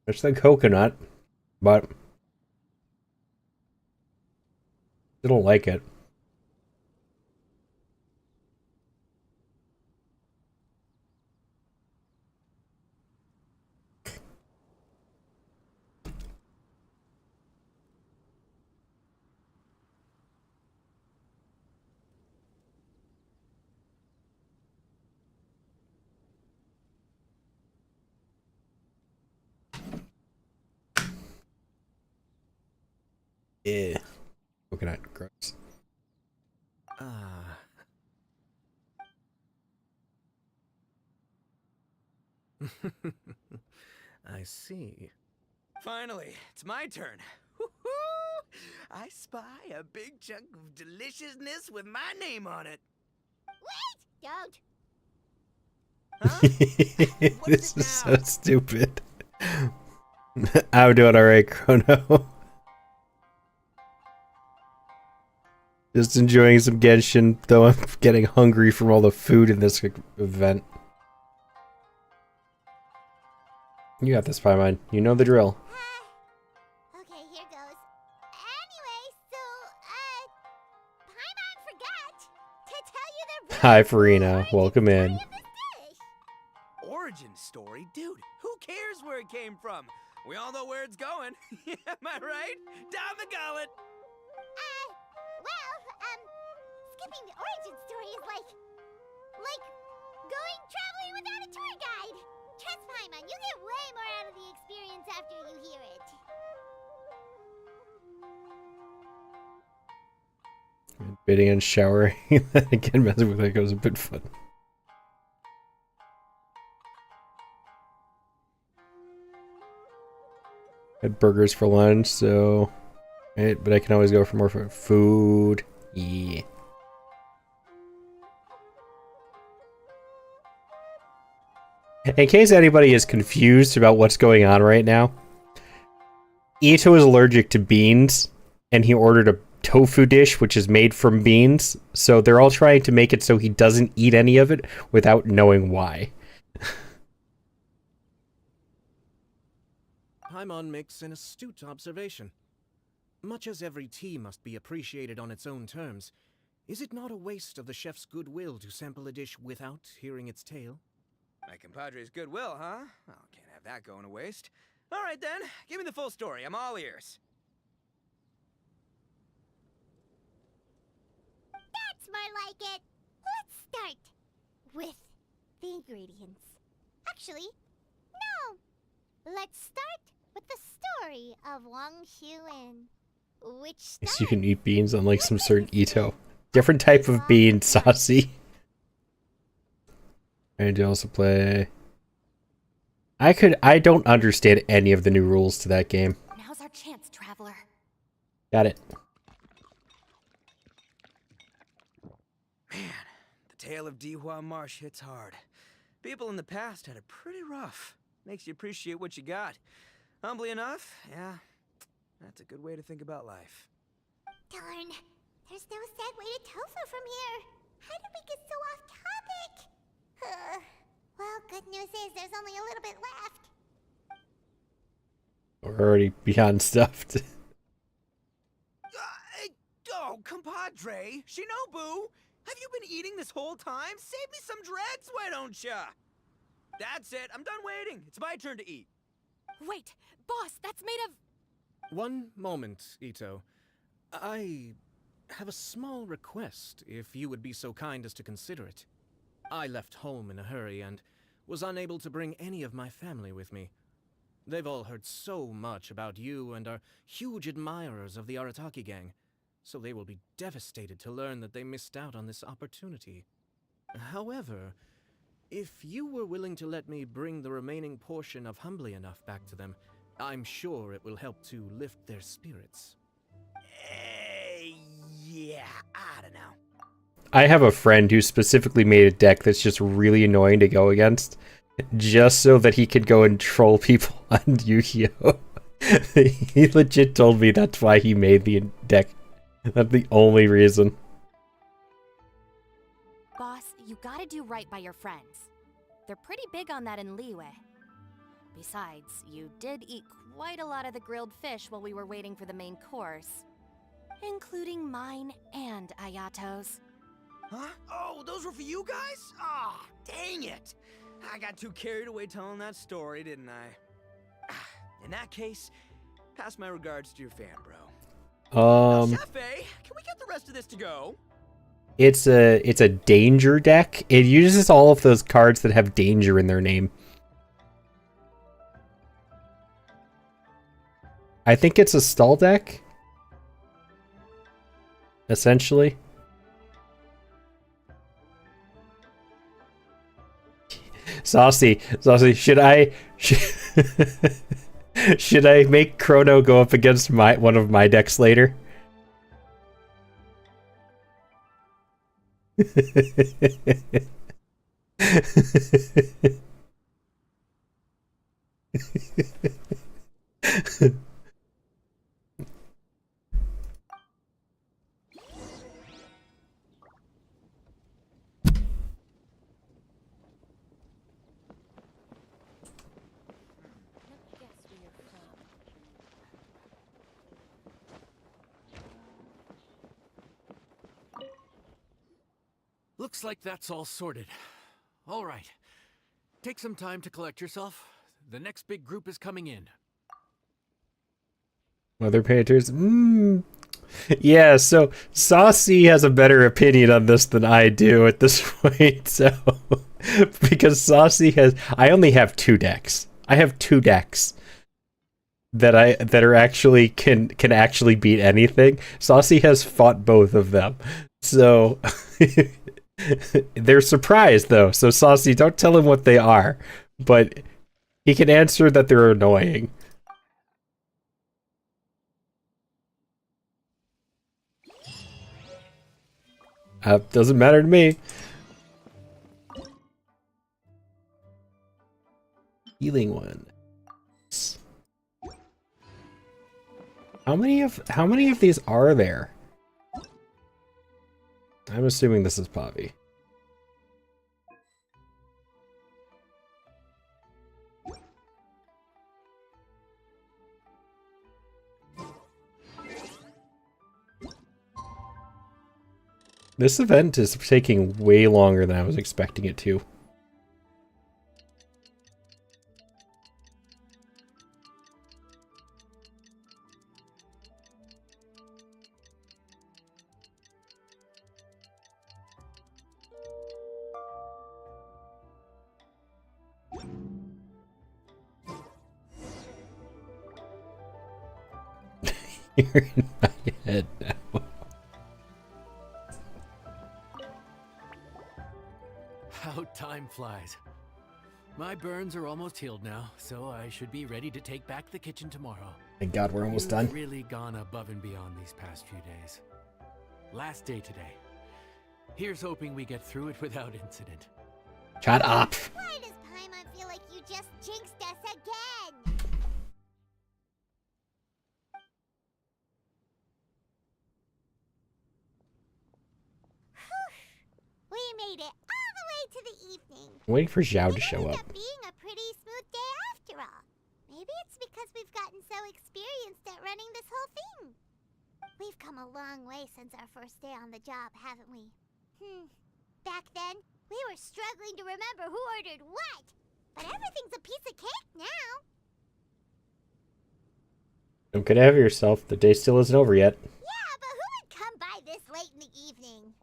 It's the coconut, but I don't like it. Yeah. Coconut, gross. I see. Finally, it's my turn. Woo-hoo! I spy a big chunk of deliciousness with my name on it. Wait! Don't! This is so stupid. I'm doing alright, Chrono. Just enjoying some Genshin, though I'm getting hungry from all the food in this event. You got this, Paimon. You know the drill. Okay, here goes. Anyway, so, Paimon forgot to tell you the Hi, Farina. Welcome in. Origin story? Dude, who cares where it came from? We all know where it's going. Am I right? Down the gullet! Skipping the origin story is like going traveling without a tour guide. Trust Paimon, you get way more out of the experience after you hear it. Bidding and showering. Again, messing with it goes a bit fun. Had burgers for lunch, so... Right, but I can always go for more food. Yeah. In case anybody is confused about what's going on right now, Ito is allergic to beans, and he ordered a tofu dish, which is made from beans. So they're all trying to make it so he doesn't eat any of it without knowing why. Paimon makes an astute observation. Much as every tea must be appreciated on its own terms, is it not a waste of the chef's goodwill to sample a dish without hearing its tale? My compadre's goodwill, huh? Oh, can't have that going to waste. All right then, give me the full story. I'm all ears. That's more like it. Let's start with the ingredients. Actually, no. Let's start with the story of Wang Xuan, which So you can eat beans unlike some certain Ito. Different type of bean, saucy. And you also play... I don't understand any of the new rules to that game. Now's our chance, traveler. Got it. Man, the tale of Dihua Marsh hits hard. People in the past had it pretty rough. Makes you appreciate what you got. Humbly enough, yeah, that's a good way to think about life. Darn, there's no segue to tofu from here. How did we get so off topic? Well, good news is there's only a little bit left. We're already beyond stuffed. Oh, compadre, Shinobu, have you been eating this whole time? Save me some dreads, why don't ya? That's it, I'm done waiting. It's my turn to eat. Wait, boss, that's made of... One moment, Ito. I have a small request, if you would be so kind as to consider it. I left home in a hurry and was unable to bring any of my family with me. They've all heard so much about you and are huge admirers of the Arataki gang, so they will be devastated to learn that they missed out on this opportunity. However, if you were willing to let me bring the remaining portion of Humbly Enough back to them, I'm sure it will help to lift their spirits. Yeah, I don't know. I have a friend who specifically made a deck that's just really annoying to go against, just so that he could go and troll people on Yu-Gi-Oh! He legit told me that's why he made the deck. That's the only reason. Boss, you gotta do right by your friends. They're pretty big on that in Liyue. Besides, you did eat quite a lot of the grilled fish while we were waiting for the main course. Including mine and Ayato's. Huh? Oh, those were for you guys? Ah, oh, dang it. I got too carried away telling that story, didn't I? In that case, pass my regards to your fan, bro. Now, Chef A, can we get the rest of this to go? It's a danger deck. It uses all of those cards that have danger in their name. I think it's a stall deck. Essentially. Saucy, should I should I make Chrono go up against one of my decks later? Looks like that's all sorted. All right. Take some time to collect yourself. The next big group is coming in. Mother Painters. Yeah, so Saucy has a better opinion on this than I do at this point. So because Saucy has, I only have 2 decks. I have 2 decks that are actually can actually beat anything. Saucy has fought both of them. So they're surprised though. So Saucy, don't tell him what they are, but he can answer that they're annoying. Doesn't matter to me. Healing one. How many of these are there? I'm assuming this is Pavi. This event is taking way longer than I was expecting it to. You're in my head now. How time flies. My burns are almost healed now, so I should be ready to take back the kitchen tomorrow. Thank God we're almost done. You've really gone above and beyond these past few days. Last day today. Here's hoping we get through it without incident. Shut up. Why does Paimon feel like you just jinxed us again? We made it all the way to the evening. I'm waiting for Zhao to show It ended up. up being a pretty smooth day after all. Maybe it's because we've gotten so experienced at running this whole thing. We've come a long way since our first day on the job, haven't we? Back then, we were struggling to remember who ordered what. But everything's a piece of cake now. Don't get ahead of yourself. The day still isn't over yet. Yeah, but who would come by this late in the evening?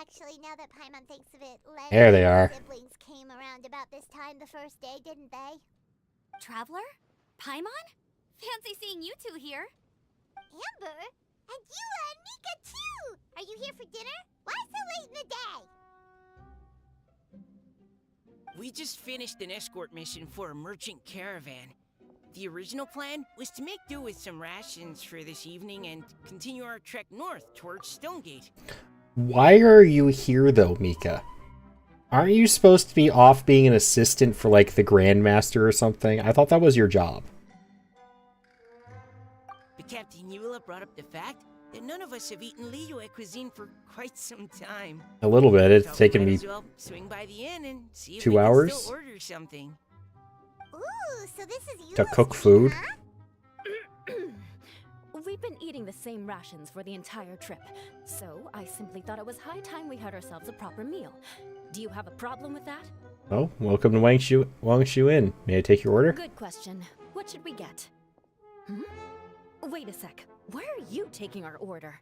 Actually, now that Paimon thinks of it, Len There they and are. his siblings came around about this time the first day, didn't they? Traveler? Paimon? Fancy seeing you two here. Amber? And Eula and Mika too! Are you here for dinner? Why so late in the day? We just finished an escort mission for a merchant caravan. The original plan was to make do with some rations for this evening and continue our trek north towards Stonegate. Why are you here though, Mika? Aren't you supposed to be off being an assistant for like the Grandmaster or something? I thought that was your job. But Captain Eula brought up the fact that none of us have eaten Liyue cuisine for quite some time. A little bit. It's So taken might me as well swing by the inn and see if 2 we can hours? still order something. Ooh, so this is to Eula's cook thing, food. huh? We've been eating the same rations for the entire trip, so I simply thought it was high time we had ourselves a proper meal. Do you have a problem with that? Oh, welcome to Wangshu Inn. May I take your order? Good question. What should we get? Wait a sec. Where are you taking our order?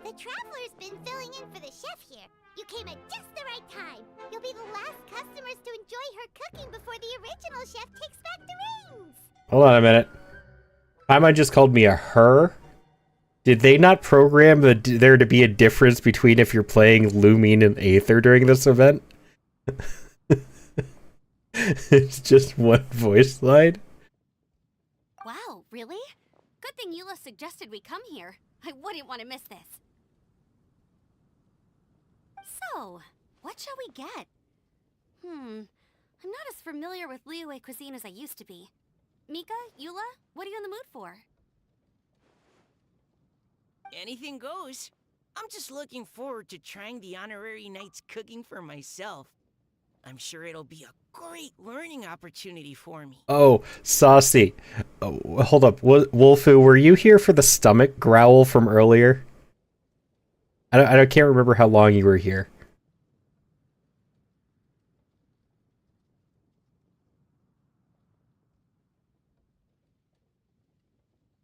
The Traveler's been filling in for the chef here. You came at just the right time. You'll be the last customers to enjoy her cooking before the original chef takes back the reins. Hold on a minute. Paimon just called me a her? Did they not program there to be a difference between if you're playing Lumine and Aether during this event? It's just one voice line? Wow, really? Good thing Eula suggested we come here. I wouldn't want to miss this. So, what shall we get? I'm not as familiar with Liyue cuisine as I used to be. Mika, Eula, what are you in the mood for? Anything goes. I'm just looking forward to trying the honorary knight's cooking for myself. I'm sure it'll be a great learning opportunity for me. Oh, Saucy. Oh, hold up. Wolfu, were you here for the stomach growl from earlier? I can't remember how long you were here.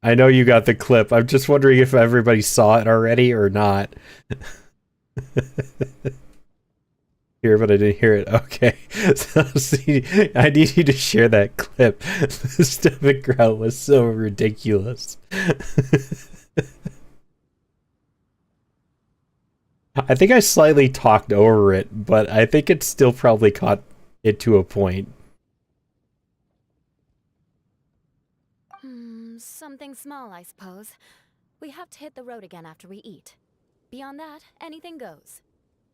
I know you got the clip. I'm just wondering if everybody saw it already or not. Here, but I didn't hear it. Okay. So, see, I need you to share that clip. The stomach growl was so ridiculous. I think I slightly talked over it, but I think it still probably caught it to a point. Something small, I suppose. We have to hit the road again after we eat. Beyond that, anything goes.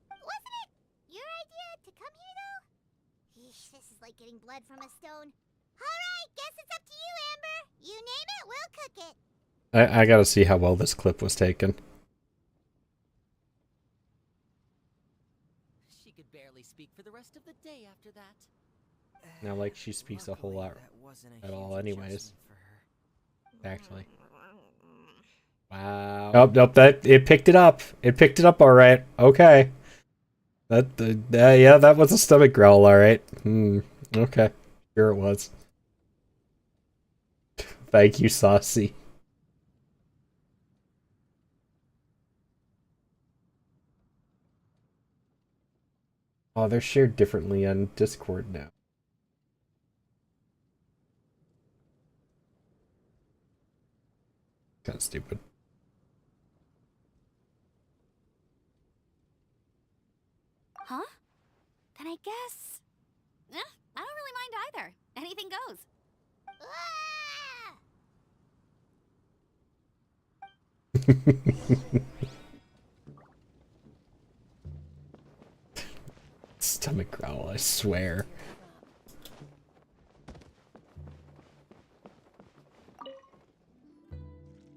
Wasn't it your idea to come here, though? Yeesh, this is like getting blood from a stone. All right, guess it's up to you, Amber. You name it, we'll cook it. I gotta see how well this clip was taken. She could barely speak for the rest of the day after that. Now, like, she speaks a whole lot at all anyways. Actually. Wow. Nope, nope, it picked it up. It picked it up alright. Okay. Yeah, that was a stomach growl, alright. Okay. Sure it was. Thank you, Saucy. Oh, they're shared differently on Discord now. Kind of stupid. Huh? Then I guess... I don't really mind either. Anything goes. Stomach growl, I swear.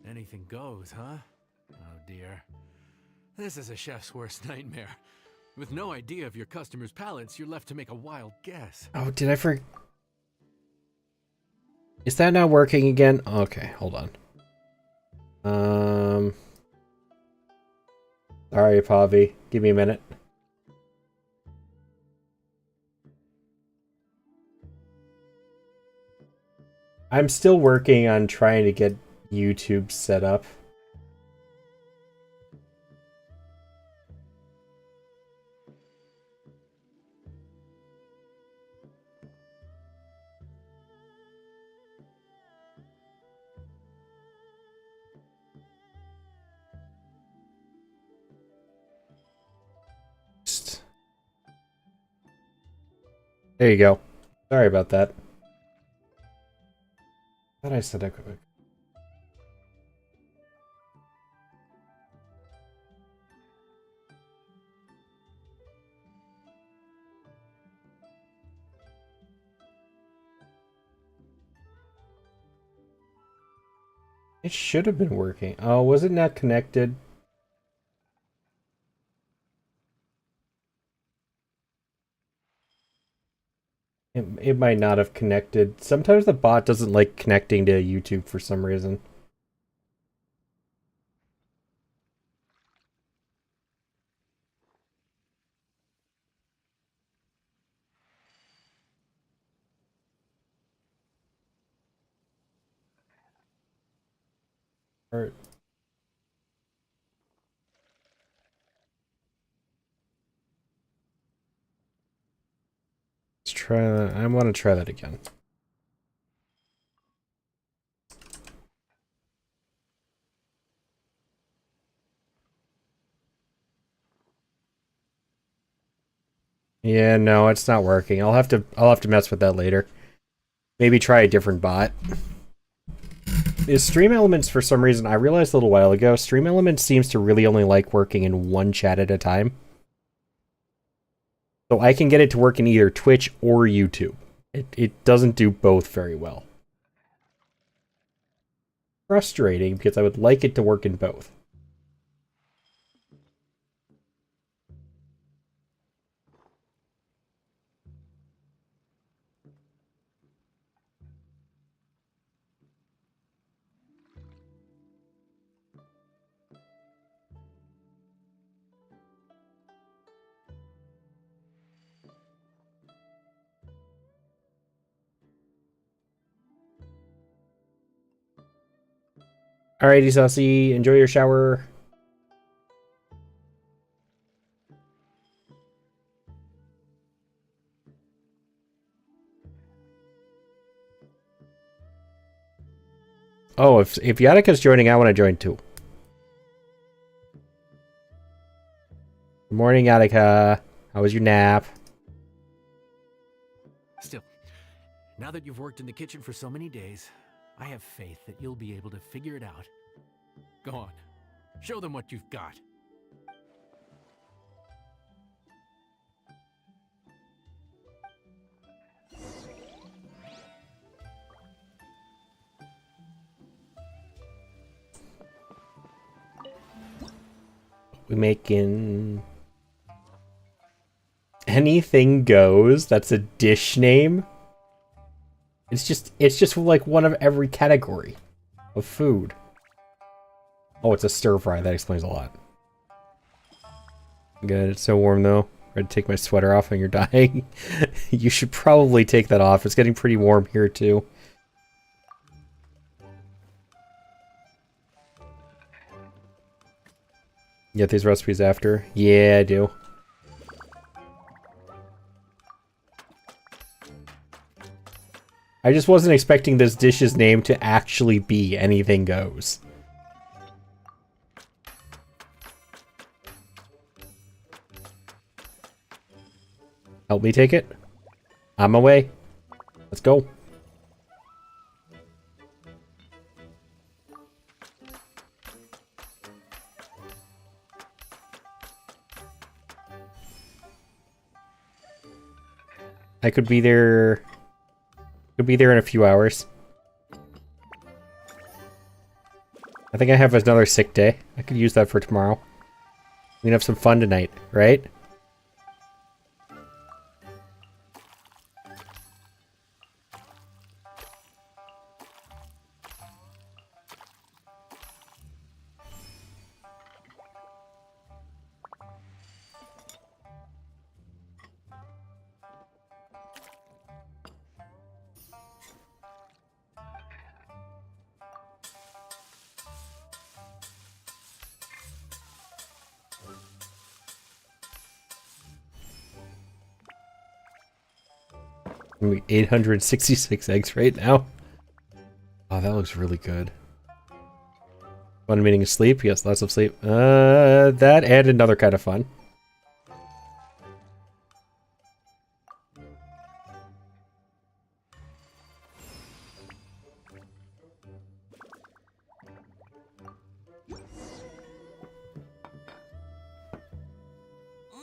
Anything goes, huh? Oh dear. This is a chef's worst nightmare. With no idea of your customers' palates, you're left to make a wild guess. Oh, did I forget? Is that not working again? Okay, hold on. Sorry, Pavi. Give me a minute. I'm still working on trying to get YouTube set up. There you go. Sorry about that. Thought I said that quick. It should have been working. Oh, was it not connected? It might not have connected. Sometimes the bot doesn't like connecting to YouTube for some reason. Or let's try that. I want to try that again. Yeah, no, it's not working. I'll have to mess with that later. Maybe try a different bot. Is Stream Elements, for some reason, I realized a little while ago, Stream Elements seems to really only like working in one chat at a time. So I can get it to work in either Twitch or YouTube. It doesn't do both very well. Frustrating, because I would like it to work in both. Alrighty, Saucy, enjoy your shower. Oh, if Yataka's joining, I want to join too. Good morning, Yataka. How was your nap? Still, now that you've worked in the kitchen for so many days, I have faith that you'll be able to figure it out. Go on, show them what you've got. we making anything goes. That's a dish name. It's just like one of every category of food. Oh, it's a stir fry. That explains a lot. Good. It's so warm though. I had to take my sweater off and you're dying. You should probably take that off. It's getting pretty warm here too. You get these recipes after? Yeah, I do. I just wasn't expecting this dish's name to actually be anything goes. Help me take it. I'm away. Let's go. I could be there. Could be there in a few hours. I think I have another sick day. I could use that for tomorrow. We can have some fun tonight, right? Maybe 866 eggs right now. Oh, that looks really good. Fun meaning sleep? Yes, lots of sleep. That and another kind of fun.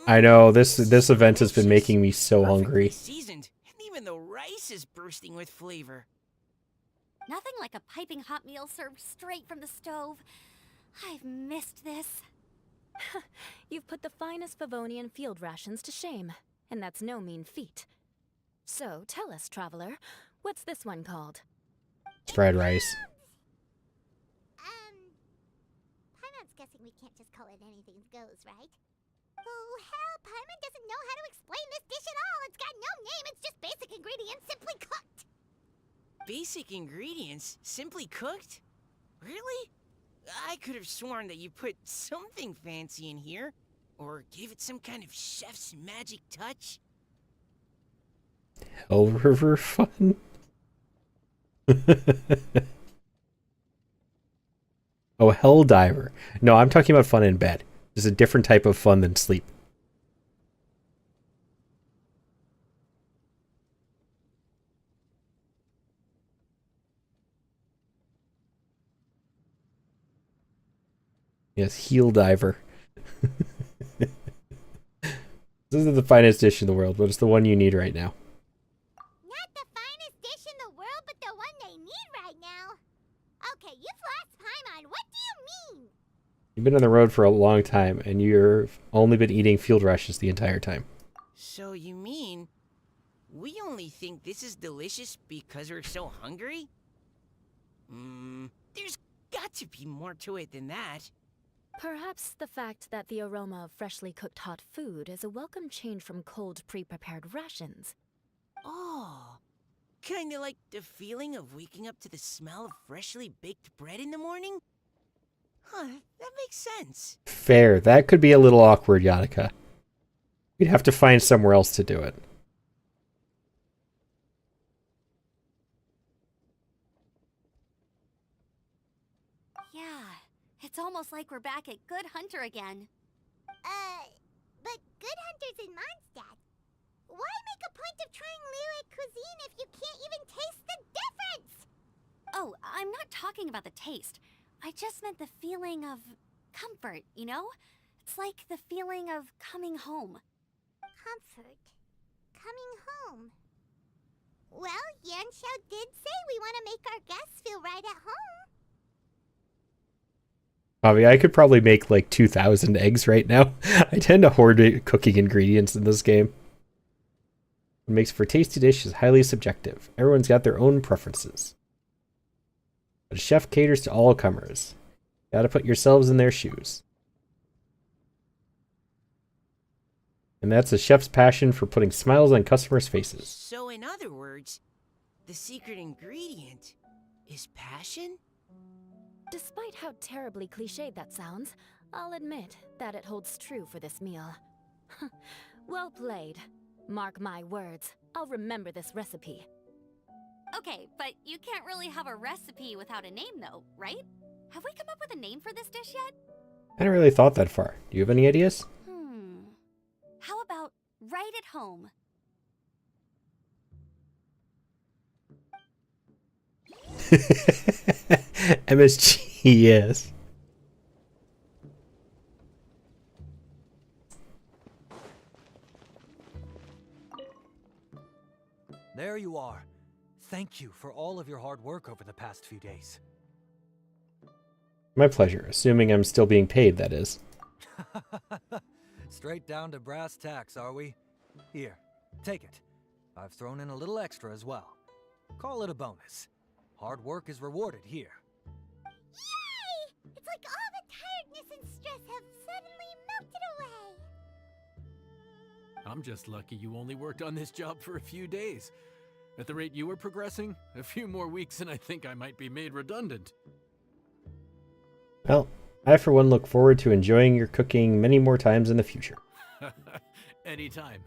I know, this event has been making me so hungry. Seasoned, and even the rice is bursting with flavor. Nothing like a piping hot meal served straight from the stove. I've missed this. You've put the finest Favonian field rations to shame, and that's no mean feat. So tell us, traveler, what's this one called? Fried rice. Paimon's guessing we can't just call it anything goes, right? Oh, hell, Paimon doesn't know how to explain this dish at all. It's got no name, it's just basic ingredients simply cooked. Basic ingredients? Simply cooked? Really? I could have sworn that you put something fancy in here. Or gave it some kind of chef's magic touch. Hell River fun? Oh, Hell Diver. No, I'm talking about fun in bed. There's a different type of fun than sleep. Yes, Heel Diver. This isn't the finest dish in the world, but it's the one you need right now. Not the finest dish in the world, but the one they need right now. Okay, you've lost Paimon. What do you mean? You've been on the road for a long time, and you've only been eating field rushes the entire time. So you mean we only think this is delicious because we're so hungry? There's got to be more to it than that. Perhaps the fact that the aroma of freshly cooked hot food is a welcome change from cold, pre-prepared rations. Oh, kinda like the feeling of waking up to the smell of freshly baked bread in the morning? Huh, that makes sense. Fair. That could be a little awkward, Yannicka. We'd have to find somewhere else to do it. Yeah, it's almost like we're back at Good Hunter again. But Good Hunter's in Mondstadt. Why make a point of trying Liyue cuisine if you can't even taste the difference? Oh, I'm not talking about the taste. I just meant the feeling of comfort, you know? It's like the feeling of coming home. Comfort. Coming home. Well, Yanxiao did say we want to make our guests feel right at home. Bobby, I could probably make like 2,000 eggs right now. I tend to hoard cooking ingredients in this game. What makes for a tasty dish is highly subjective. Everyone's got their own preferences. But a chef caters to all comers. Gotta put yourselves in their shoes. And that's a chef's passion for putting smiles on customers' faces. So in other words, the secret ingredient is passion? Despite how terribly cliched that sounds, I'll admit that it holds true for this meal. Well played. Mark my words, I'll remember this recipe. Okay, but you can't really have a recipe without a name though, right? Have we come up with a name for this dish yet? I hadn't really thought that far. Do you have any ideas? How about right at home? MSG, yes. There you are. Thank you for all of your hard work over the past few days. My pleasure, assuming I'm still being paid, that is. Straight down to brass tacks, are we? Here, take it. I've thrown in a little extra as well. Call it a bonus. Hard work is rewarded here. Yay! It's like all the tiredness and stress have suddenly melted away. I'm just lucky you only worked on this job for a few days. At the rate you were progressing, a few more weeks and I think I might be made redundant. Well, I for one look forward to enjoying your cooking many more times in the future. Anytime.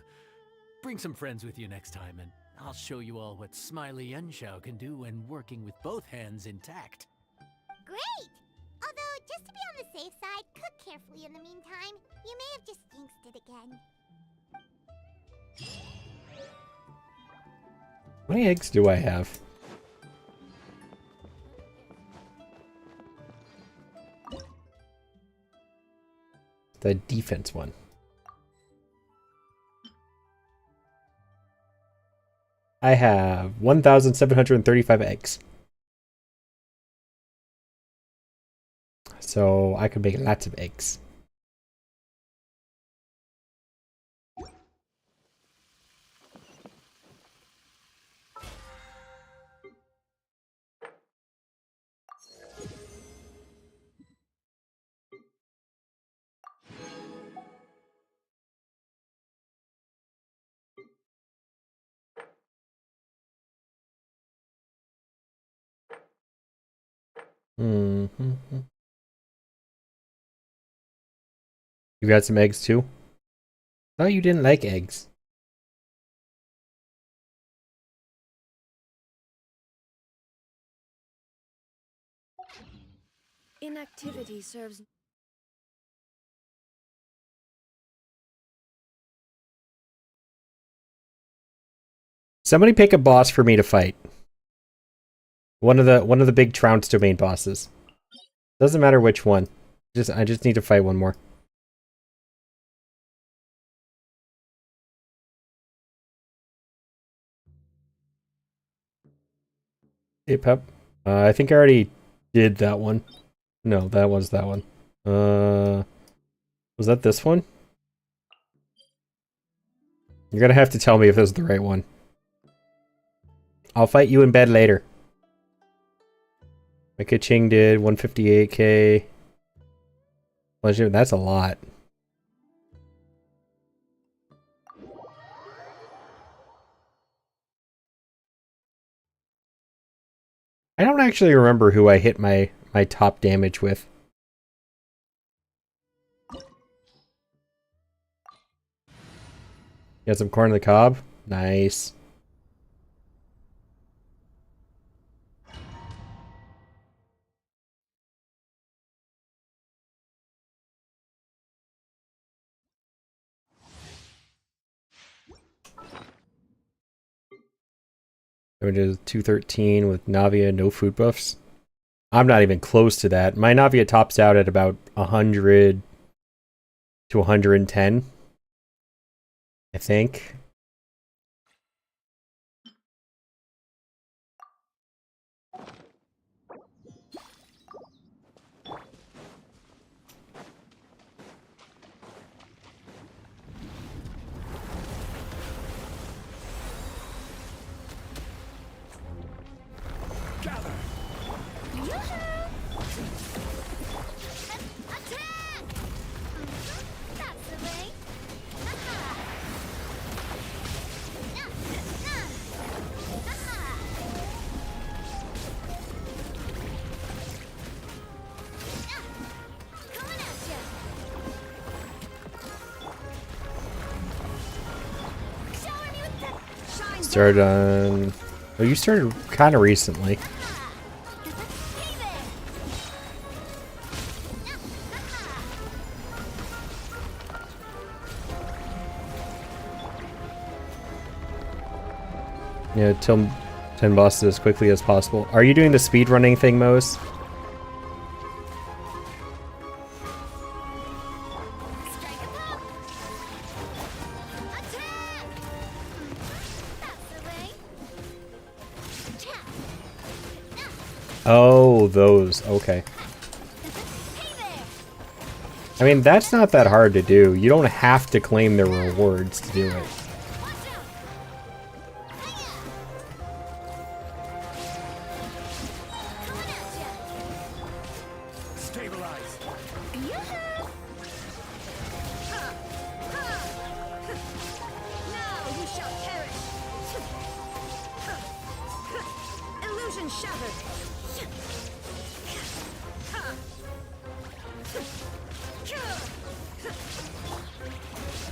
Bring some friends with you next time and I'll show you all what Smiley Yenshao can do when working with both hands intact. Great! Although, just to be on the safe side, cook carefully in the meantime. You may have just jinxed it again. How many eggs do I have? The defense one. I have 1,735 eggs. So I could make lots of eggs. Mm-hmm. You got some eggs too? I thought you didn't like eggs. Inactivity serves... Somebody pick a boss for me to fight. One of the big Trounce domain bosses. Doesn't matter which one. I just need to fight one more. Hey, Pep. I think I already did that one. No, that was that one. Was that this one? You're gonna have to tell me if this is the right one. I'll fight you in bed later. My Ka-Ching did 158k. That's a lot. I don't actually remember who I hit my top damage with. Got some corn on the cob? Nice. Which is 213 with Navia, no food buffs. I'm not even close to that. My Navia tops out at about 100 to 110. I think. started on... Oh, you started kind of recently. Yeah, 10 bosses as quickly as possible. Are you doing the speedrunning thing, Mose? Oh, those. Okay. I mean, that's not that hard to do. You don't have to claim the rewards to do it.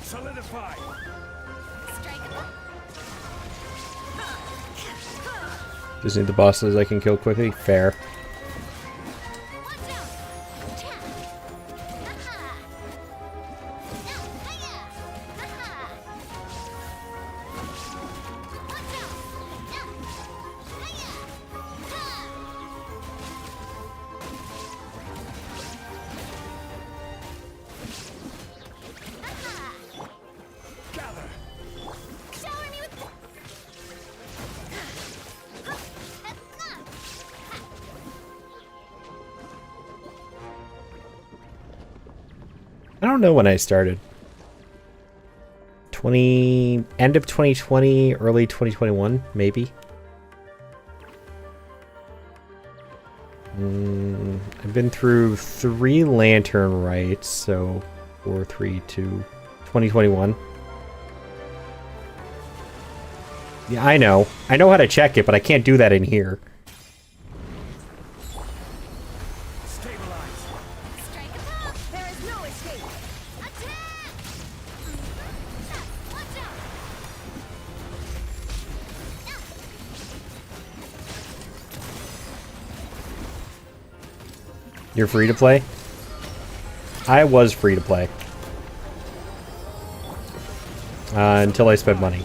Solidify. Just need the bosses I can kill quickly. Fair. I don't know when I started. End of 2020, early 2021, maybe. I've been through 3 lantern rites, so 4, 3, 2, 2021. Yeah, I know. I know how to check it, but I can't do that in here. You're free to play? I was free to play. Until I spent money.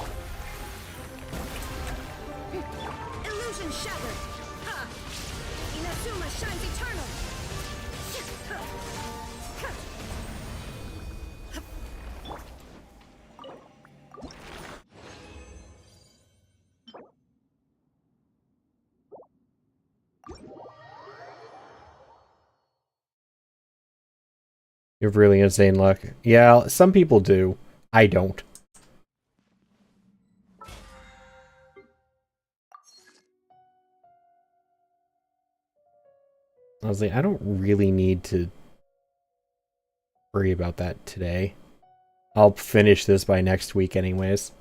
Illusion shattered. Ha! Inazuma shines eternal. You have really insane luck. Yeah, some people do. I don't. I was like, I don't really need to worry about that today. I'll finish this by next week anyways.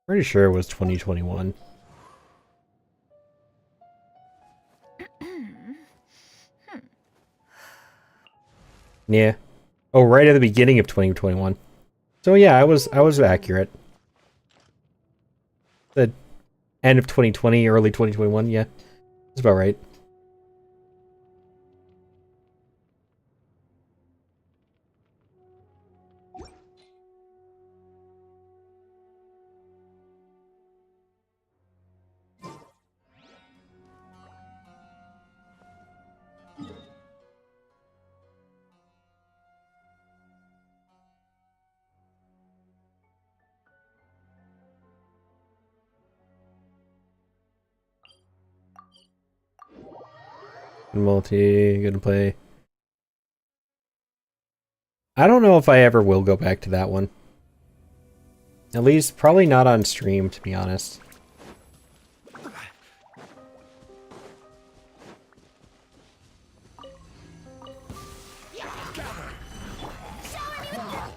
Pretty sure it was 2021. Yeah. Oh, right at the beginning of 2021. So yeah, I was accurate. The end of 2020, early 2021, yeah. That's about right. Multi, gonna play. I don't know if I ever will go back to that one. At least, probably not on stream, to be honest.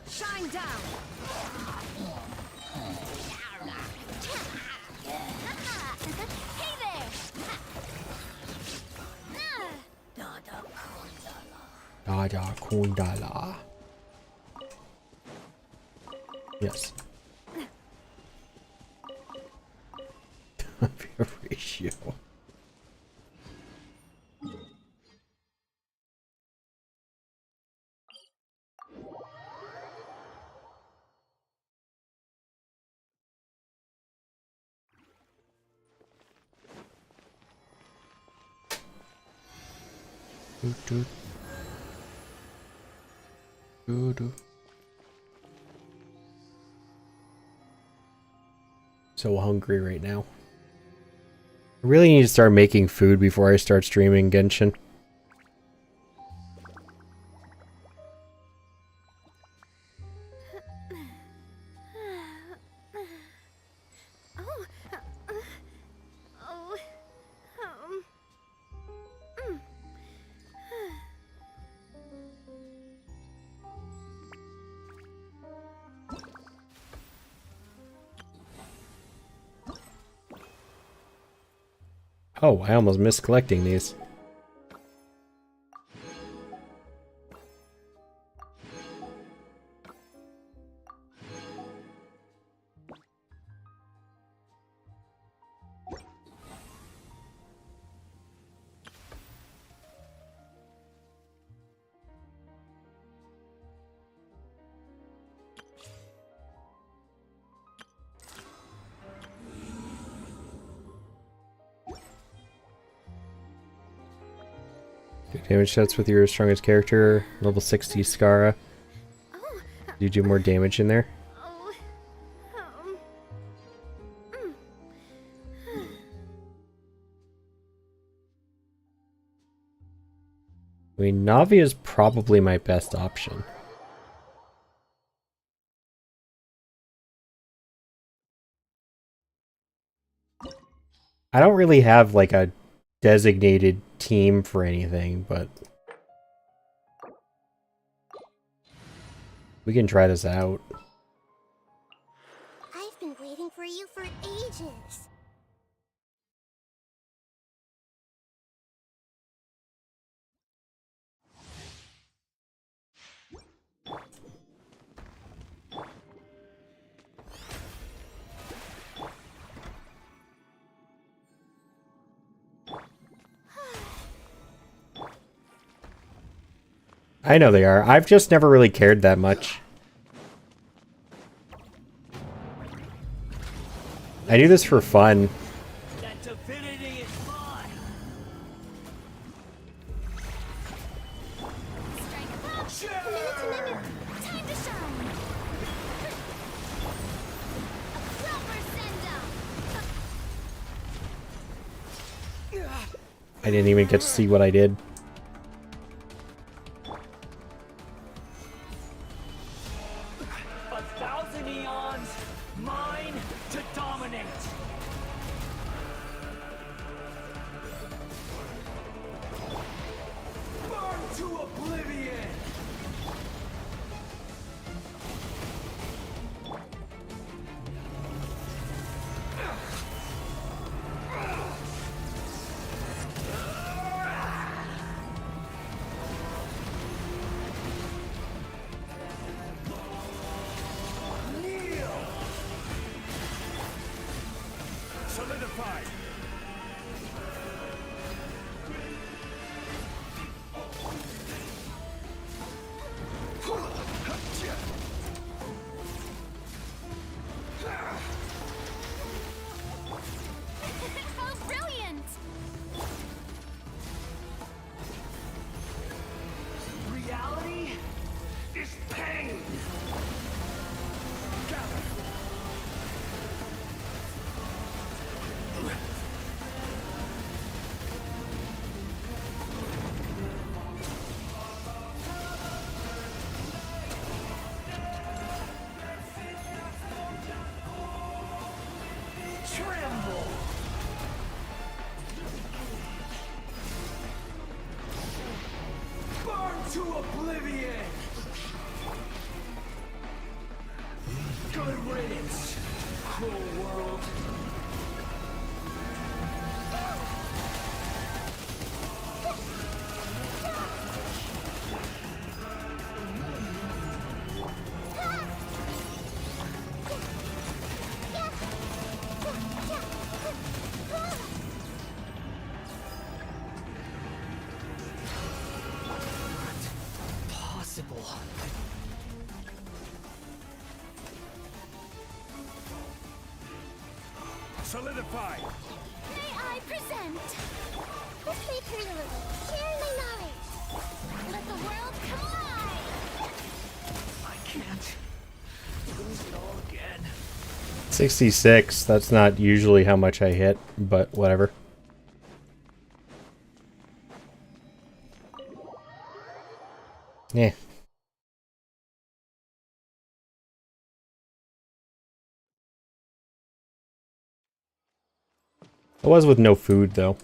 Shine down. Hey there. Dada Kundala. Yes. Ratio. Doo, doo. Doo, doo. So hungry right now. I really need to start making food before I start streaming Genshin. Oh, I almost missed collecting these. Damage sets with your strongest character, level 60 Skara. Do you do more damage in there? I mean, Navi is probably my best option. I don't really have like a designated team for anything, but we can try this out. I've been waiting for you for ages. I know they are. I've just never really cared that much. I do this for fun. That divinity is mine. Time to shine. A proper send-off. I didn't even get to see what I did. 1,000 eons, mine to dominate. Burn to oblivion. Solidified. How brilliant! Reality is pain. Gather. Tremble. Burn to oblivion. Good riddance, cruel world. Solidify! May I present? This may hurt a little. Share my knowledge. Let the world come alive! I can't lose it all again. 66. That's not usually how much I hit, but whatever. Yeah. It was with no food, though.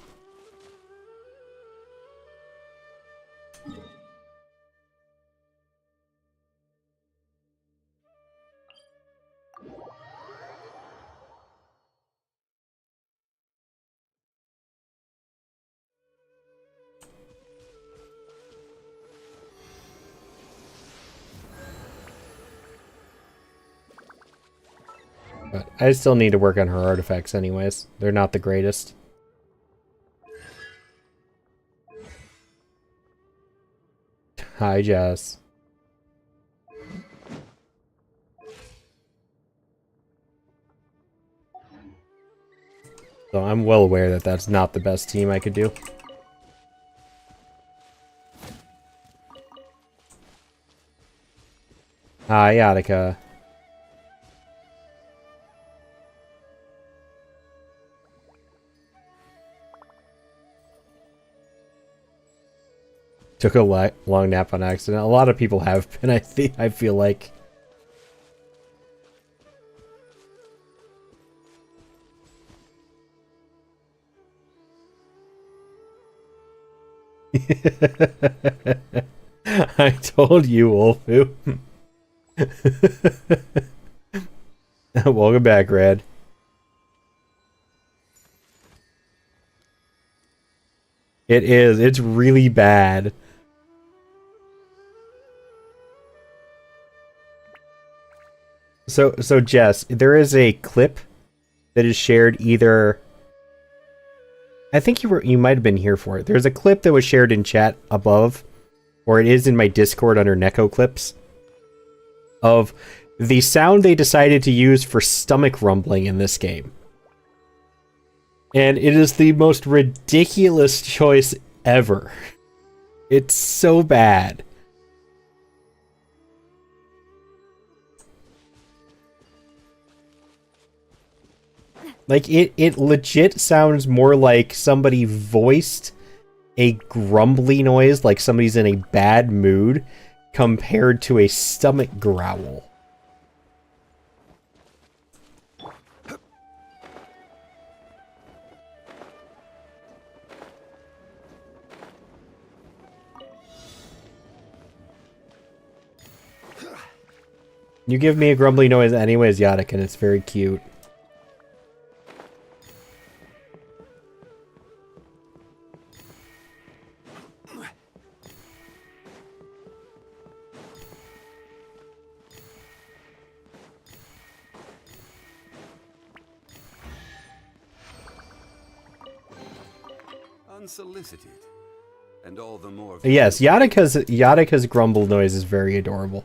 But I still need to work on her artifacts anyways. They're not the greatest. Hi, Jess. So I'm well aware that that's not the best team I could do. Hi, Attica. Took a long nap on accident. A lot of people have been, I feel like. I told you, Wolfu. Welcome back, Red. It is. It's really bad. So Jess, there is a clip that is shared either. I think you might have been here for it. There's a clip that was shared in chat above, or it is in my Discord under Neko clips, of the sound they decided to use for stomach rumbling in this game. And it is the most ridiculous choice ever. It's so bad. Like, it legit sounds more like somebody voiced a grumbly noise, like somebody's in a bad mood, compared to a stomach growl. You give me a grumbly noise anyways, Yadik, and it's very cute. Unsolicited. And all the more... Yes, Yadika's grumble noise is very adorable.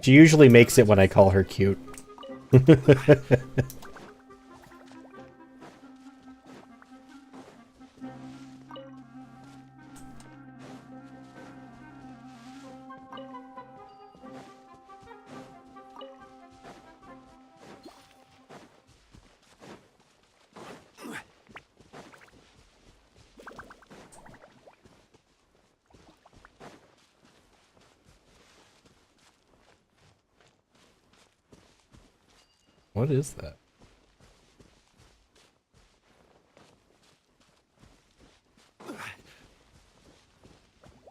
She usually makes it when I call her cute. What is that?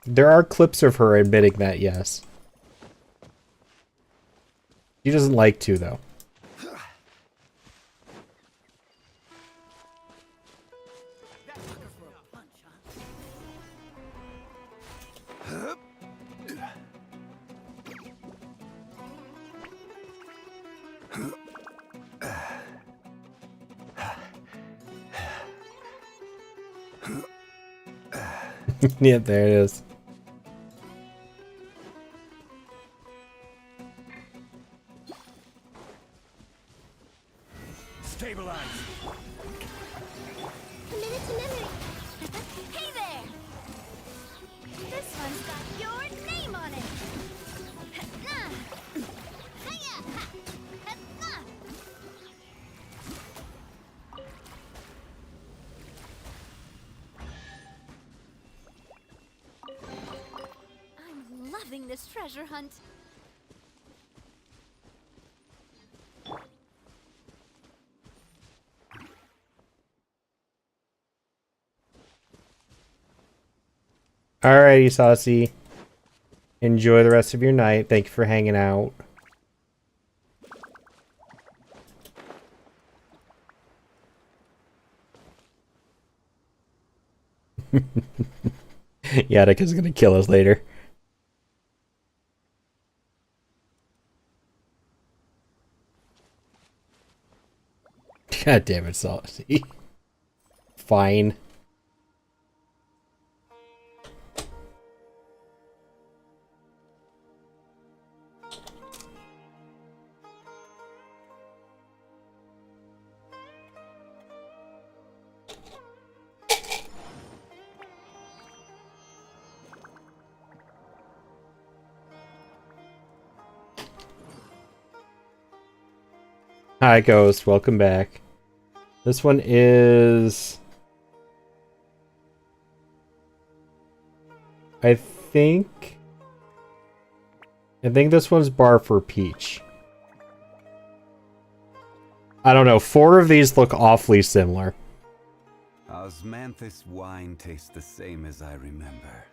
There are clips of her admitting that, yes. She doesn't like to, though. Yeah, there it is. Stabilize. Committed to memory. Hey there! This one's got your name on it! I'm loving this treasure hunt. Alrighty, Saucy. Enjoy the rest of your night. Thank you for hanging out. Yataka's gonna kill us later. God damn it, Saucy. Fine. Hi, Ghost. Welcome back. This one is... I think this one's bar for Peach. I don't know. 4 of these look awfully similar. Osmanthus wine tastes the same as I remember.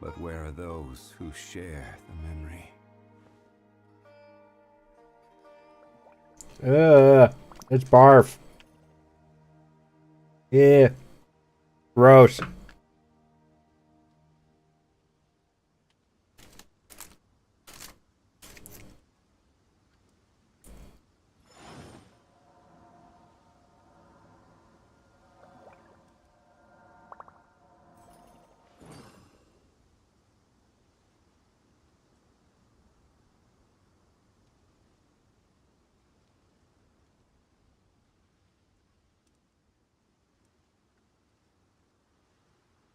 But where are those who share the memory? It's barf. Yeah. Gross.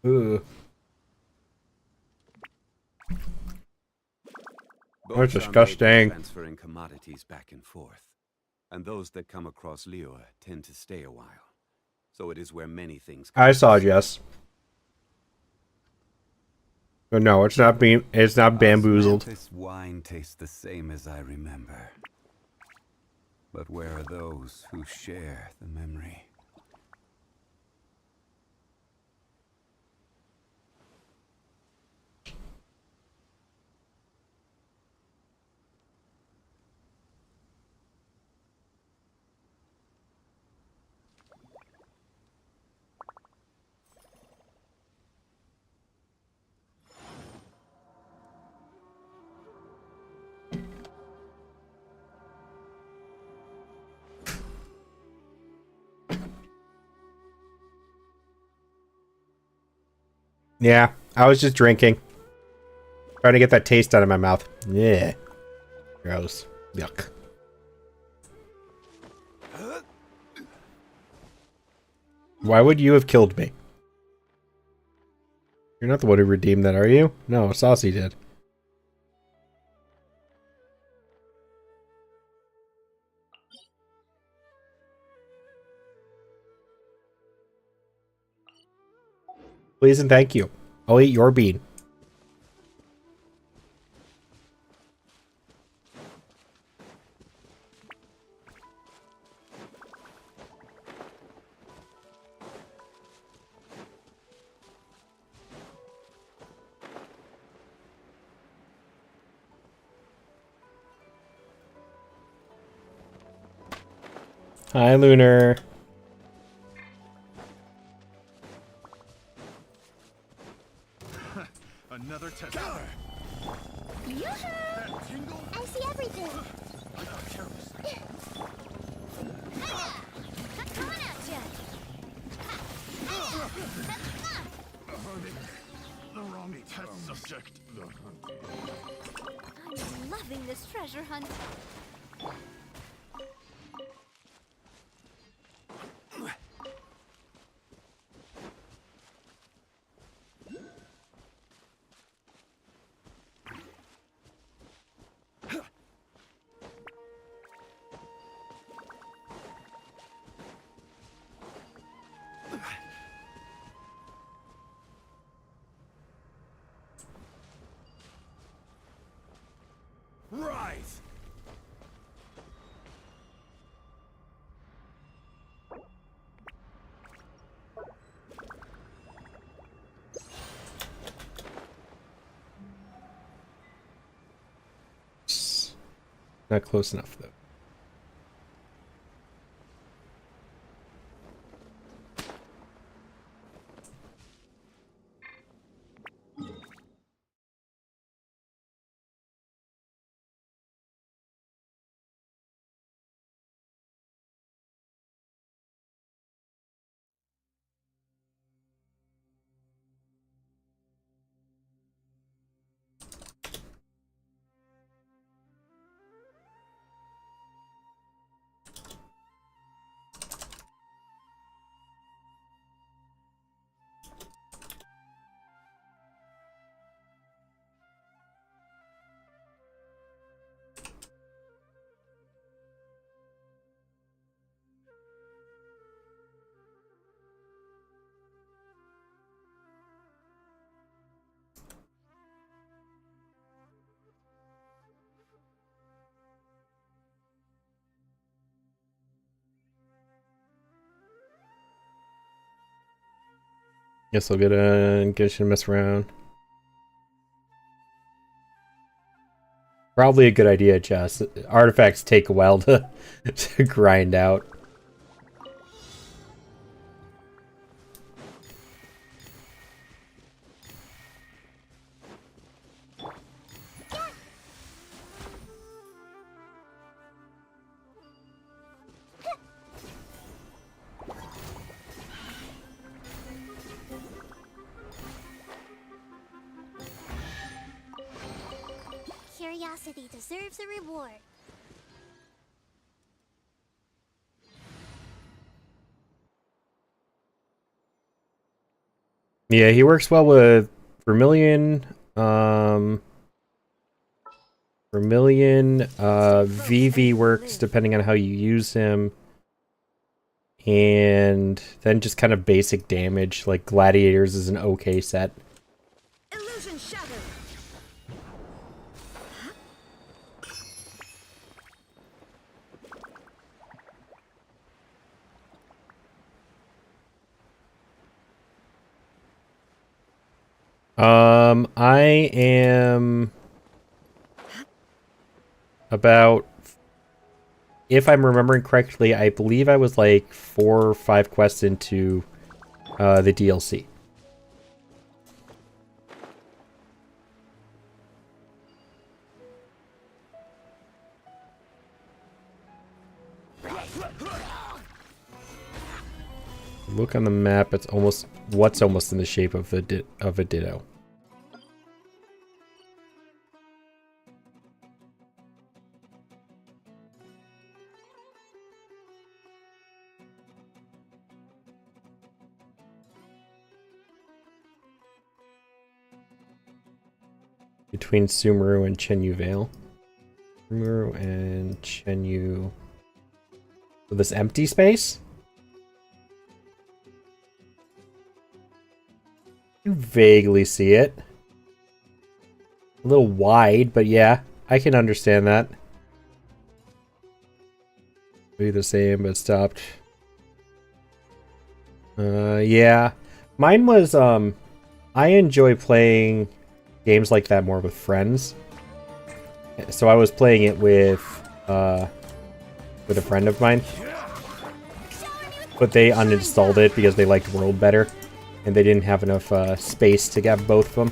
Ooh. That's disgusting. Transferring commodities back and forth, and those that come across Liyue tend to stay a while. So it is where many things. I saw Jess. But no, it's not bamboozled. This wine tastes the same as I remember. But where are those who share the memory? Yeah, I was just drinking. Trying to get that taste out of my mouth. Yeah. Gross. Yuck. Why would you have killed me? You're not the one who redeemed that, are you? No, Saucy did. Please and thank you. I'll eat your bean. Hi, Lunar. Another test. I see everything. Coming at ya! The wrong test subject. I'm loving this treasure hunt. Right! Not close enough, though. Guess I'll get a Genshin mess around. Probably a good idea, Jess. Artifacts take a while to, to grind out. Curiosity deserves a reward. Yeah, he works well with Vermilion, VV works depending on how you use him. And then just kind of basic damage, like Gladiators is an okay set. Illusion shattered. I am about, if I'm remembering correctly, I believe I was like 4 or 5 quests into the DLC. Look on the map, it's almost what's almost in the shape of a ditto. Between Sumeru and Chenyu Vale. Sumeru and Chenyu. So this empty space? You vaguely see it. A little wide, but yeah, I can understand that. Be the same, but stopped. Yeah. Mine was, I enjoy playing games like that more with friends. So I was playing it with a friend of mine. But they uninstalled it because they liked World better. And they didn't have enough space to get both of them.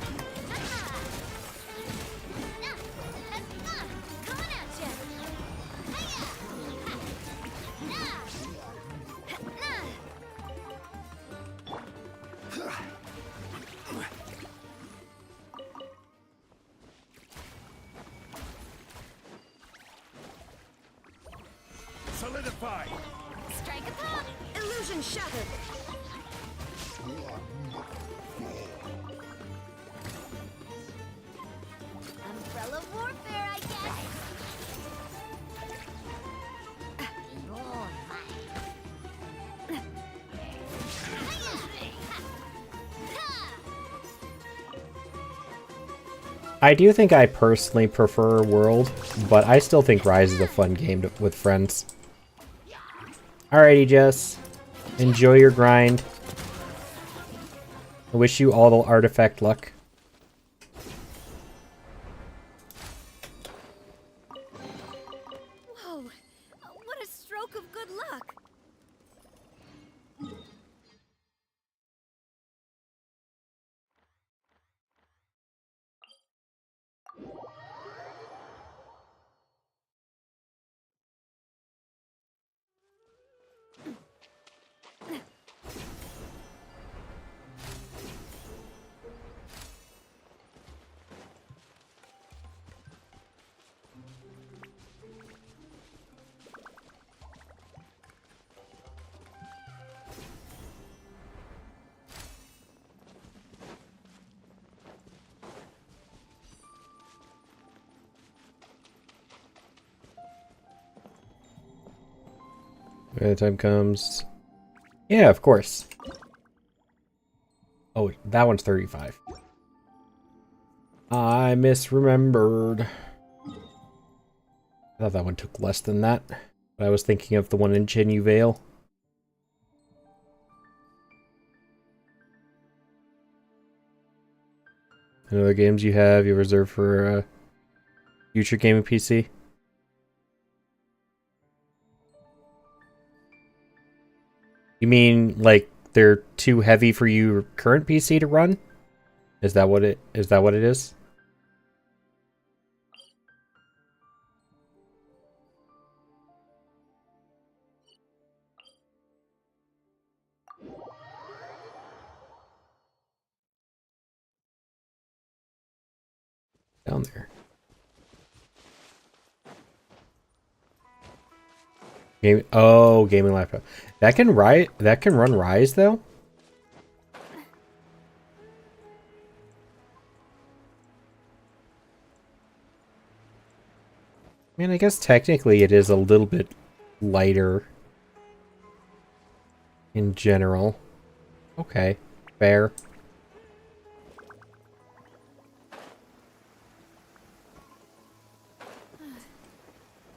Solidify! Strike a pop! Illusion shattered! Umbrella warfare, I guess! I do think I personally prefer World, but I still think Rise is a fun game with friends. Alrighty, Jess. Enjoy your grind. I wish you all the artifact luck. Whoa! What a stroke of good luck! When the time comes. Yeah, of course. Oh, that one's 35. I misremembered. I thought that one took less than that. But I was thinking of the one in Chenyu Vale. And other games you reserved for future gaming PC? You mean like they're too heavy for your current PC to run? Is that what it is? Down there. Gaming laptop. That can run Rise though? I mean, I guess technically it is a little bit lighter in general. Okay, fair.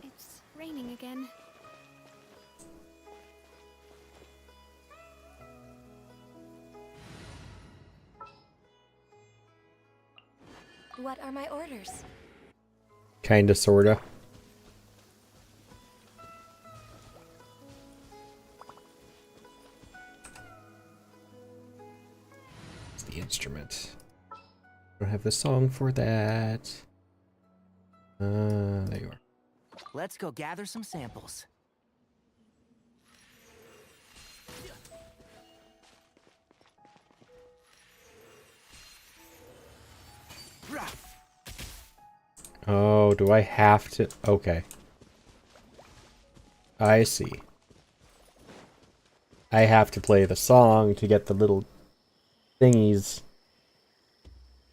It's raining again. What are my orders? Kinda, sorta. It's the instrument. I don't have the song for that. There you are. Let's go gather some samples. Oh, do I have to? Okay. I see. I have to play the song to get the little thingies.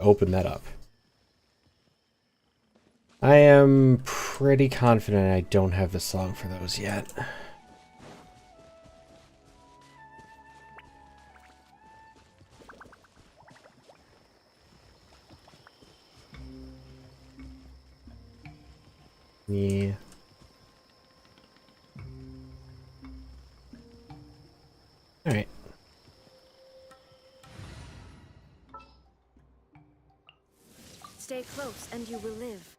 Open that up. I am pretty confident I don't have the song for those yet. Yeah. Alright. Stay close and you will live.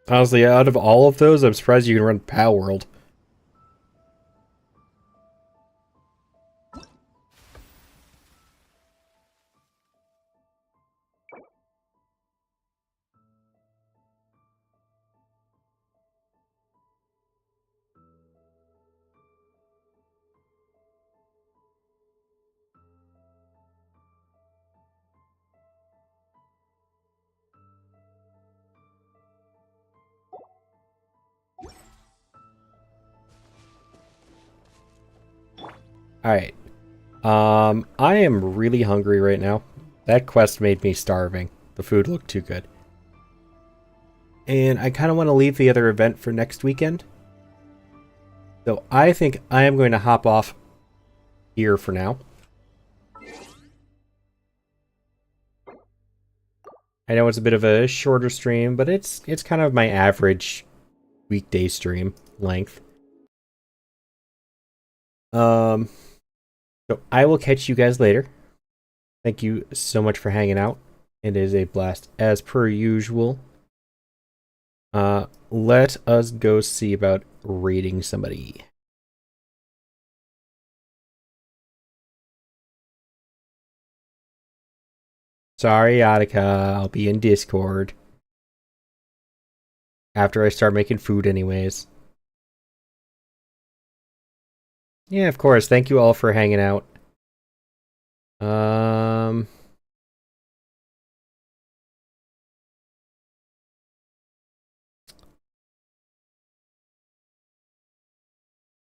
Honestly, out of all of those, I'm surprised you can run Pal World. Alright. I am really hungry right now. That quest made me starving. The food looked too good. And I kind of want to leave the other event for next weekend. So I think I am going to hop off here for now. I know it's a bit of a shorter stream, but it's kind of my average weekday stream length. So I will catch you guys later. Thank you so much for hanging out. It is a blast as per usual. Let us go see about raiding somebody. Sorry, Attica. I'll be in Discord. After I start making food anyways. Yeah, of course. Thank you all for hanging out.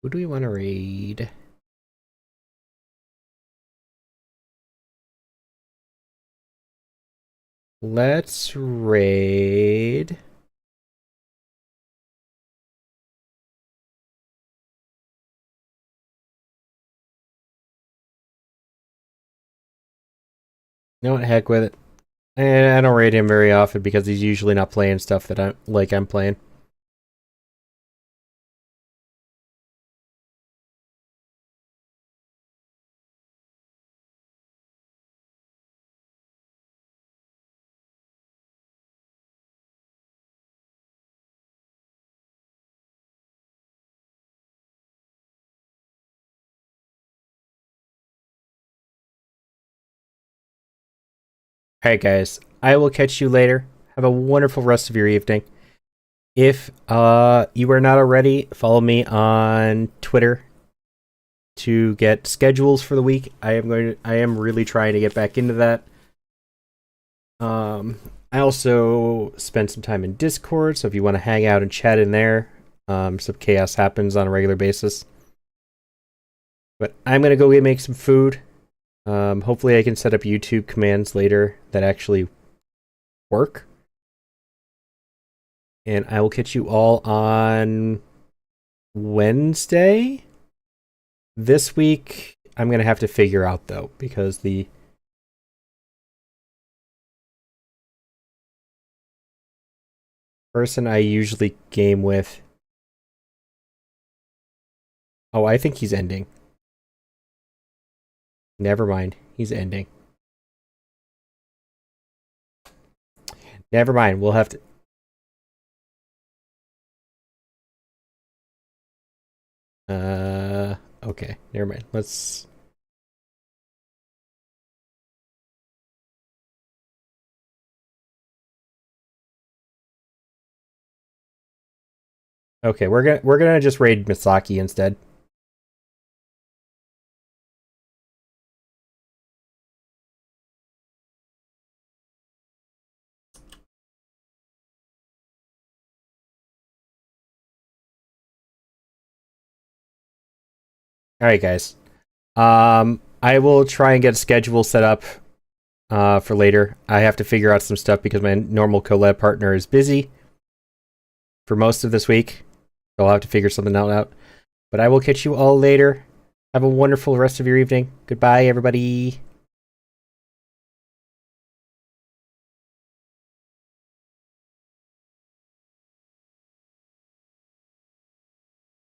Who do we want to raid? Let's raid... You know what, heck with it. And I don't raid him very often because he's usually not playing stuff that I'm playing. Alright guys, I will catch you later. Have a wonderful rest of your evening. If you are not already, follow me on Twitter to get schedules for the week. I am really trying to get back into that. I also spend some time in Discord, so if you want to hang out and chat in there, some chaos happens on a regular basis. But I'm gonna go make some food. Hopefully I can set up YouTube commands later that actually work. And I will catch you all on Wednesday. This week, I'm going to have to figure out, though, because the person I usually game with... Oh, I think he's ending. Never mind. He's ending. Never mind. We'll have to... Okay. Never mind. Let's... Okay, we're gonna just raid Misaki instead. Alright, guys. I will try and get a schedule set up for later. I have to figure out some stuff because my normal collab partner is busy for most of this week. So I'll have to figure something out. But I will catch you all later. Have a wonderful rest of your evening. Goodbye, everybody.